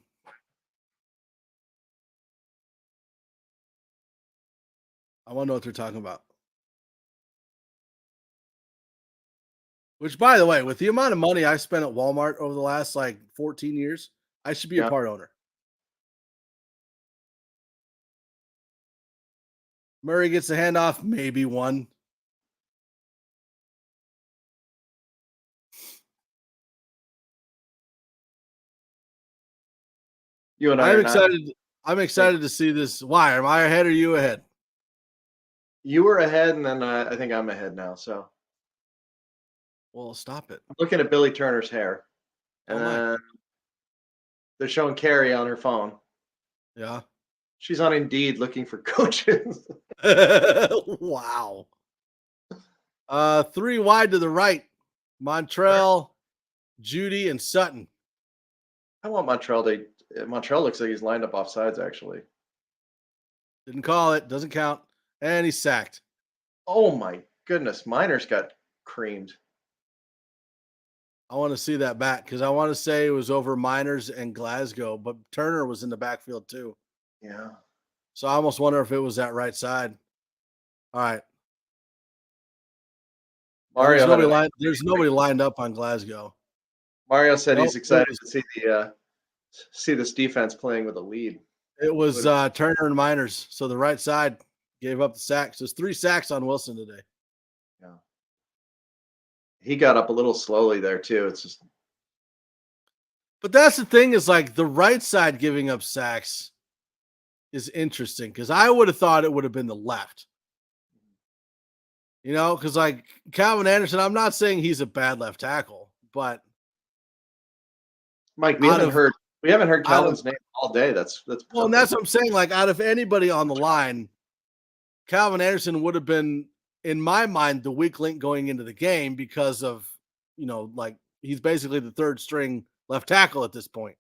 I want to know what they're talking about. Which, by the way, with the amount of money I spent at Walmart over the last 14 years, I should be a part owner. Murray gets the handoff, maybe one. You and I I'm excited to see this. Why? Am I ahead or you ahead? You were ahead, and then I think I'm ahead now. So, Well, stop it. I'm looking at Billy Turner's hair, and they're showing Carrie on her phone. Yeah. She's on Indeed looking for coaches. Wow. 3 wide to the right. Montrell, Judy, and Sutton. I want Montreal looks like he's lined up off sides, actually. Didn't call it. Doesn't count. And he's sacked. Oh, my goodness. Miners got creamed. I want to see that back because I want to say it was over Miners and Glasgow, but Turner was in the backfield too. Yeah. So I almost wonder if it was that right side. All right. Mario, there's nobody lined up on Glasgow. Mario said he's excited to see this defense playing with a lead. It was Turner and Miners. So the right side gave up the sacks. There's 3 sacks on Wilson today. Yeah. He got up a little slowly there too. It's just. But that's the thing is the right side giving up sacks is interesting because I would have thought it would have been the left. You know, because Calvin Anderson, I'm not saying he's a bad left tackle, but Mike, we haven't heard Calvin's name all day. That's well, and that's what I'm saying. Out of anybody on the line, Calvin Anderson would have been, in my mind, the weak link going into the game because of, he's basically the 3rd string left tackle at this point.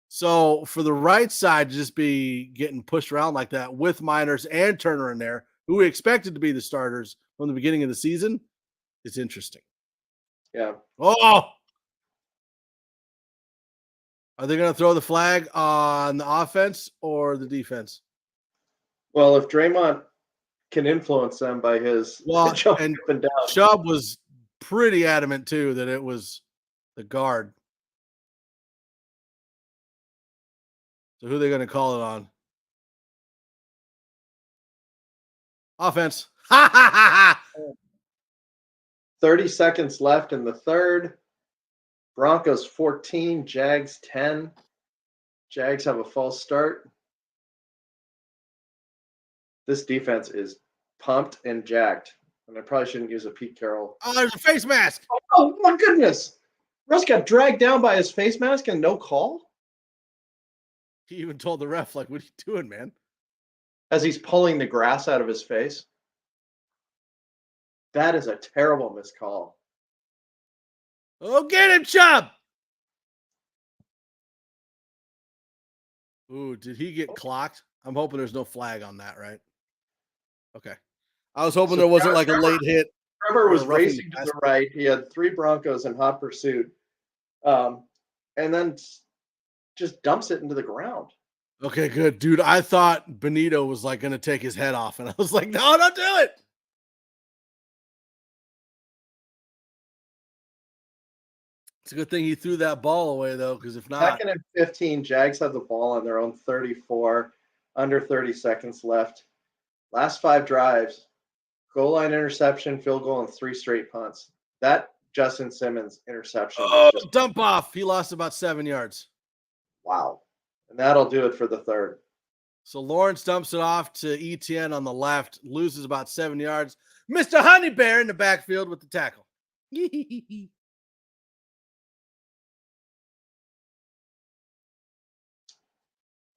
So for the right side to just be getting pushed around like that with Miners and Turner in there, who we expected to be the starters from the beginning of the season, is interesting. Yeah. Oh! Are they going to throw the flag on the offense or the defense? Well, if Draymond can influence them by his jumping up and down. Chubb was pretty adamant, too, that it was the guard. So who are they going to call it on? Offense. 30 seconds left in the 3rd. Broncos 14, Jags 10. Jags have a false start. This defense is pumped and jacked. And I probably shouldn't use a Pete Carroll. Oh, there's a face mask. Oh, my goodness. Russ got dragged down by his face mask and no call? He even told the ref, what are you doing, man? As he's pulling the grass out of his face. That is a terrible missed call. Oh, get him, Chubb! Ooh, did he get clocked? I'm hoping there's no flag on that, right? Okay. I was hoping there wasn't a late hit. Trevor was racing to the right. He had 3 Broncos in hot pursuit. And then just dumps it into the ground. Okay, good. Dude, I thought Benito was going to take his head off, and I was like, no, don't do it. It's a good thing he threw that ball away, though, because if not. 2nd and 15, Jags have the ball on their own 34, under 30 seconds left. Last 5 drives, goal line interception, field goal, and 3 straight punts. That Justin Simmons interception. Oh, Just, dump off. He lost about 7 yards. wow. And that'll do it for the third. So Lawrence dumps it off to ETN on the left, loses about 7 yards. Mr. Honey Bear in the backfield with the tackle.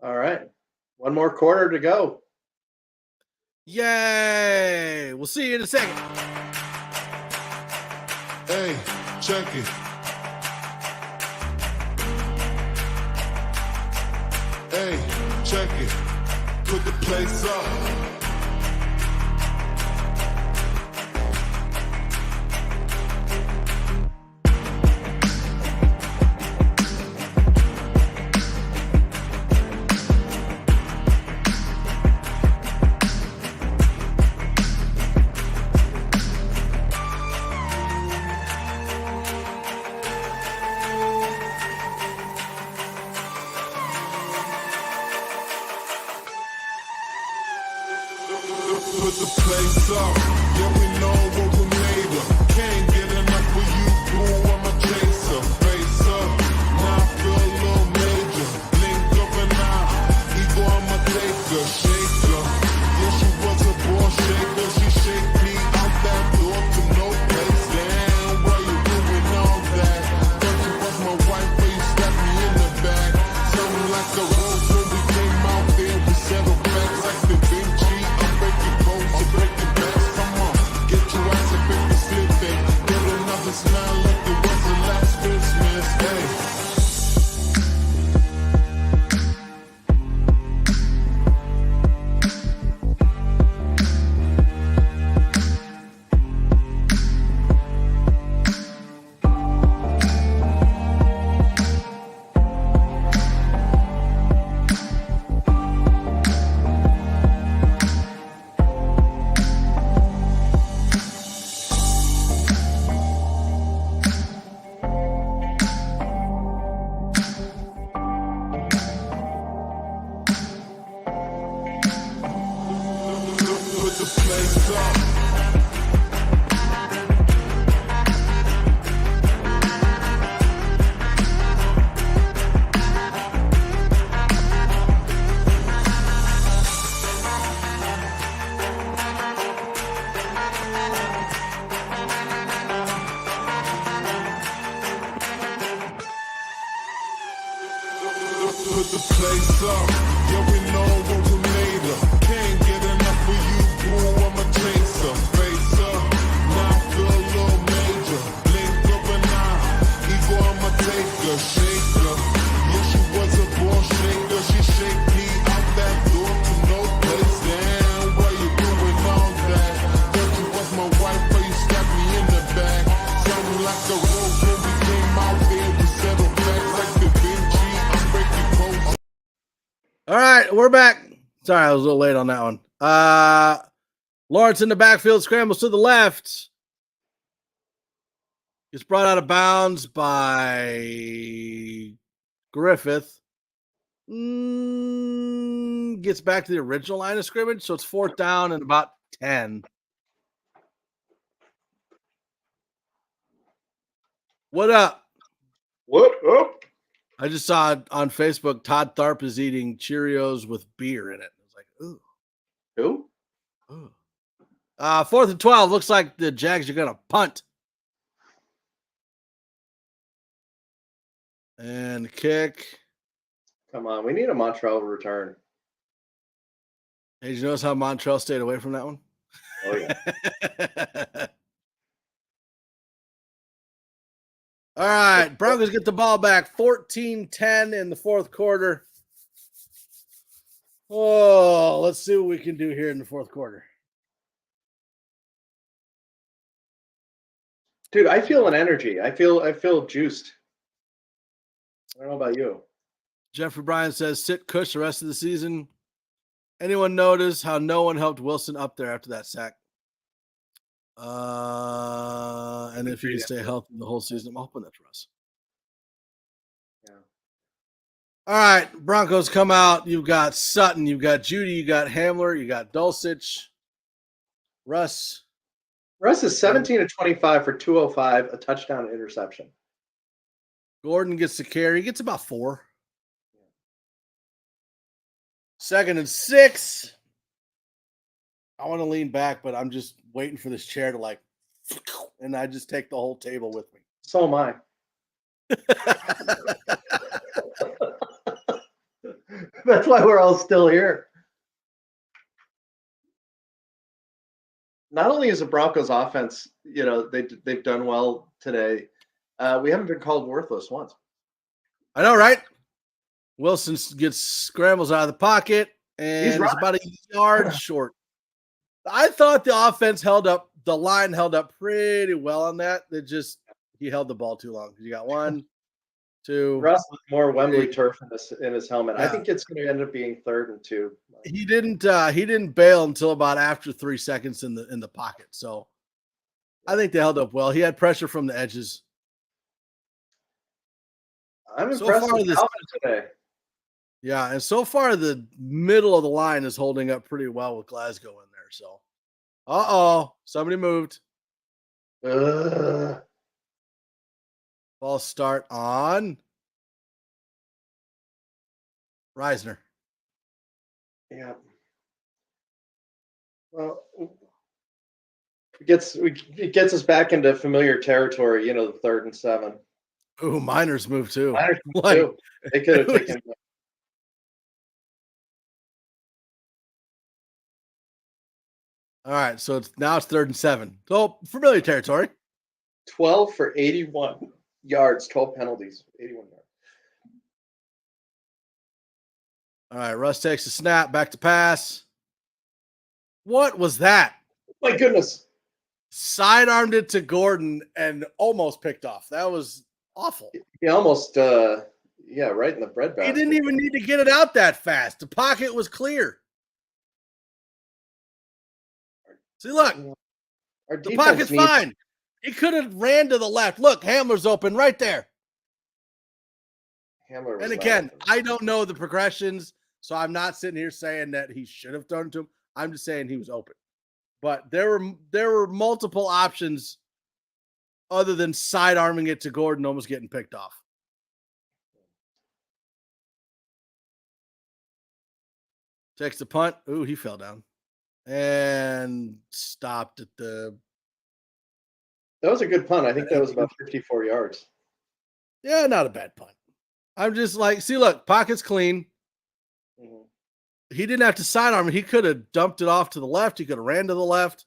All right. One more quarter to go. Yay! We'll see you in a second. Hey, check it. Hey, check it. Put the place up. Put the place up. Yeah, we know what we made of. Can't get enough of you, boo. I'm a chaser. Face up. Now I feel a little major. Blink of an eye. Ego, I'm a taker. Shaker. Yeah, she was a ball shaker. She shake me out that door to no place. Damn, why you doing all that? Thought you was my wife, but you stabbed me in the back. Something like a rose when we came out there. We settled facts like the Vinci. I'm breaking bones, I'm breaking backs. Come on, get your ass up in the slip it. Get another smile like it was the last Christmas. Hey. Put the place up. Put the place up. Yeah, we know what we made of. Can't get enough of you, boo. I'm a chaser. Face up. Now I feel a little major. Blink of an eye. Ego, I'm a taker. Shaker. Yeah, she was a ball shaker. She shake me out that door to no place. Damn, why you doing all that? Thought you was my wife, but you stabbed me in the back. Something like a rose when we came out there. We settled facts like the Vinci. I'm breaking bones. All right, we're back. Sorry, I was a little late on that one. Lawrence in the backfield scrambles to the left. Gets brought out of bounds by Griffith. Gets back to the original line of scrimmage, so it's 4th down and about 10. What up? What up? I just saw on Facebook Todd Tharp is eating Cheerios with beer in it. I was like, ooh. Who? Ooh. 4th and 12. Looks like the Jags are going to punt. And kick. Come on. We need a Montreal return. Hey, did you notice how Montreal stayed away from that one? Oh, yeah. All right. Broncos get the ball back. 14-10 in the 4th quarter. Oh, let's see what we can do here in the 4th quarter. Dude, I feel an energy. I feel juiced. I don't know about you. Jeffrey Bryan says, sit Kush the rest of the season. Anyone notice how no one helped Wilson up there after that sack? And if he can stay healthy the whole season, I'm hoping that's Russ. Yeah. All right, Broncos come out. You've got Sutton, you've got Judy, you got Hamler, you got Dulcich, Russ, Russ is 17 of 25 for 205, a touchdown and interception. Gordon gets the carry. He gets about 4. 2nd and 6. I want to lean back, but I'm just waiting for this chair to and I just take the whole table with me. So am I. That's why we're all still here. Not only is the Broncos offense, they've done well today. We haven't been called worthless once. I know, right? Wilson scrambles out of the pocket and is about a yard short. I thought the offense the line held up pretty well on that. He held the ball too long. You got 1, 2. Russ with more Wembley turf in his helmet. Yeah. I think it's going to end up being 3rd and 2. He didn't bail until about after 3 seconds in the pocket. So I think they held up well. He had pressure from the edges. I'm impressed with Calvin today. Yeah, and so far the middle of the line is holding up pretty well with Glasgow in there. So, somebody moved. Ball start on Reisner. Yeah. Well, it gets us back into familiar territory. The 3rd and 7. Ooh, Miners moved too. Too. They could have taken. All right, so it's 3rd and 7. So familiar territory. 12 for 81 yards, 12 penalties, 81 yards. All right, Russ takes a snap, back to pass. What was that? My goodness. Sidearmed it to Gordon and almost picked off. That was awful. He almost, right in the breadbasket. He didn't even need to get it out that fast. The pocket was clear. See, look, the pocket's fine. He could have ran to the left. Look, Hamler's open right there. Hamler was and again, I don't know the progressions, so I'm not sitting here saying that he should have thrown to him. I'm just saying he was open. But there were multiple options other than side-arming it to Gordon almost getting picked off. Takes the punt. Ooh, he fell down. And stopped at the... That was a good punt. I think that was about 54 yards. Yeah, not a bad punt. I'm just see, look, pocket's clean. Mm-hmm. He didn't have to sidearm it. He could have dumped it off to the left. He could have ran to the left.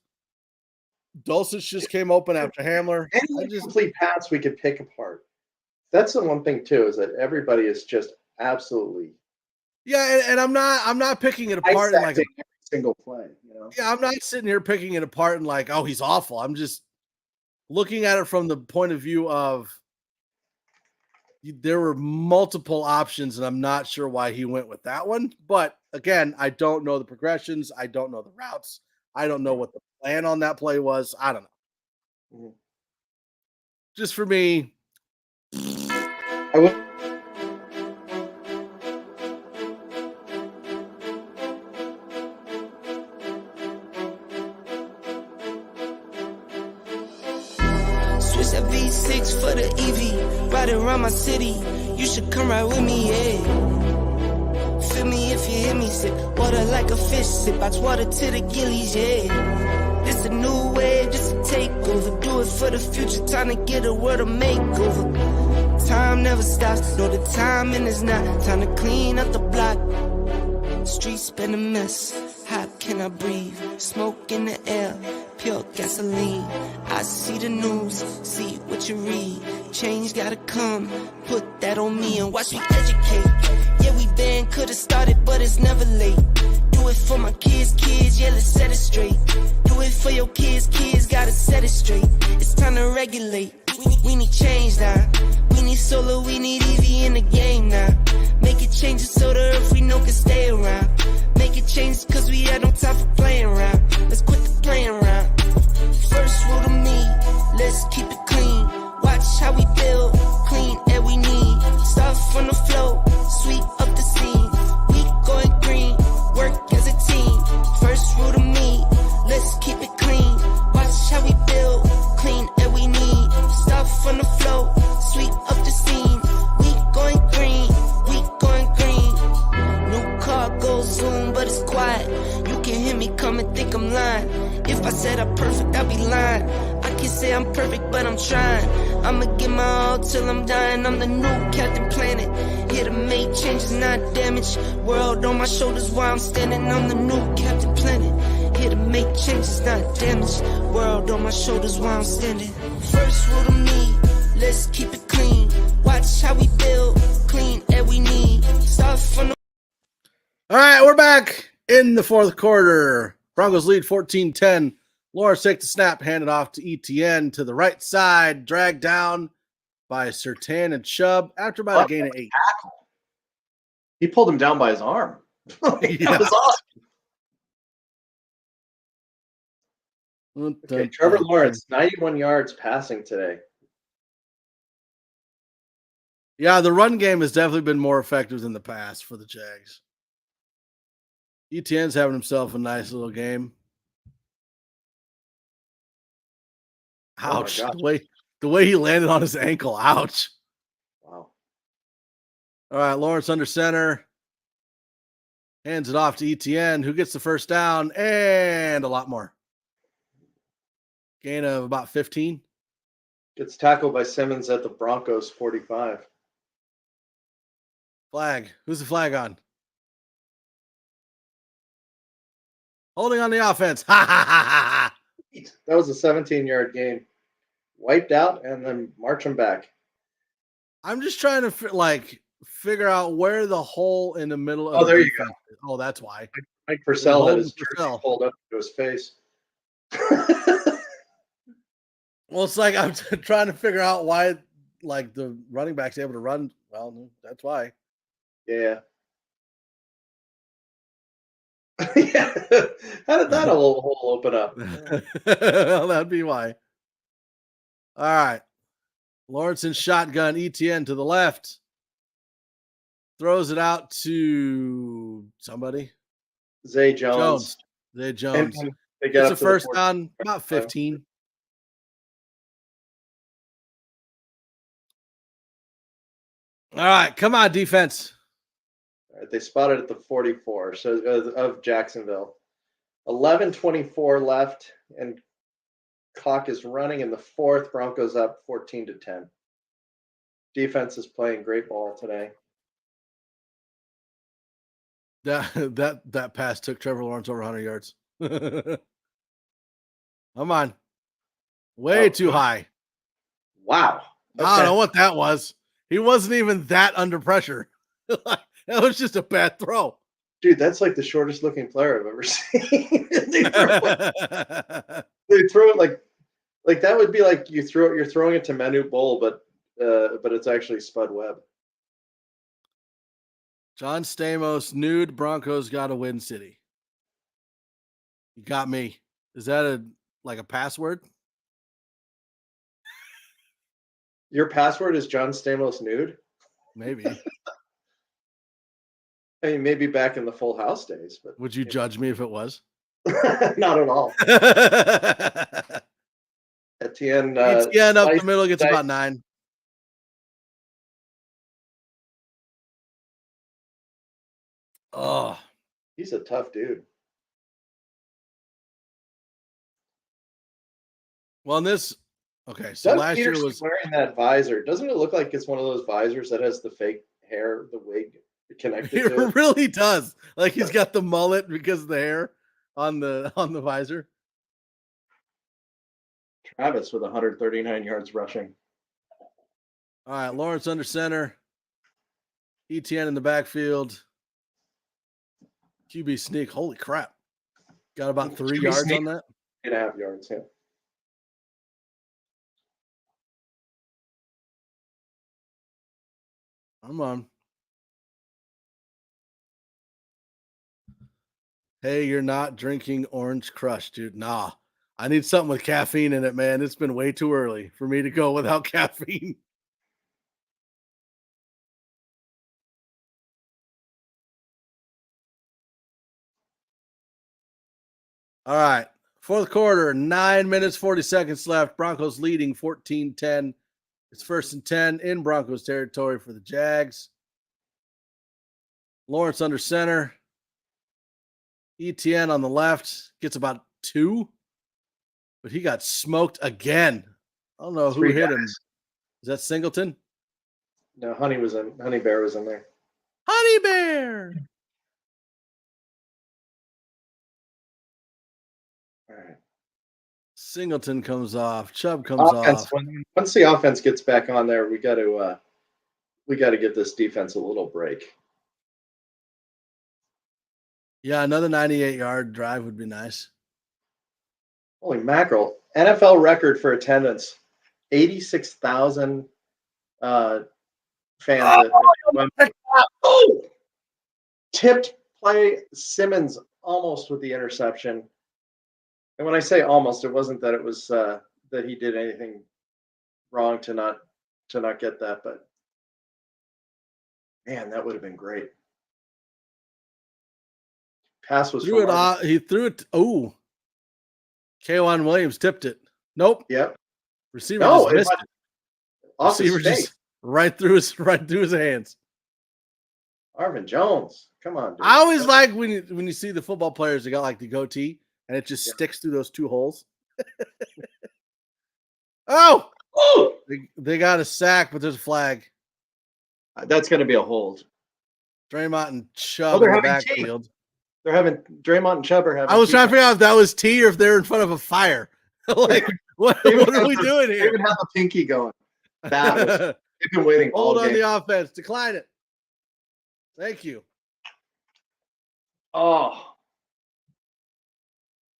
Dulcich just came open after Hamler. Any complete pass we could pick apart. That's the one thing, too, is that everybody is just absolutely... Yeah, and I'm not picking it apart in every single play. Yeah, I'm not sitting here picking it apart and oh, he's awful. I'm just looking at it from the point of view of there were multiple options, and I'm not sure why he went with that one. But again, I don't know the progressions. I don't know the routes. I don't know what the plan on that play was. I don't know. Mm-hmm. Just for me, I would. Switch that V6 for the EV. Ride around my city. You should come ride with me, yeah. Feel me if you hear me sip. Water like a fish sip. I water to the gillies, yeah. This a new wave, this a takeover. Do it for the future, time to get a world of makeover. Time never stops, no, the timing is not. Time to clean up the block. Streets been a mess, how can I breathe? Smoke in the air, pure gasoline. I see the news, see what you read. Change gotta come, put that on me and watch me educate. Yeah, we been, could've started, but it's never late. Do it for my kids, yeah, let's set it straight. Do it for your kids, gotta set it straight. It's time to regulate, we need change now. We need solar, we need EV in the game now. Make it changes so the earth we know can stay around. Make it changes cause we had no time for playing around. Let's quit the playing around. First rule to me, let's keep it clean. Watch how we build, clean air we need. Start from the flow, sweep up the scene. We going green, work as a team. First rule to me, let's keep it clean. Watch how we build. trying. I'ma get my all till I'm dying. I'm the new Captain Planet. Here to make changes, not damage. World on my shoulders while I'm standing. I'm the new Captain Planet. Here to make changes, not damage. World on my shoulders while I'm standing. First rule to me, let's keep it clean. Watch how we build, clean air we need. Start from the. All right, we're back in the fourth quarter. Broncos lead 14-10. Lawrence takes the snap, handed off to ETN to the right side, dragged down by Surtain and Chubb after about a gain of 8. Tackle. He pulled him down by his arm. That Yeah. was awesome. Okay, Trevor Lawrence, 91 yards passing today. Yeah, the run game has definitely been more effective than the pass for the Jags. ETN's having himself a nice little game. Ouch. Oh my gosh. The way he landed on his ankle. Ouch. Wow. All right, Lawrence under center. Hands it off to ETN, who gets the first down and a lot more. Gain of about 15. Gets tackled by Simmons at the Broncos 45. Flag. Who's the flag on? Holding on the offense. Ha ha ha ha. That was a 17-yard gain. Wiped out and then march him back. I'm just trying to figure out where the hole in the middle of. Oh, there you go. Oh, that's why. Mike Purcell had his Holding jersey Purcell. pulled up to his face. Well, it's like I'm trying to figure out why, the running back's able to run. Well, that's why. Yeah. Yeah. How did that little hole open up? Well, that'd be why. All right. Lawrence in shotgun, ETN to the left. Throws it out to somebody. Zay Jones. Zay Jones. And they get It's a up to first the down, about 15. All right, come on, defense. All right, they spotted at the 44 of Jacksonville. 11:24 left, and clock is running in the fourth. Broncos up 14-10. Defense is playing great ball today. That pass took Trevor Lawrence over 100 yards. Come on. Way too high. Wow. I don't know what that was. He wasn't even that under pressure. That was just a bad throw. Dude, that's like the shortest looking player I've ever seen. They throw it like that would be like you're throwing it to Manu Bowl, but it's actually Spud Webb. John Stamos, nude Broncos got to win city. You got me. Is that a password? Your password is John Stamos nude? Maybe. I mean, maybe back in the Full House days, but Would you judge me if it was? not at all. Etienne Etienne up the middle gets about 9. Oh, he's a tough dude. well, in this, okay. So Doug last year Peterson's was wearing that visor. Doesn't it look like it's one of those visors that has the fake hair, the wig connected it to it? really does. Like he's got the mullet because of the hair on the visor. Travis with 139 yards rushing. All right, Lawrence under center. ETN in the backfield. QB sneak. Holy crap. Got about 3 QB yards sneak. on that. 8.5 yards, yeah. Come on. Hey, you're not drinking Orange Crush, dude. Nah. I need something with caffeine in it, man. It's been way too early for me to go without caffeine. All right. Fourth quarter, 9 minutes, 40 seconds left. Broncos leading 14-10. It's 1st and 10 in Broncos territory for the Jags. Lawrence under center. ETN on the left gets about 2, but he got smoked again I don't know who 3 hit him. guys. Is that Singleton? No, Honey Bear was in there. Honey Bear. All right. Singleton comes off. Chubb comes Offense, off. once the offense gets back on there, we got to give this defense a little break. Yeah, another 98-yard drive would be nice. Holy mackerel. NFL record for attendance. 86,000 fans. Oh! Tipped play. Simmons almost with the interception. And when I say almost, it wasn't that it was that he did anything wrong to not get that, but man, that would have been great. Pass was Threw it he threw it. Oh, K'Wan Williams tipped it. Nope. Yep. Receiver No, just missed it. Off his Receiver face. just right through his hands. Marvin Jones. Come on, dude. I always like when you see the football players, they got like the goatee and it just sticks through those 2 holes. Oh, they got a sack, but there's a flag. That's going to be a hold. Draymond and Chubb in the backfield. They're having Draymond and Chubb are having. I was trying to figure out if that was T or if they're in front of a fire. Like, what are we doing here? They even have the pinky going. That was, they've been waiting all Hold on game. the offense. Decline it. Thank you. Oh.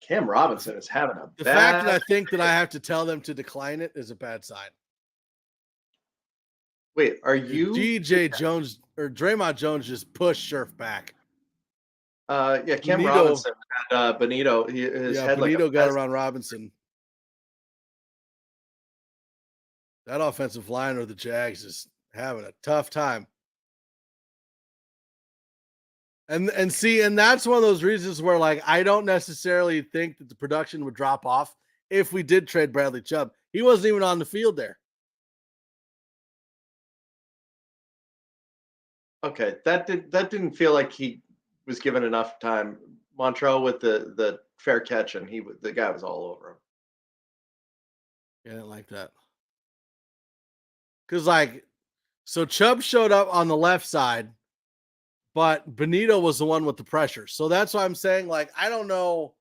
Cam Robinson is having a The bad fact that I think that I have to tell them to decline it is a bad sign. Wait, are you DJ Jones or Draymond Jones just pushed Scherf back? Yeah, Cam Benito. Robinson had Benito. His head Benito like got around Robinson. That offensive line of the Jags is having a tough time. And that's one of those reasons where, like, I don't necessarily think that the production would drop off if we did trade Bradley Chubb. He wasn't even on the field there. Okay, that didn't feel like he was given enough time. Montrell with the fair catch, and the guy was all over him. Yeah, I didn't like that. Because, like, so Chubb showed up on the left side, but Benito was the one with the pressure. So that's why I'm saying, like, I don't know.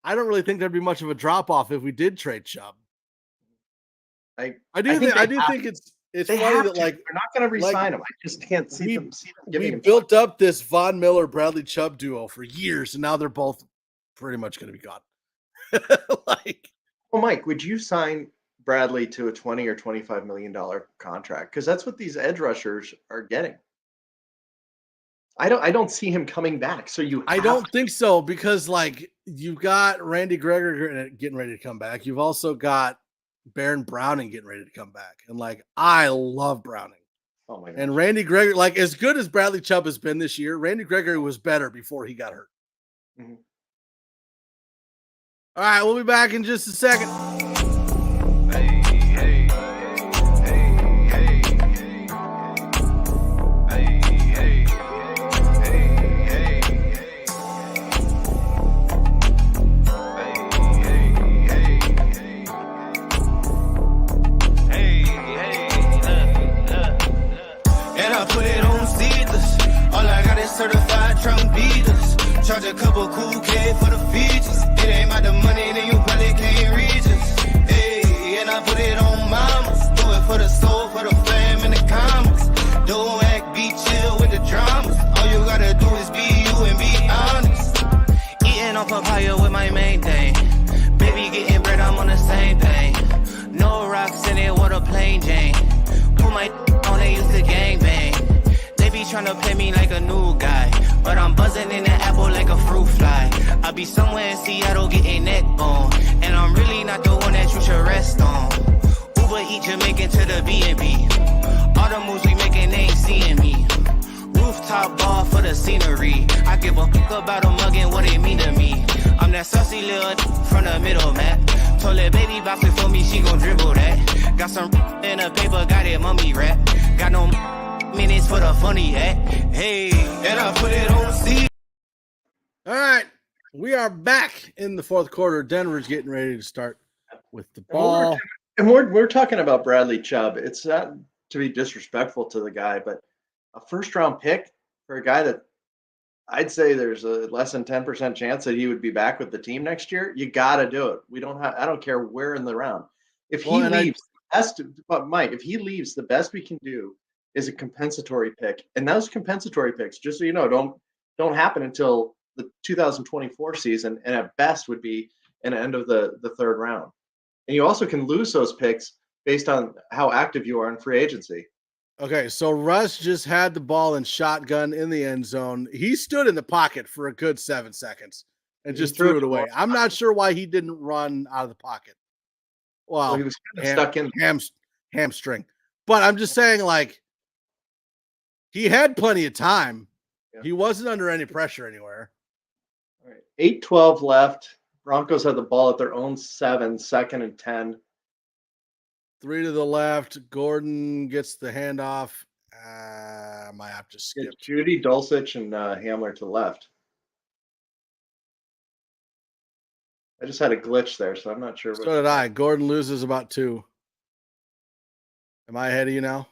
I don't really think there'd be much of a drop off if we did trade Chubb. I do think it's funny that, like, they're not going to re-sign him. I just can't see them giving him. We built up this Von Miller Bradley Chubb duo for years, and now they're both pretty much going to be gone. Like, well, Mike, would you sign Bradley to a $20 or $25 million contract? Because that's what these edge rushers are getting. I don't see him coming back. So I don't think so, because, like, you've got Randy Gregory getting ready to come back. You've also got Baron Browning getting ready to come back. And, like, I love Browning. Oh my God. And Randy Gregory, like, as good as Bradley Chubb has been this year, Randy Gregory was better before he got hurt. Mm-hmm. All right, we'll be back in just a second. Certified trunk beaters. Charge a couple cool K for the features. It ain't about the money, then you probably can't reach us. Hey, and I put it on mamas. Do it for the soul, for the fam, and the commas. Don't act, be chill with the dramas. All you gotta do is be you and be honest. Eating on papaya with my main thing. Baby getting bread, I'm on the same thing. No rocks in it, what a plain Jane. Put my on, they used to gangbang. Trying to play me like a new guy, but I'm buzzing in the apple like a fruit fly. I'll be somewhere in Seattle getting neck on, and I'm really not the one that you should rest on. Uber eat Jamaican to the B&B. All the moves we making, they ain't seeing me. Rooftop bar for the scenery. I give a fuck about a mug and what it mean to me. I'm that saucy little from the middle, man. Told that baby box it for me, she gon' dribble that. Got some in the paper, got it mummy wrap. Got no minutes for the funny hat. Hey, and I put it on C. All right, we are back in the fourth quarter. Denver's getting ready to start with the ball. And we're talking about Bradley Chubb. It's not to be disrespectful to the guy, but a first round pick for a guy that I'd say there's a less than 10% chance that he would be back with the team next year. You got to do it. I don't care where in the round. If he leaves, but Mike, if he leaves, the best we can do is a compensatory pick. And those compensatory picks, just so you know, don't happen until the 2024 season, and at best would be an end of the third round. And you also can lose those picks based on how active you are in free agency. Okay, so Russ just had the ball in shotgun in the end zone. He stood in the pocket for a good 7 seconds and just threw it away. I'm not sure why he didn't run out of the pocket. Well, he was kind of stuck in hamstring. But I'm just saying, like, he had plenty of time. Yeah. He wasn't under any pressure anywhere. All right, 8:12 left. Broncos had the ball at their own 7, 2nd and 10. 3 to the left. Gordon gets the handoff. My app just skipped. It's Judy, Dulcich, and Hamler to the left. I just had a glitch there, so I'm not sure. So did I. Gordon loses about 2. Am I ahead of you now?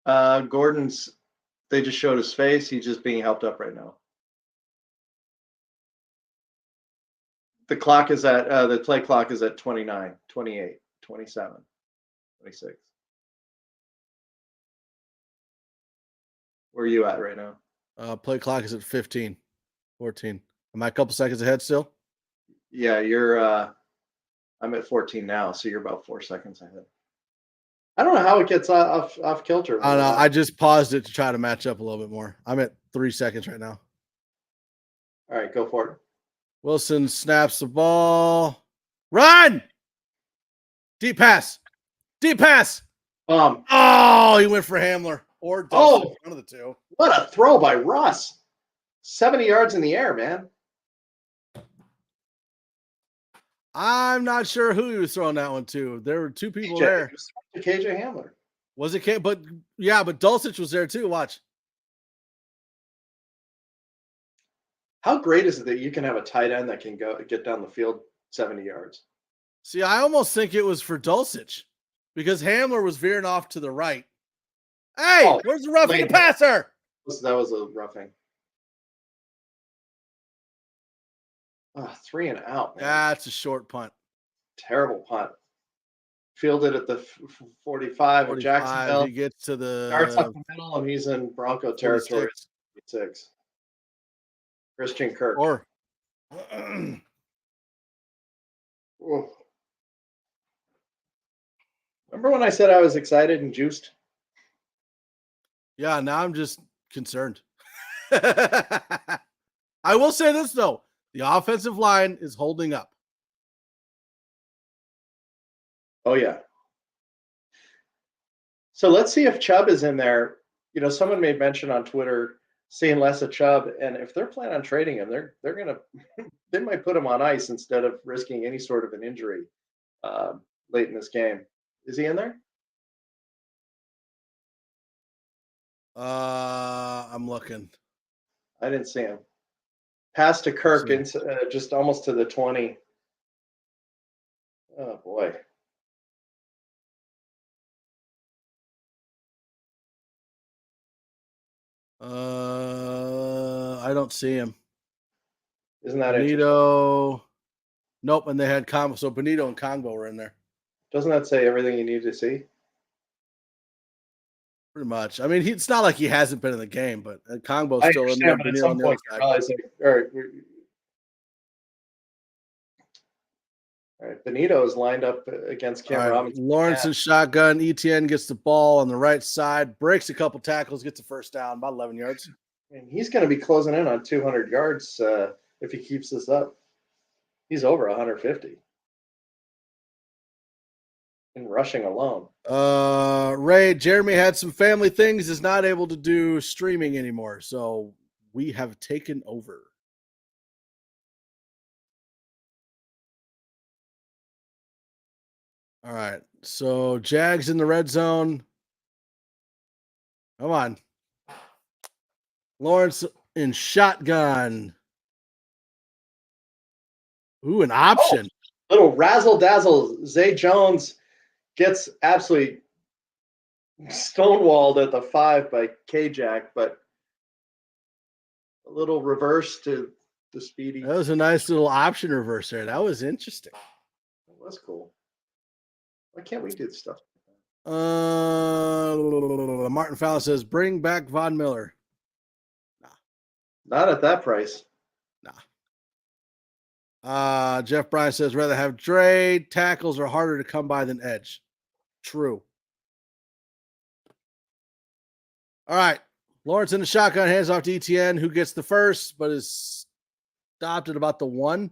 They just showed his face. He's just being helped up right now. The clock is at, the play clock is at 29, 28, 27, 26. Where are you at right now? Play clock is at 15, 14. Am I a couple seconds ahead still? Yeah, I'm at 14 now, so you're about 4 seconds ahead. I don't know how it gets off kilter. I don't know. I just paused it to try to match up a little bit more. I'm at 3 seconds right now. All right, go for it. Wilson snaps the ball. Run! Deep pass. Deep pass. Oh, he went for Hamler or Dulcich, one of the two. What a throw by Russ. 70 yards in the air, man. I'm not sure who he was throwing that one to. There were 2 people there. It was KJ Hamler. Was it K? But yeah, but Dulcich was there too. Watch. How great is it that you can have a tight end that can get down the field 70 yards? See, I almost think it was for Dulcich because Hamler was veering off to the right. Hey, where's the roughing the passer? That was a roughing. 3 and out, man. That's a short punt. Terrible punt. Fielded at the 45 of Jacksonville. He gets to the starts up the middle, and he's in Bronco territory. 46. Christian Kirk. Or remember when I said I was excited and juiced? Yeah, now I'm just concerned. I will say this though. The offensive line is holding up. Oh, yeah. So let's see if Chubb is in there. You know, someone made mention on Twitter seeing less of Chubb, and if they're planning on trading him, they're gonna they might put him on ice instead of risking any sort of an injury late in this game. Is he in there? I'm looking. I didn't see him. Pass to Kirk, just almost to the 20. Oh boy. I don't see him. Isn't that Benito? Nope, and they had Combo. So Benito and Congo were in there. Doesn't that say everything you need to see? Pretty much. I mean, it's not like he hasn't been in the game, but Congo's still in there. But at some point, all right, Benito is lined up against Cam Robinson. Lawrence and shotgun. ETN gets the ball on the right side, breaks a couple tackles, gets a first down, about 11 yards. And he's going to be closing in on 200 yards if he keeps this up. He's over 150 in rushing alone. Ray, Jeremy had some family things, is not able to do streaming anymore, so we have taken over. All right, so Jags in the red zone. Come on. Lawrence in shotgun. Ooh, an option. Little razzle dazzle. Zay Jones gets absolutely stonewalled at the 5 by K-Jack, but a little reverse to the speedy. That was a nice little option reverse there. That was interesting. That was cool. Why can't we do stuff? Martin Fowler says, bring back Von Miller. Not at that price. Jeff Bryan says, rather have Dre. Tackles are harder to come by than edge. True. All right. Lawrence in the shotgun, hands off to ETN, who gets the first, but is stopped at about the 1.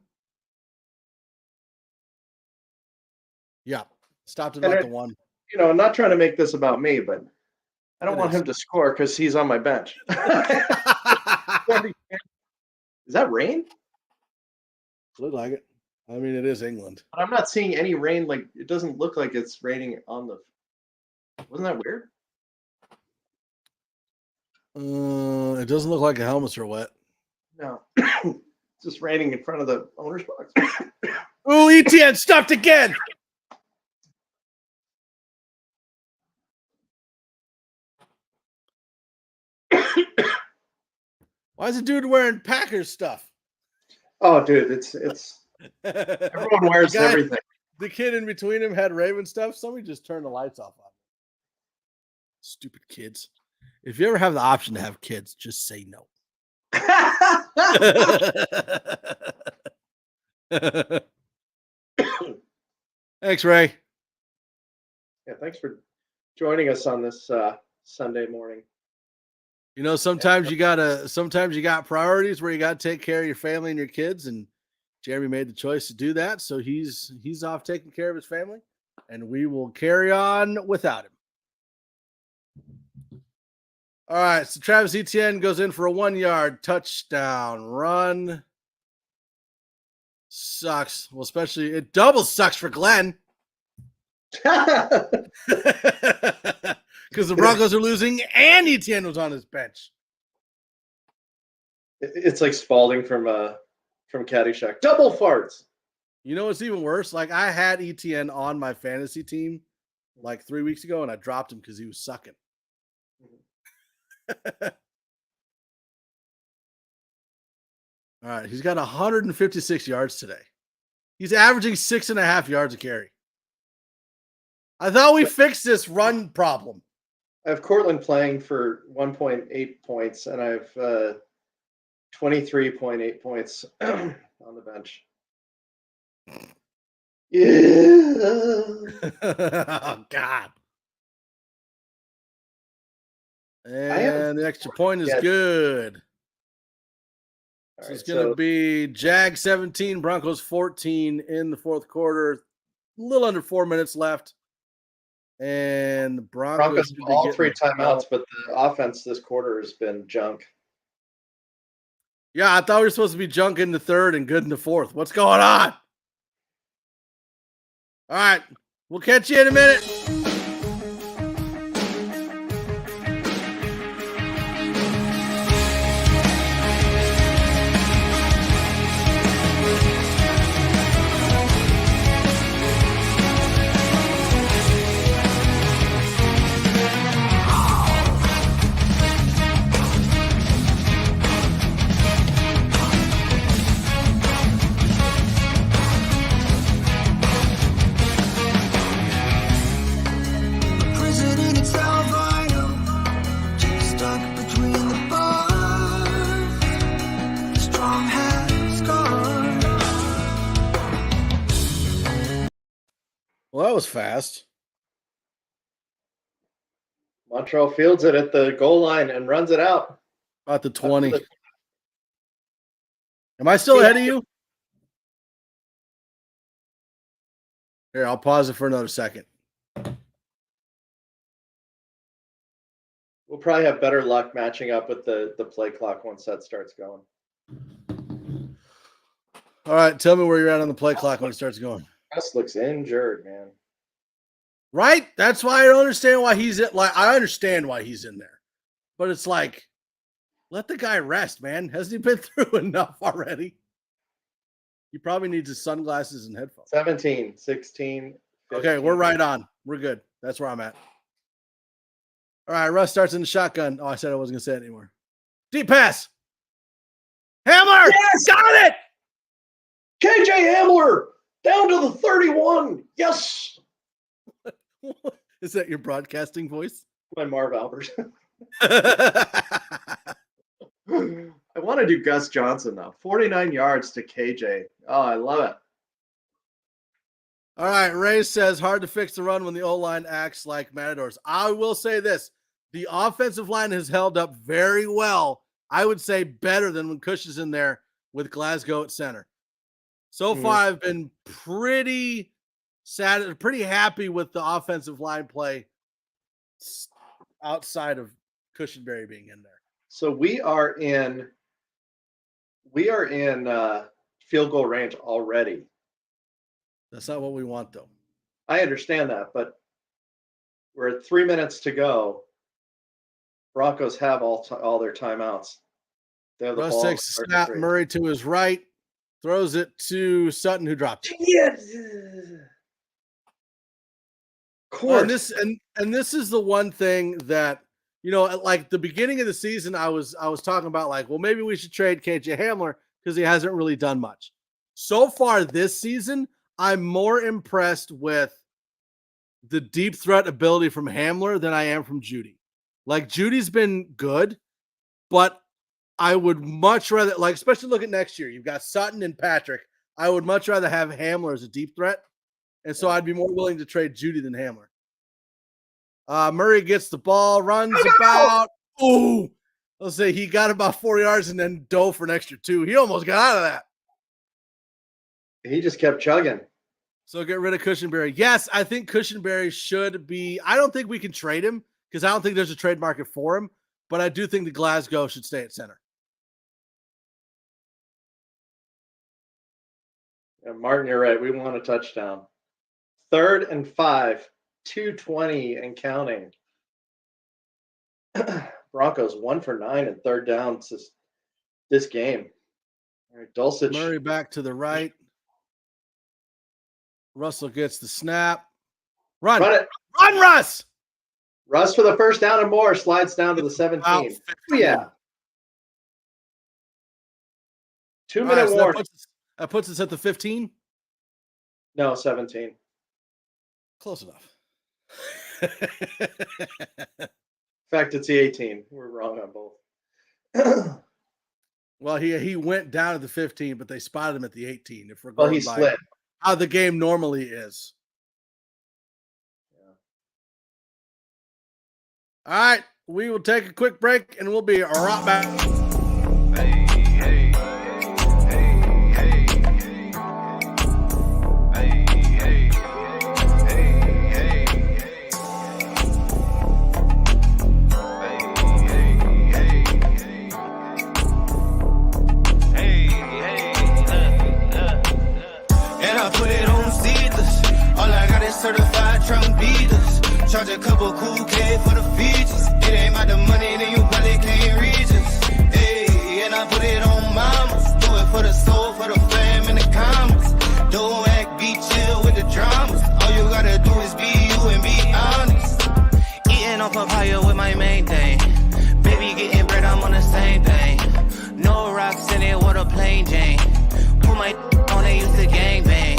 Yeah. Stopped at about the 1. You know, I'm not trying to make this about me, but I don't want is. him to score because he's on my bench. Is that rain? Look like it. I mean, it is England. But I'm not seeing any rain. Like, it doesn't look like it's raining on the. Wasn't that weird? It doesn't look like the helmets are wet. No. It's just raining in front of the owner's box. Ooh, ETN stuffed again. Why is the dude wearing Packers stuff? Oh, dude, it's everyone wears everything. The kid in between him had Raven stuff. Somebody just turned the lights off on him. Stupid kids. If you ever have the option to have kids, just say no. Thanks, Ray. Yeah, thanks for joining us on this Sunday morning. You know, sometimes you got priorities where you got to take care of your family and your kids, and Jeremy made the choice to do that. So he's off taking care of his family, and we will carry on without him. All right, so Travis Etienne goes in for a 1-yard touchdown run. Sucks. Well, especially it double sucks for Glenn. Because the Broncos are losing and Etienne was on his bench. It's like Spalding from Caddyshack. Double farts. You know what's even worse? Like, I had Etienne on my fantasy team like 3 weeks ago, and I dropped him because he was sucking. All right, he's got 156 yards today. He's averaging 6.5 yards a carry. I thought we fixed this run problem. I have Cortland playing for 1.8 points, and I have 23.8 points on the bench. Yeah. Oh, God. And the extra point is good. So it's going to be Jag 17, Broncos 14 in the fourth quarter. A little under 4 minutes left. And the Broncos have all 3 timeouts, but the offense this quarter has been junk. Yeah, I thought we were supposed to be junk in the third and good in the fourth. What's going on? All right. We'll catch you in a minute. Well, that was fast. Montreal fields it at the goal line and runs it out. About the 20. Am I still ahead of you? Here, I'll pause it for another second. We'll probably have better luck matching up with the play clock once that starts going. All right, tell me where you're at on the play clock when it starts going. Russ looks injured, man. Right? That's why I don't understand why he's in. Like, I understand why he's in there, but it's like, let the guy rest, man. Hasn't he been through enough already? He probably needs his sunglasses and headphones. 17, 16. 15. Okay, we're right on. We're good. That's where I'm at. All right, Russ starts in the shotgun. Oh, I said I wasn't going to say it anymore. Deep pass. Hamler! Yes! Got it! KJ Hamler down to the 31. Yes. Is that your broadcasting voice? My Marv Albert. I want to do Gus Johnson though. 49 yards to KJ. Oh, I love it. All right, Ray says hard to fix the run when the O-line acts like matadors. I will say this. The offensive line has held up very well. I would say better than when Cush is in there with Glasgow at center. So far, I've been pretty sad, pretty happy with the offensive line play outside of Cushenberry being in there. So we are in field goal range already. That's not what we want, though. I understand that, but we're at 3 minutes to go. Broncos have all their timeouts. They have the Russ ball. takes the snap. Murray to his right, throws it to Sutton, who dropped it. Yes. And this is the one thing that, you know, like the beginning of the season, I was talking about like, well, maybe we should trade KJ Hamler because he hasn't really done much. So far this season, I'm more impressed with the deep threat ability from Hamler than I am from Judy. Like Judy's been good, but I would much rather, like, especially look at next year. You've got Sutton and Patrick. I would much rather have Hamler as a deep threat. And so I'd be more willing to trade Judy than Hamler. Murray gets the ball, runs about. Ooh, let's say he got about 4 yards and then dove for an extra 2. He almost got out of that. He just kept chugging. So get rid of Cushenberry. Yes, I think Cushenberry should be. I don't think we can trade him because I don't think there's a trade market for him. But I do think the Glasgow should stay at center. Yeah, Martin, you're right. We want a touchdown. 3rd and 5, 2:20 and counting. Broncos 1 for 9 and 3rd down this game. All right, Dulcich. Murray back to the right. Russell gets the snap. Run it. Run, Russ. Russ for the first down and more. Slides down to the 17. Oh, yeah. 2-minute warning. That puts us at the 15? No, 17. Close enough. In fact, it's the 18. We're wrong on both. Well, he went down to the 15, but they spotted him at the 18. If we're going by he slid. How the game normally is. Yeah. All right, we will take a quick break, and we'll be right back. Certified trunk beaters. Charge a couple cool K for the features. It ain't about the money, then you probably can't reach us. Hey, and I put it on mamas. Do it for the soul, for the fam and the comments. Don't act, be chill with the dramas. All you gotta do is be you and be honest. Eating on papaya with my main thing. Baby getting bread, I'm on the same thing. No rocks in it, what a plain Jane. Put my on, they used to gangbang.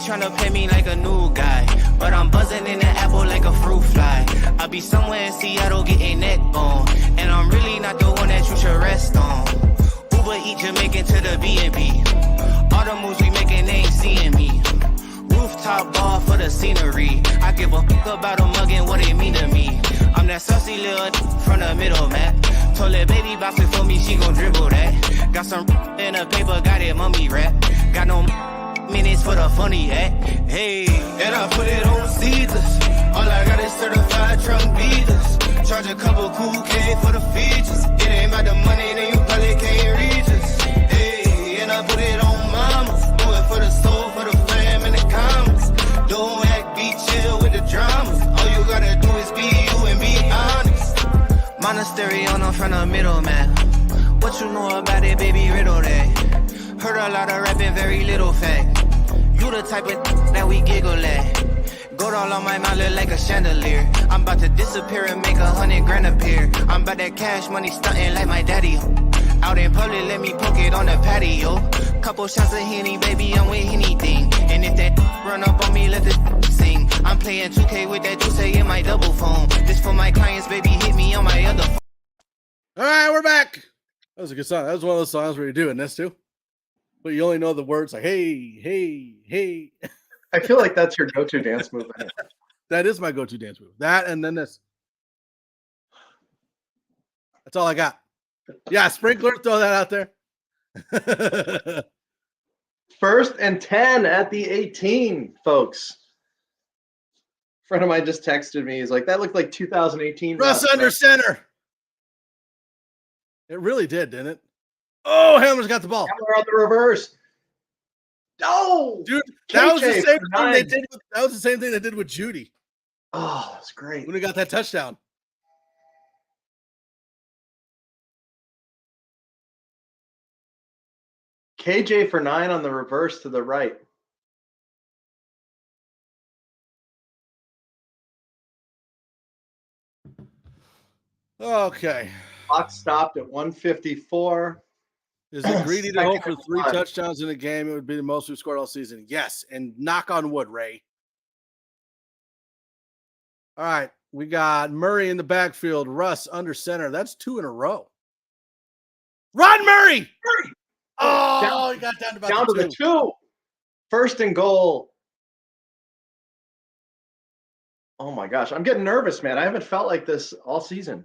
Trying to pay me like a new guy, but I'm buzzing in the apple like a fruit fly. I be somewhere in Seattle getting neck bone, and I'm really not the one that you should rest on. Uber eat Jamaican to the B&B. All the moves we making, they ain't seeing me. Rooftop bar for the scenery. I give a fuck about a mug and what they mean to me. I'm that saucy little from the middle, man. Told that baby box it for me, she gon' dribble that. Got some in the paper, got it mummy wrap. Got no minutes for the funny hat. Hey, and I put it on Caesars. All I got is certified trunk beaters. Charge a couple cool K for the features. It ain't about the money, then you probably can't reach us. Hey, and I put it on mamas. Do it for the soul, for the fam and the comments. Don't act, be chill with the dramas. All you gotta do is be you and be honest. Monastery on front of middle, man. What you know about it, baby, riddle that. Heard a lot of rapping, very little fact. You the type of that we giggle at. Gold all on my mouth look like a chandelier. I'm about to disappear and make 100 grand appear. I'm about that cash money stunting like my daddy. Out in public, let me poke it on the patio. Couple shots of Henny, baby, I'm with anything. And if that run up on me, let the sing. I'm playing 2K with that juice in my double phone. This for my clients, baby, hit me on my other phone. All right, we're back. That was a good song. That was one of those songs where you're doing this too, but you only know the words like "hey, hey, hey." I feel like that's your go-to dance move. That is my go-to dance move. That and then this. That's all I got. Yeah, sprinkler. Throw that out there. 1st and 10 at the 18, folks. A friend of mine just texted me. He's like, "That looked like 2018." Russ under center. It really did, didn't it? Oh, Hamler's got the ball. Hamler on the reverse. Oh, dude, that was the KJ same for thing they 9. did. That was the same thing they did with Judy Oh, that's great. when he got that touchdown. KJ for 9 on the reverse to the right. Okay. Clock stopped at 1:54. Is it greedy to Second hope for and 3 1. touchdowns in a game? It would be the most we've scored all season. Yes, and knock on wood, Ray. All right, we got Murray in the backfield. Russ under center. That's 2 in a row. Run, Murray! Oh, he got down to about Down to the 2. 1st and goal. Oh my gosh, I'm getting nervous, man. I haven't felt like this all season.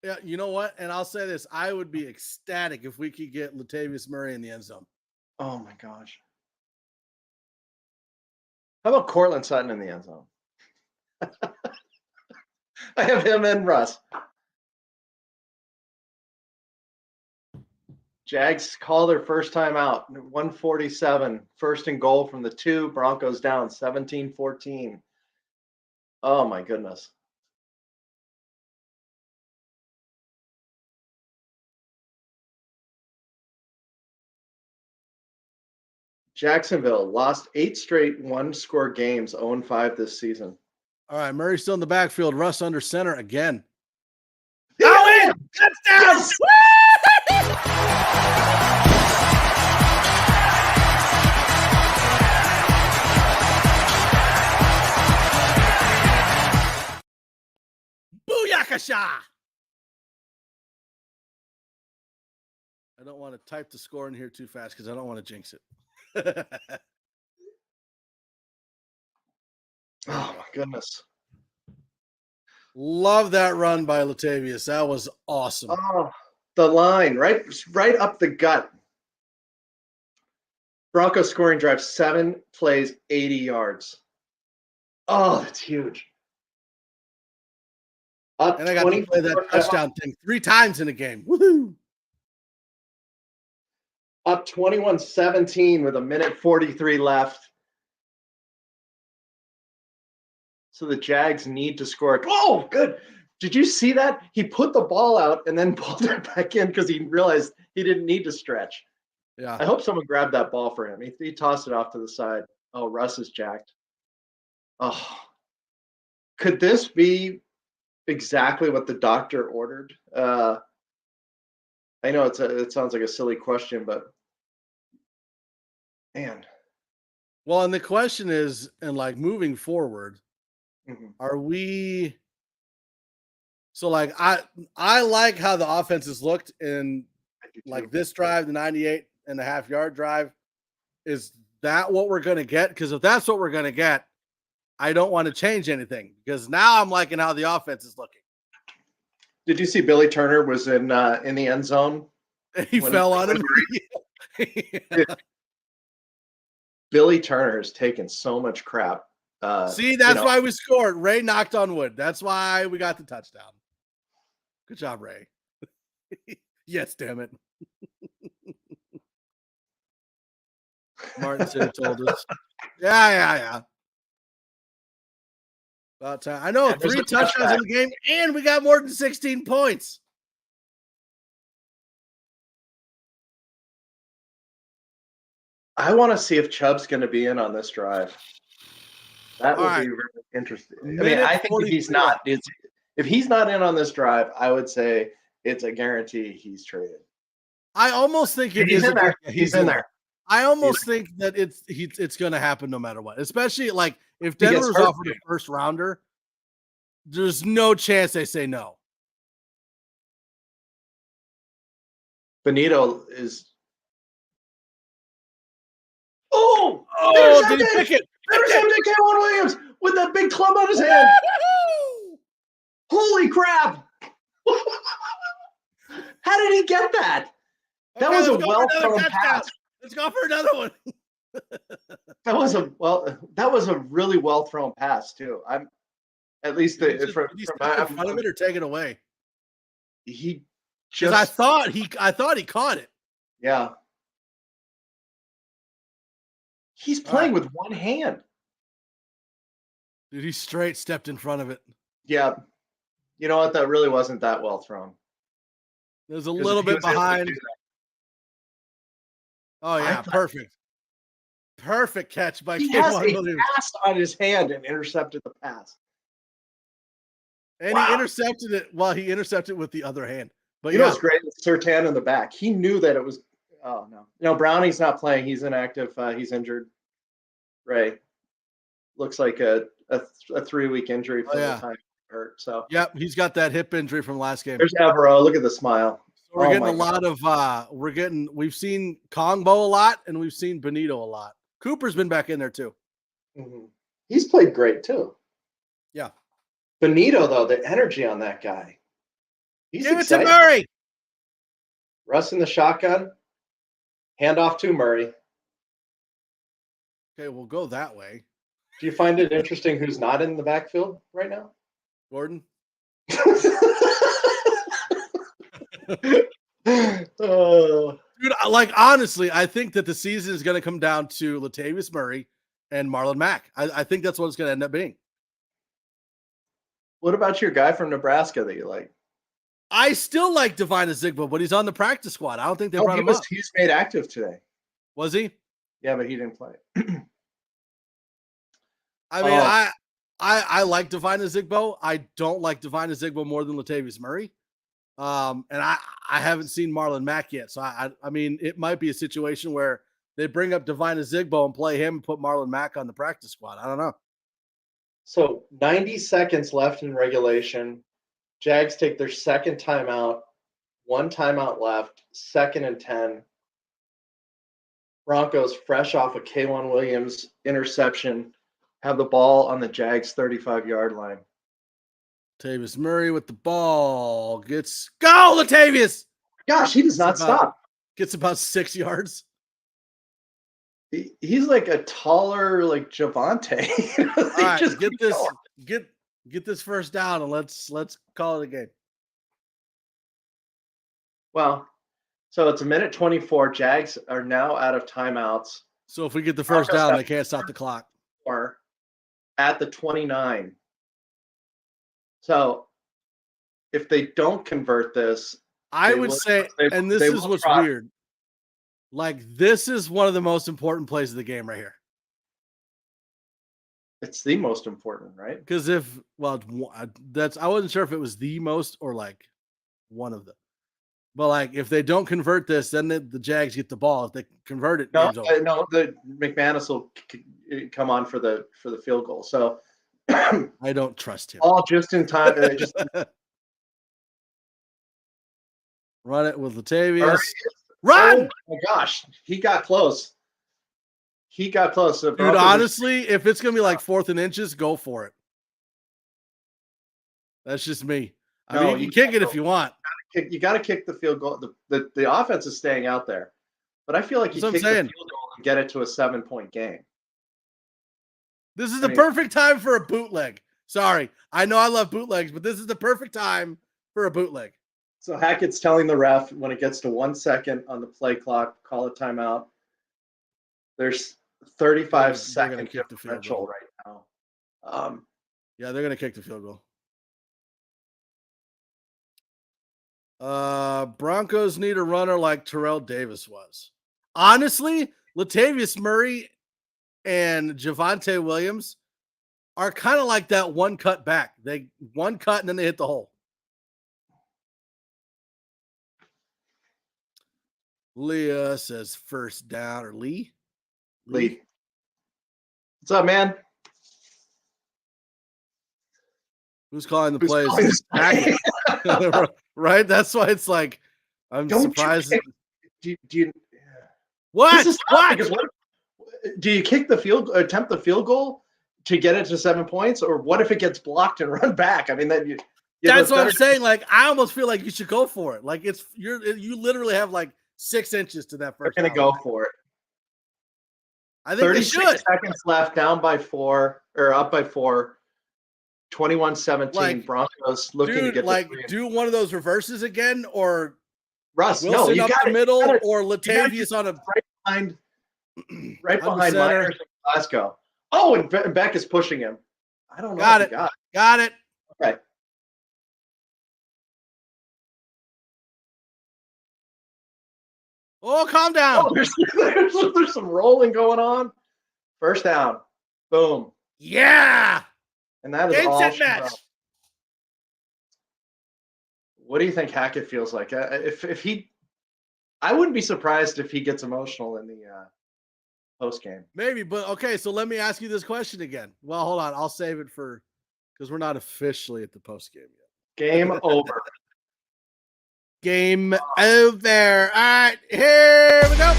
Yeah, you know what? And I'll say this. I would be ecstatic if we could get Latavius Murray in the end zone. Oh my gosh. How about Cortland Sutton in the end zone? I have him and Russ. Jags call their first time out. 147. 1st and goal from the 2. Broncos down 17-14. Oh my goodness. Jacksonville lost 8 straight 1-score games, 0-5 this season. All right, Murray still in the backfield. Russ under center again. Oh, touchdown! Booyakasha! I don't want to type the score in here too fast because I don't want to jinx it. Oh my goodness. Love that run by Latavius. That was awesome. Oh, the line, right up the gut. Broncos scoring drive, 7 plays, 80 yards. Oh, that's huge. Up And I got to play that touchdown thing 3 times in a game. Woohoo! Up 21-17 with 1:43 left. So the Jags need to score. Oh, good. Did you see that? He put the ball out and then pulled it back in because he realized he didn't need to stretch. Yeah. I hope someone grabbed that ball for him. He tossed it off to the side. Oh, Russ is jacked. Oh, could this be exactly what the doctor ordered? I know it sounds like a silly question, but man. Well, and the question is, and like moving forward, are we? So like I like how the offenses looked in like this drive, the 98.5-yard drive. Is that what we're going to get? Because if that's what we're going to get, I don't want to change anything because now I'm liking how the offense is looking. Did you see Billy Turner was in the end zone? He fell on him. Yeah. Billy Turner has taken so much crap. See, that's why we scored. Ray knocked on wood. That's why we got the touchdown. Good job, Ray. Yes, damn it. Martin City told us. Yeah. About time. I know, 3 touchdowns in the game, and we got more than 16 points. I want to see if Chubb's going to be in on this drive. That will be really interesting. I mean, I think if he's not in on this drive, I would say it's a guarantee he's traded. I almost think he's in there. He's in there. I almost think that it's going to happen no matter what. Especially like if Denver's offered a first rounder, there's no chance they say no. Benito is. Did he pick it? Intercepted K'Wan Williams with that big club on his hand. Holy crap! How did he get that? That was a well-thrown pass. Let's go for another one. That was a really well-thrown pass too. I'm at least from in front of it or take it away. He just I thought he caught it. Yeah. He's playing with one hand. Dude, he straight stepped in front of it. Yeah. You know what? That really wasn't that well thrown. There's a little bit behind. Oh, yeah. Perfect. Perfect catch by K'Wan Williams. He passed on his hand and intercepted the pass. And he intercepted it he intercepted with the other hand. But you know what's great? Surtain in the back. He knew that it was. Oh, no. No, Browning's not playing. He's inactive. He's injured. Ray. Looks like a 3-week injury from the time he hurt. So. Yep, he's got that hip injury from last game. There's Evero. Look at the smile. So we're getting a lot of we've seen Kongbo a lot and we've seen Benito a lot. Cooper's been back in there too. Mm-hmm. He's played great too. Yeah. Benito, though, the energy on that guy. Give it to Murray. Russ in the shotgun. Hand off to Murray. Okay, we'll go that way. Do you find it interesting who's not in the backfield right now? Gordon. Dude, like honestly, I think that the season is going to come down to Latavius Murray and Marlon Mack. I think that's what it's going to end up being. What about your guy from Nebraska that you like? I still like Divine Azigbo, but he's on the practice squad. I don't think they brought him up. He's made active today. Was he? Yeah, but he didn't play. I mean, I like Divine Azigbo. I don't like Divine Azigbo more than Latavius Murray. And I haven't seen Marlon Mack yet. So I mean, it might be a situation where they bring up Divine Azigbo and play him and put Marlon Mack on the practice squad. I don't know. So 90 seconds left in regulation. Jags take their second timeout. 1 timeout left. 2nd and 10. Broncos, fresh off a K'Wan Williams interception, have the ball on the Jags 35-yard line. Latavius Murray with the ball. Go, Latavius! Gosh, he does not stop. Gets about 6 yards. He's like a taller, like Javante. All right, get this first down and let's call it a game. Well, so it's 1:24. Jags are now out of timeouts. So if we get the first down, they can't stop the clock. Or at the 29. So if they don't convert this, I would say, and this is what's weird. Like, this is one of the most important plays of the game right here. It's the most important, right? Because I wasn't sure if it was the most or like one of them. But like, if they don't convert this, then the Jags get the ball. If they convert it, no, the McManus will come on for the field goal. So I don't trust him. All just in time. Run it with Latavius. Run! Oh my gosh, he got close. Dude, honestly, if it's gonna be like 4th and inches, go for it. That's just me. I mean, you can kick it if you want. You got to kick the field goal. The offense is staying out there, but I feel like you kick the field goal and get it to a 7-point game. This is the perfect time for a bootleg. Sorry, I know I love bootlegs, but this is the perfect time for a bootleg. So Hackett's telling the ref when it gets to 1 second on the play clock, call a timeout. There's 35-second differential right now. Yeah, they're gonna kick the field goal. Broncos need a runner like Terrell Davis was. Honestly, Latavius Murray and Javonte Williams are kind of like that one cut back. They one cut and then they hit the hole. Leah says first down, or Lee. What's up, man? Who's calling the Who's plays? calling this play? Right? That's why it's like, I'm Don't surprised. do you What? This is tough What? because do you kick the attempt the field goal to get it to 7 points, or what if it gets blocked and run back? I mean, then you That's what I'm saying. Like, I almost feel like you should go for it. Like, you literally have like 6 inches to that They're first. going to go for it. I think they should. 36 seconds left, down by 4 or up by 4. 21-17. Like, Broncos looking to get like do one of those reverses again, or Russ. Wilson you up got the middle, or you Latavius on a right behind center. Myers and Glasgow. Oh, and Beck is pushing him. I don't know. Got if it. he got Got it. Okay. Oh, calm down. Oh, there's some rolling going on. First down. Boom. Yeah. And that is Game, all. set, match. What do you think Hackett feels like? If he, I wouldn't be surprised if he gets emotional in the post game. Maybe, but okay. So let me ask you this question again. Well, hold on. I'll save it because we're not officially at the post game yet. Game over. Game over. All right, here we go.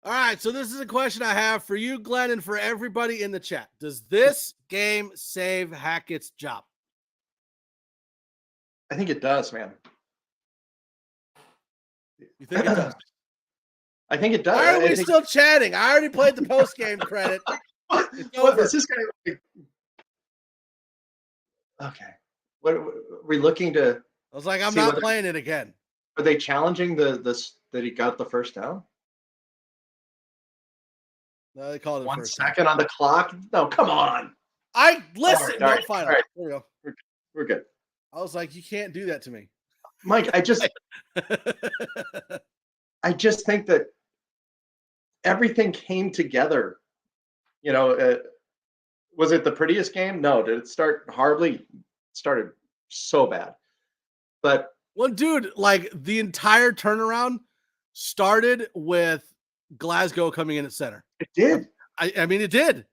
All right, so this is a question I have for you, Glenn, and for everybody in the chat. Does this game save Hackett's job? I think it does, man. You think it does? I think it does. Why are we still chatting? I already played the post game credit. It's What over. is this guy? Okay. What are we looking to? I was like, I'm see not whether- playing it again. Are they challenging this that he got the first down? No, they called it 1 first. second on the clock. No, come on. I listen. All right, No, fine. all right. There we go. We're good. I was like, you can't do that to me. Mike, I just think that everything came together. You know, was it the prettiest game? No. Did it start horribly? It started so bad. But well, dude, like the entire turnaround started with Glasgow coming in at center. it did. I mean, it did.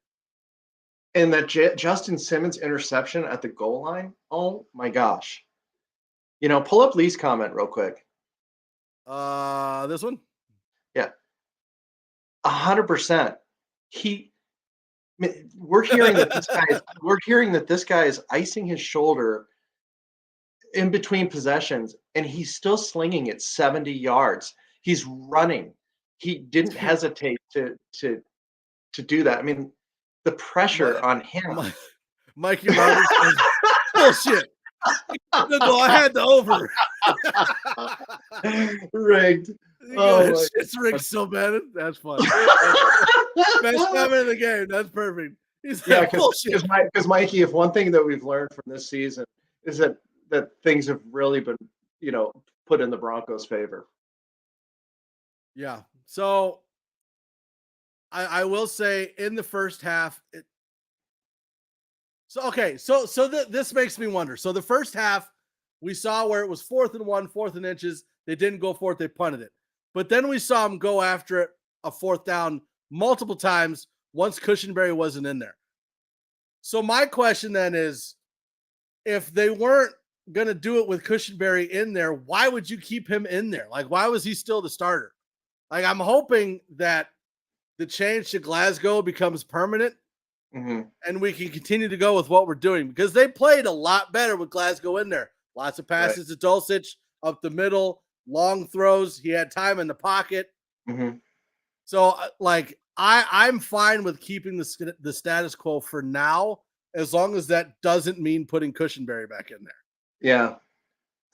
And that Justin Simmons interception at the goal line. Oh my gosh. You know, pull up Lee's comment real quick. This one? Yeah. 100%. We're hearing that this guy is icing his shoulder in between possessions, and he's still slinging it 70 yards. He's running. He didn't hesitate to do that. I mean, the pressure on him. Mikey Roberts says, bullshit. No, I had the over. Rigged. It's rigged so bad. That's funny. Best comment of the game. That's perfect. He's like, bullshit. Because Mikey, if one thing that we've learned from this season is that things have really been, put in the Broncos' favor. Yeah. So I will say in the first half, this makes me wonder. So the first half, we saw where it was 4th and 1, 4th and inches. They didn't go for it. They punted it. But then we saw them go after it, a 4th down multiple times once Cushenberry wasn't in there. So my question then is, if they weren't going to do it with Cushenberry in there, why would you keep him in there? Like, why was he still the starter? Like, I'm hoping that the change to Glasgow becomes permanent. Mm-hmm. And we can continue to go with what we're doing, because they played a lot better with Glasgow in there. Lots of passes to Dulcich up the middle, long throws. He had time in the pocket. Mm-hmm. So, I'm fine with keeping the status quo for now, as long as that doesn't mean putting Cushenberry back in there. Yeah.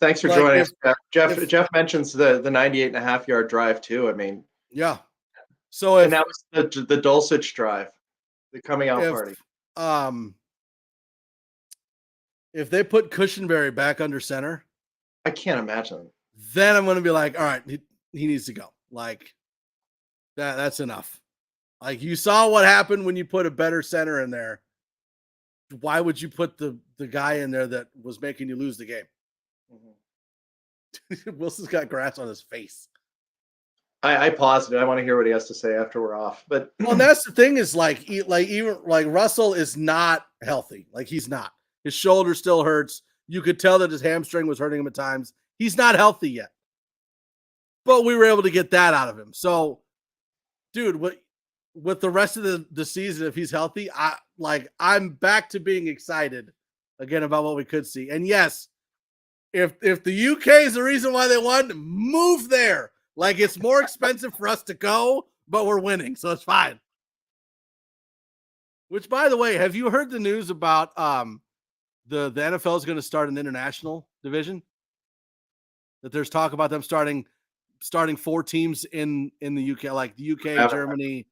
Thanks for joining us, Jeff. Jeff mentions the 98.5-yard drive too. I mean, yeah. So and that was the Dulcich drive. The coming out party. If they put Cushenberry back under center, I can't imagine. then I'm going to be like, all right, he needs to go. Like that's enough. Like you saw what happened when you put a better center in there. Why would you put the guy in there that was making you lose the game? Mm-hmm. Wilson's got grass on his face. I paused it. I want to hear what he has to say after we're off. But well, that's the thing is even Russell is not healthy. Like he's not. His shoulder still hurts. You could tell that his hamstring was hurting him at times. He's not healthy yet. But we were able to get that out of him. So, dude, with the rest of the season, if he's healthy, I'm back to being excited again about what we could see. And yes, if the UK is the reason why they won, move there. Like it's more expensive for us to go, but we're winning, so it's fine. Which, by the way, have you heard the news about the NFL is going to start an international division? That there's talk about them starting 4 teams in the UK, like the UK, Germany.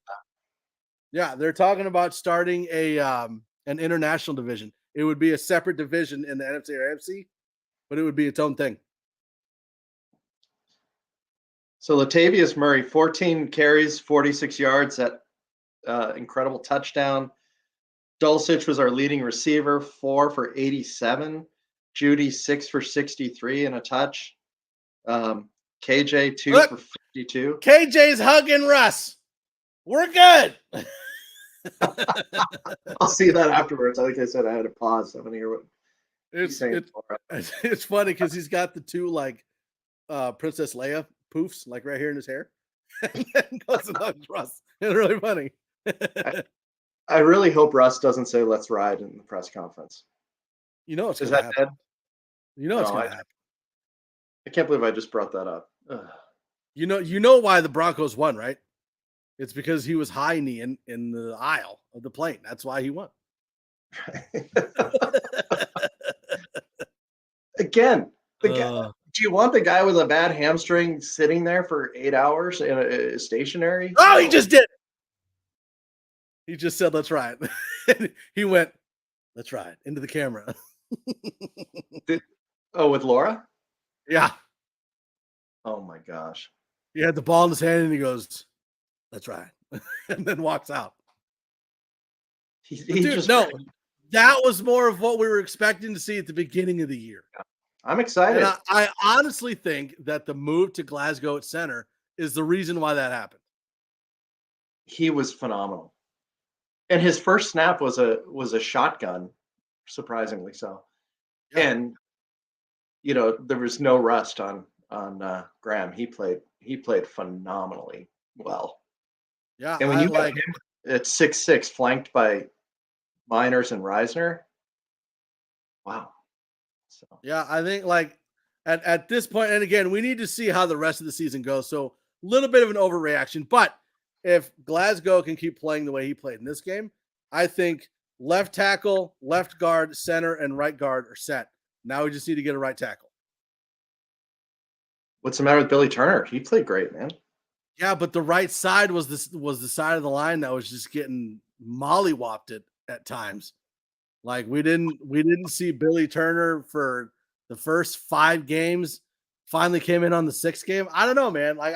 Yeah, they're talking about starting an international division. It would be a separate division in the NFC or AFC, but it would be its own thing. So Latavius Murray, 14 carries, 46 yards, that incredible touchdown. Dulcich was our leading receiver, 4 for 87. Judy, 6 for 63 and a touch. KJ, 2 for 52. KJ's hugging Russ. We're good. I'll see that afterwards. Like I said, I had to pause. I'm going to hear what he's saying. It's funny because he's got the 2 Princess Leia poofs right here in his hair. And then goes and hugs Russ. It's really funny. I really hope Russ doesn't say "let's ride" in the press conference. You know it's is gonna that happen. dead? You know it's gonna happen. I can't believe I just brought that up. Ugh. You know why the Broncos won, right? It's because he was high knee in the aisle of the plane. That's why he won. Again, do you want the guy with a bad hamstring sitting there for 8 hours in a stationary? Oh, he just did. He just said, "Let's ride." He went, "Let's ride" into the camera. With Laura? Yeah. Oh my gosh. He had the ball in his hand and he goes, "Let's ride," and then walks out. That was more of what we were expecting to see at the beginning of the year. I'm excited. And I honestly think that the move to Glasgow at center is the reason why that happened. He was phenomenal. And his first snap was a shotgun, surprisingly so. Yeah. And there was no rust on Graham. He played phenomenally well. Yeah. And when you got him at 6'6", flanked by Miners and Reisner, wow. So yeah, I think at this point, and again, we need to see how the rest of the season goes. So a little bit of an overreaction, but if Glasgow can keep playing the way he played in this game, I think left tackle, left guard, center, and right guard are set. Now we just need to get a right tackle. What's the matter with Billy Turner? He played great, man. Yeah, but the right side was the side of the line that was just getting mollywopped at times. Like we didn't see Billy Turner for the first 5 games. Finally came in on the 6th game. I don't know, man. Like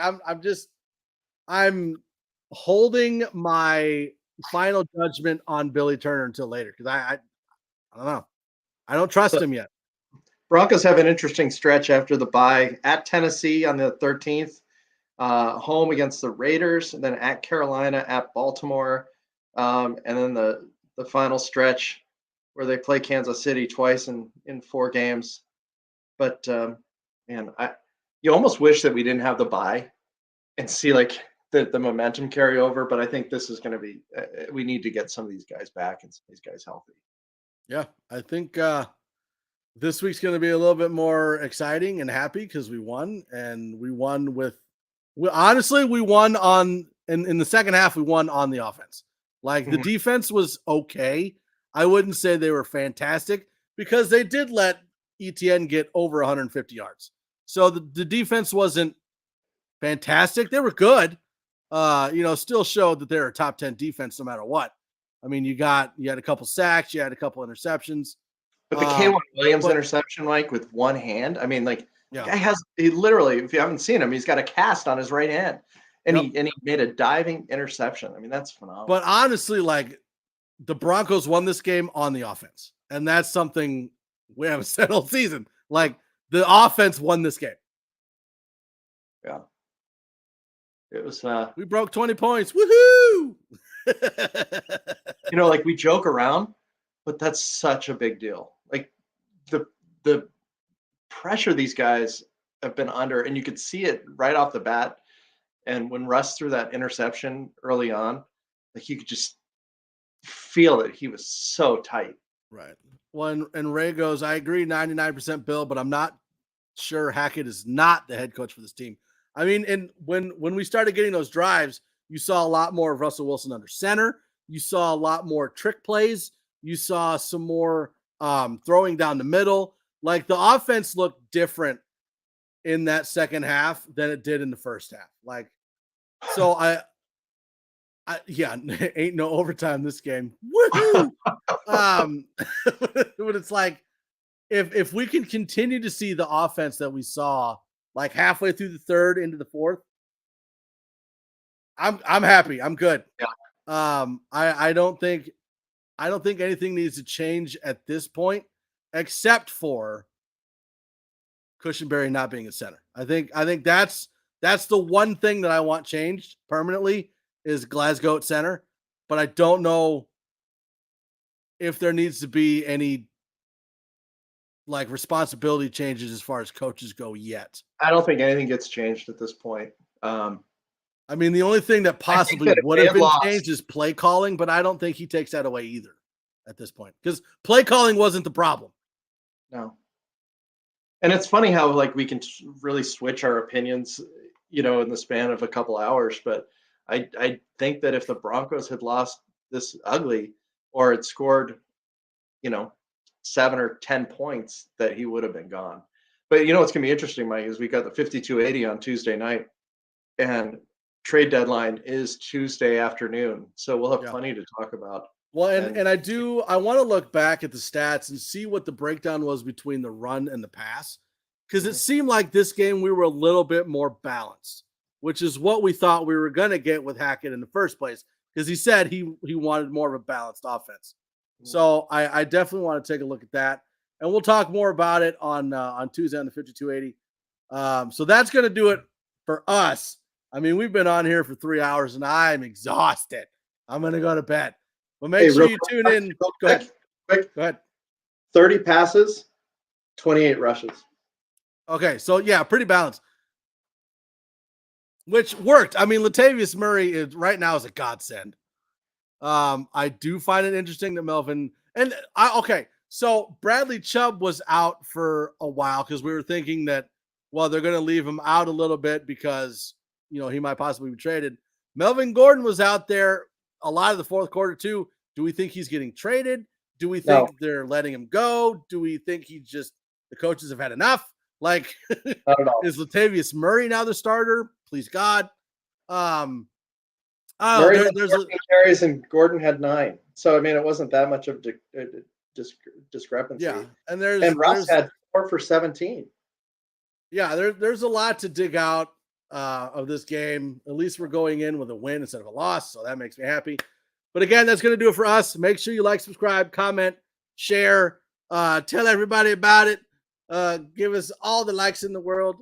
I'm holding my final judgment on Billy Turner until later because I don't know. I don't trust him yet. Broncos have an interesting stretch after the bye at Tennessee on the 13th, home against the Raiders, and then at Carolina, at Baltimore, and then the final stretch where they play Kansas City twice in 4 games. But man, you almost wish that we didn't have the bye and see the momentum carry over. But I think this is going to be we need to get some of these guys back and some of these guys healthy. Yeah, I think this week's going to be a little bit more exciting and happy because we won, and we won honestly, we won in the second half. We won on the offense. The defense was okay. I wouldn't say they were fantastic because they did let ETN get over 150 yards. So the defense wasn't fantastic. They were good. Still showed that they're a top 10 defense no matter what. I mean, you had a couple sacks, you had a couple interceptions. But the K'Wan Williams interception, Mike, with one hand, I mean, like, yeah. guy he literally, if you haven't seen him, he's got a cast on his right hand. And he made a diving interception. I mean, that's phenomenal. But honestly, like, the Broncos won this game on the offense. And that's something we haven't said all season. Like, the offense won this game. Yeah. It was we broke 20 points. Woohoo! Like, we joke around, but that's such a big deal. Like, the pressure these guys have been under, and you could see it right off the bat. And when Russ threw that interception early on, like, you could just feel it. He was so tight. Right. Well, and Ray goes, I agree 99% Bill, but I'm not sure Hackett is not the head coach for this team. I mean, and when we started getting those drives, you saw a lot more of Russell Wilson under center. You saw a lot more trick plays. You saw some more throwing down the middle. Like, the offense looked different in that second half than it did in the first half. Like, so ain't no overtime this game. Woohoo! But it's like, if we can continue to see the offense that we saw like halfway through the third into the fourth, I'm happy. I'm good. Yeah. I don't think anything needs to change at this point, except for Cushenberry not being a center. I think that's the one thing that I want changed permanently is Glasgow at center, but I don't know if there needs to be any like responsibility changes as far as coaches go yet. I don't think anything gets changed at this point. I mean, the only thing that possibly would have been changed is play calling, but I don't think he takes that away either at this point because play calling wasn't the problem. No. And it's funny how like we can really switch our opinions, in the span of a couple hours. But I think that if the Broncos had lost this ugly or had scored, 7 or 10 points, that he would have been gone. But what's going to be interesting, Mike, is we got the 5280 on Tuesday night, and trade deadline is Tuesday afternoon. So we'll have plenty to talk about. Well, and I want to look back at the stats and see what the breakdown was between the run and the pass, because it seemed like this game we were a little bit more balanced, which is what we thought we were going to get with Hackett in the first place, because he said he wanted more of a balanced offense. So I definitely want to take a look at that, and we'll talk more about it on Tuesday on the 5280. So that's going to do it for us. I mean, we've been on here for 3 hours, and I'm exhausted. I'm going to go to bed. But make sure you tune in. Go ahead. 30 passes, 28 rushes. Okay, so yeah, pretty balanced, which worked. I mean, Latavius Murray right now is a godsend. I do find it interesting that Melvin so Bradley Chubb was out for a while because we were thinking that, well, they're going to leave him out a little bit because, he might possibly be traded. Melvin Gordon was out there a lot of the fourth quarter too. Do we think he's getting traded? Do we think they're letting him go? Do we think the coaches have had enough? Like, is Latavius Murray now the starter? Please God. Murray had 14 carries and Gordon had 9. So, I mean, it wasn't that much of discrepancy. Yeah, and Russ had 4 for 17. Yeah, there's a lot to dig out of this game. At least we're going in with a win instead of a loss, so that makes me happy. But again, that's going to do it for us. Make sure you like, subscribe, comment, share, tell everybody about it. Give us all the likes in the world.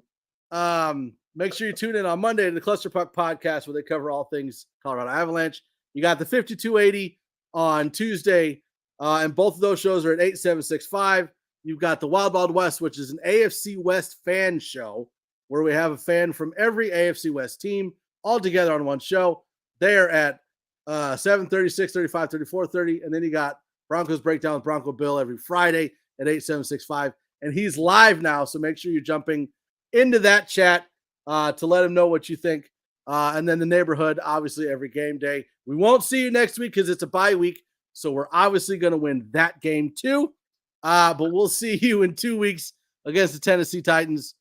Make sure you tune in on Monday to the Cluster Puck podcast, where they cover all things Colorado Avalanche. You got the 5280 on Tuesday, and both of those shows are at 8765. You've got the Wild Wild West, which is an AFC West fan show, where we have a fan from every AFC West team all together on one show. They are at 7:30, 6:30, 5:30, 4:30, and then you got Broncos Breakdown with Bronco Bill every Friday at 8765. And he's live now, so make sure you're jumping into that chat to let him know what you think. And then the neighborhood, obviously, every game day. We won't see you next week because it's a bye week, so we're obviously going to win that game too. But we'll see you in 2 weeks against the Tennessee Titans.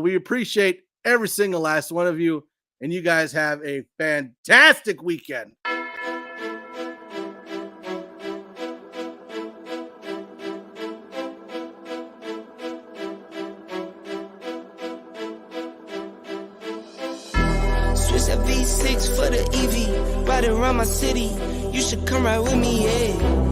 We appreciate every single last one of you, and you guys have a fantastic weekend. Switch that V6 for the EV. Ride around my city. You should come ride with me, yeah.